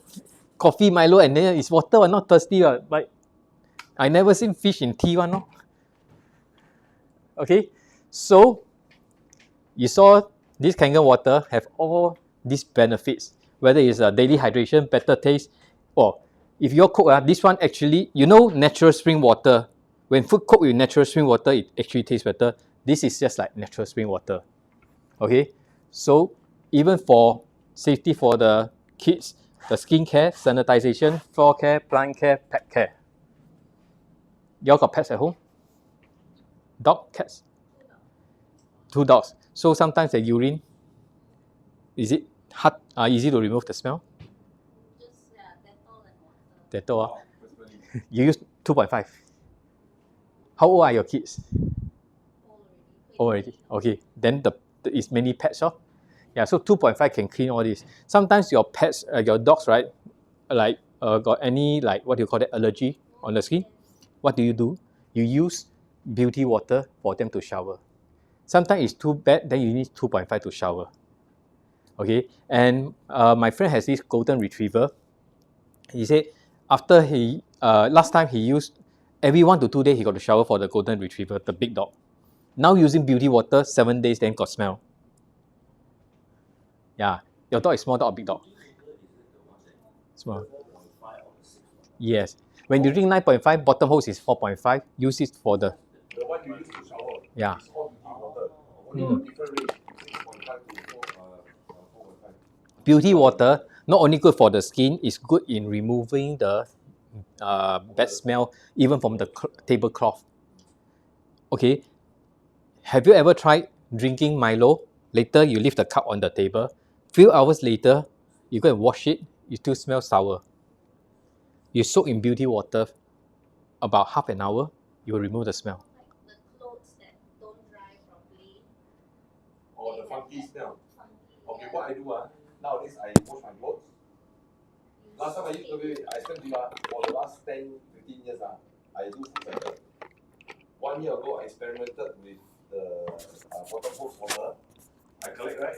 coffee, Milo, and then it's water, I'm not thirsty. But I never seen fish in tea one. No? Okay, so you saw this Kangen water have all these benefits, whether it's a daily hydration, better taste, or if you cook, this one actually, natural spring water. When food cooked with natural spring water, it actually tastes better. This is just like natural spring water. Okay, so even for safety for the kids, the skin care, sanitization, floor care, plant care, pet care. Y'all got pets at home? Dog, cats? 2 dogs. So sometimes the urine, is it hard, easy to remove the smell? Just Dettol and water. Dettol. You use 2.5. How old are your kids? Old already. Okay, then it's many pets, Yeah, so 2.5 can clean all this. Sometimes your pets, your dogs, right, like got any, like, what do you call it, allergy on the skin? What do? You use beauty water for them to shower. Sometimes it's too bad, then you need 2.5 to shower. Okay, and my friend has this golden retriever. He said after last time he used, every 1 to 2 days he got to shower for the golden retriever, the big dog. Now using beauty water, 7 days, then got smell. Yeah, your dog is small dog or big dog? Small. Yes. When you drink 9.5, bottom hose is 4.5. Use it for the. The one you use to shower. Yeah. It's all beauty water. Only got different range, 6.5 to 4.5. Beauty water, not only good for the skin, it's good in removing the bad smell, even from the tablecloth. Okay. Have you ever tried drinking Milo. Later, you leave the cup on the table. Few hours later, you go and wash it. You still smell sour. You soak in beauty water about half an hour. You will remove the smell. Like the clothes that don't dry properly. Or they the have funky that smell. funky, Okay, yeah. what I do nowadays I wash my clothes. You Last time I soak used to it. be, I spent for the last 10, 15 years, I do food cycle. 1 year ago, I experimented with the waterproof water. I collect, right?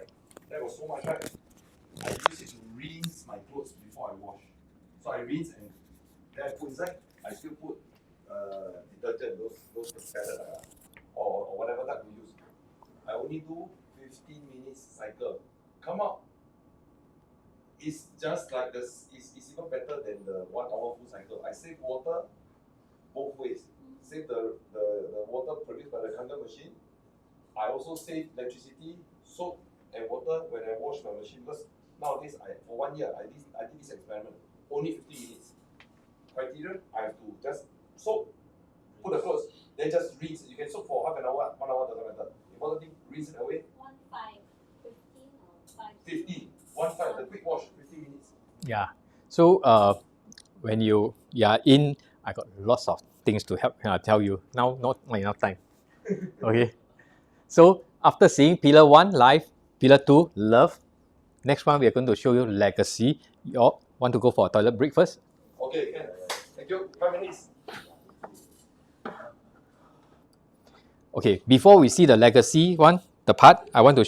That was so much, right? I use it to rinse my clothes before I wash. So I rinse and then I put inside. I still put detergent, those scattered, or whatever that we use. I only do 15 minutes cycle. Come out. It's just like this. It's even better than the 1 hour full cycle. I save water both ways. Save the water produced by the Kangen machine. I also save electricity, soap, and water when I wash my machine because nowadays for 1 year I did this experiment. Only 15 minutes. Criteria, I have to just soak, put the clothes, then just rinse. You can soak for half an hour, 1 hour, doesn't matter. Important thing, rinse it away. 1 5, 15 or 5. 15. 1 5, the quick wash, 15 minutes. Yeah. So when you are in, I got lots of things to help tell you. Now not enough time. Okay. So after seeing pillar 1, life, pillar 2, love. Next one we are going to show you legacy. You all want to go for a toilet break first? Okay, can. Thank you. 5 minutes. Okay, before we see the legacy one, the part I want to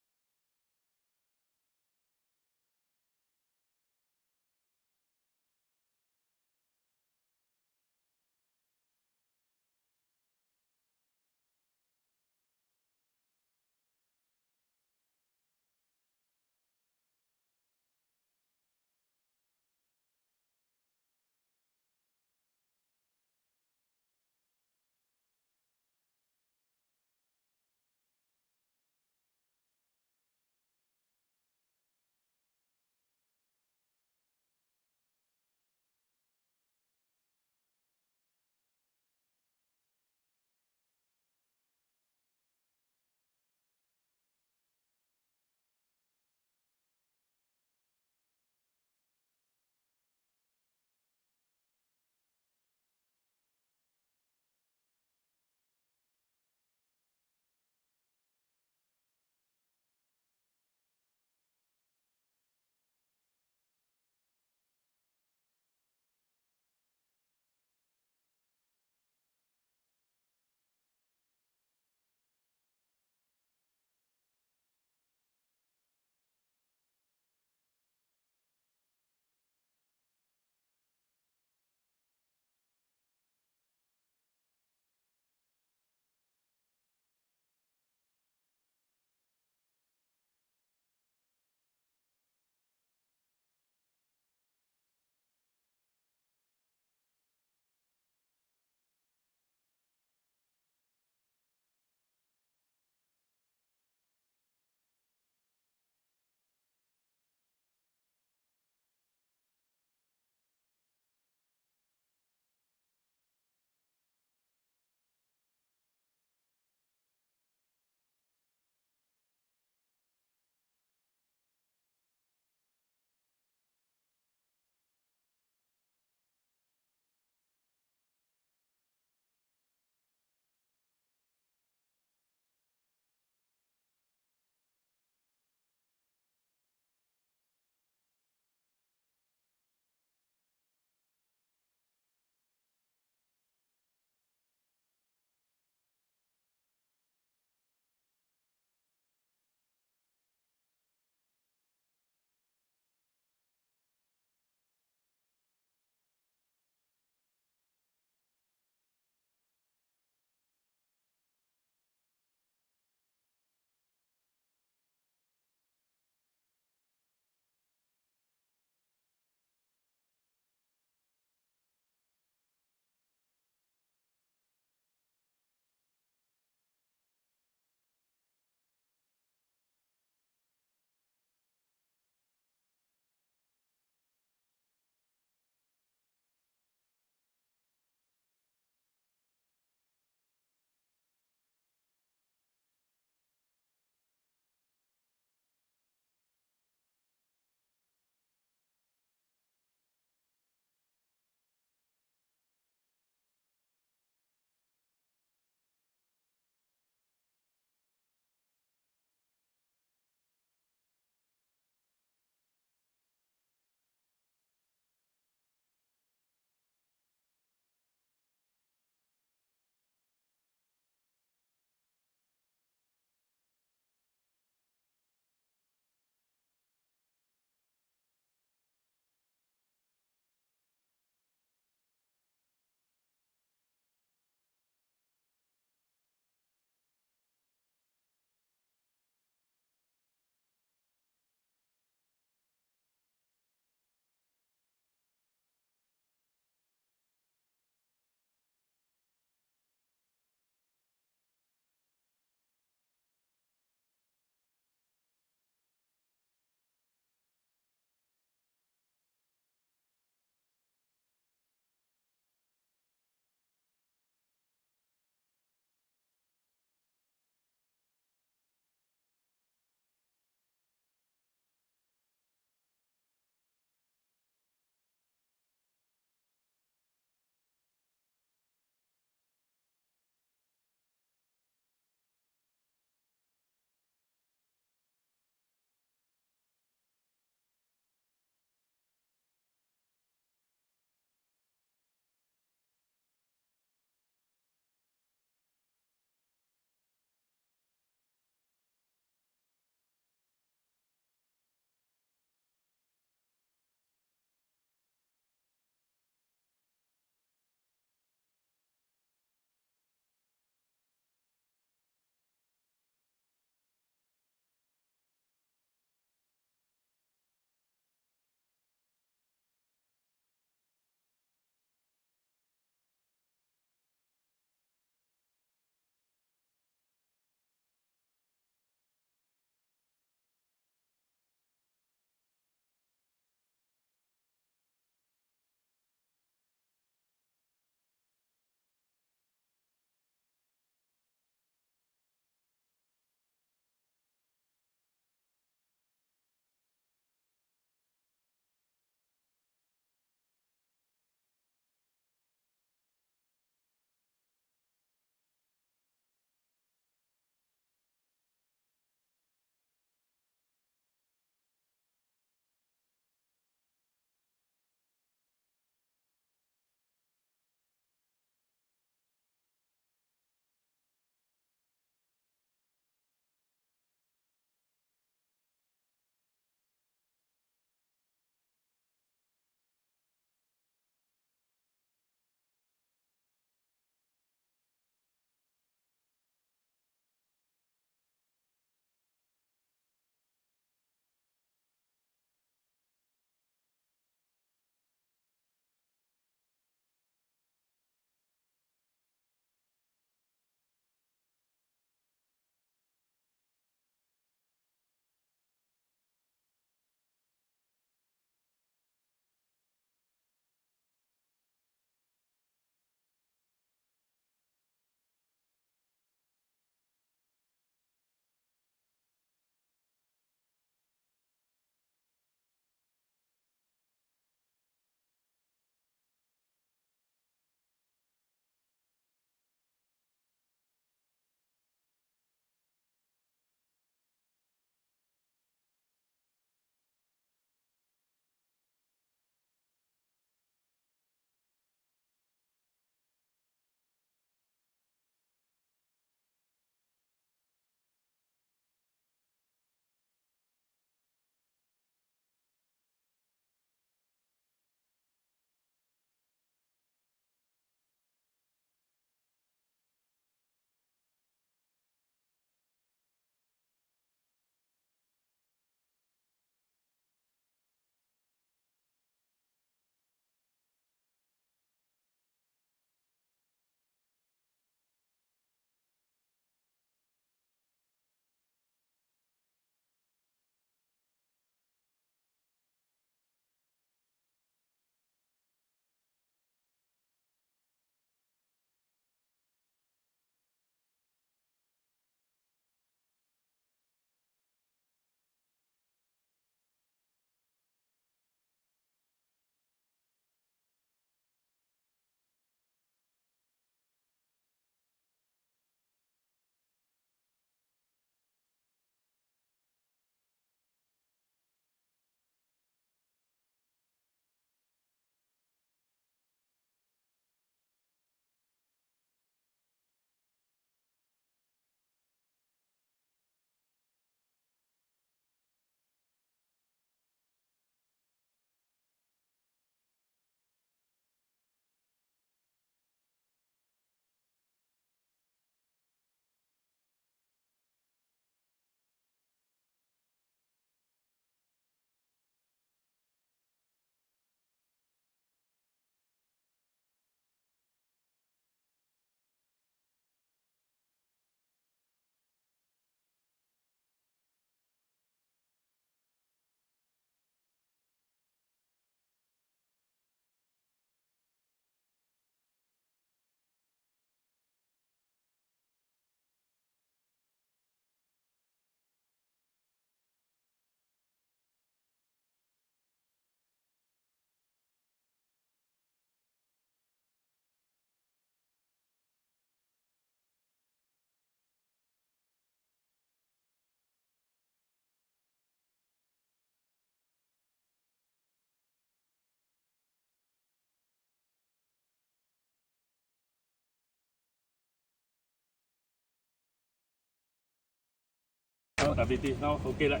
Now diabetes, now okay lah.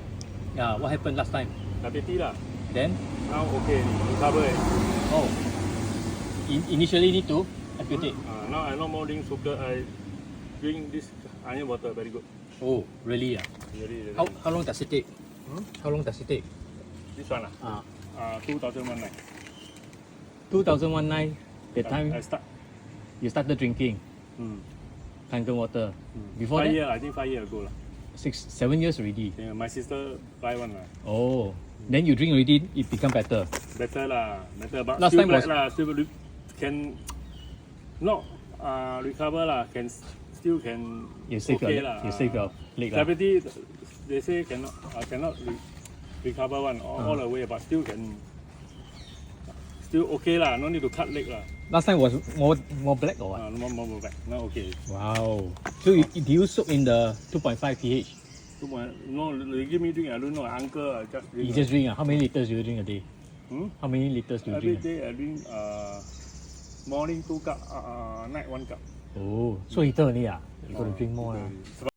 Yeah, what happened last time? Diabetes lah. Then, Now okay, recover. oh, initially need to amputate. Now I no more drink sugar. I drink this iron water, very good. Oh, really? Really. How long does it take? How long does it take? This one 2019. 2019, that time I start. you started drinking Kangen water. Before 5 that, years, I think 5 years ago lah. 7 years already. Yeah, my sister buy one lah. Oh, then you drink already, it become better. Better lah, better. But Last still time black was- lah, still can not recover lah. Still can You save okay your lah. you save your leg lah. Diabetes, they say cannot recover one all the way, but still okay lah. No need to cut leg lah. Last time was more black or what? No more back. Now okay. Wow. So do you soak in the 2.5 pH? No, they give me drink. I don't know. Uncle, I just drink. You just drink. How many liters do you drink a day? How many liters do you Every drink? day I drink morning 2 cup, night 1 cup. Oh, so little only ah? You got to drink more ah. Sebab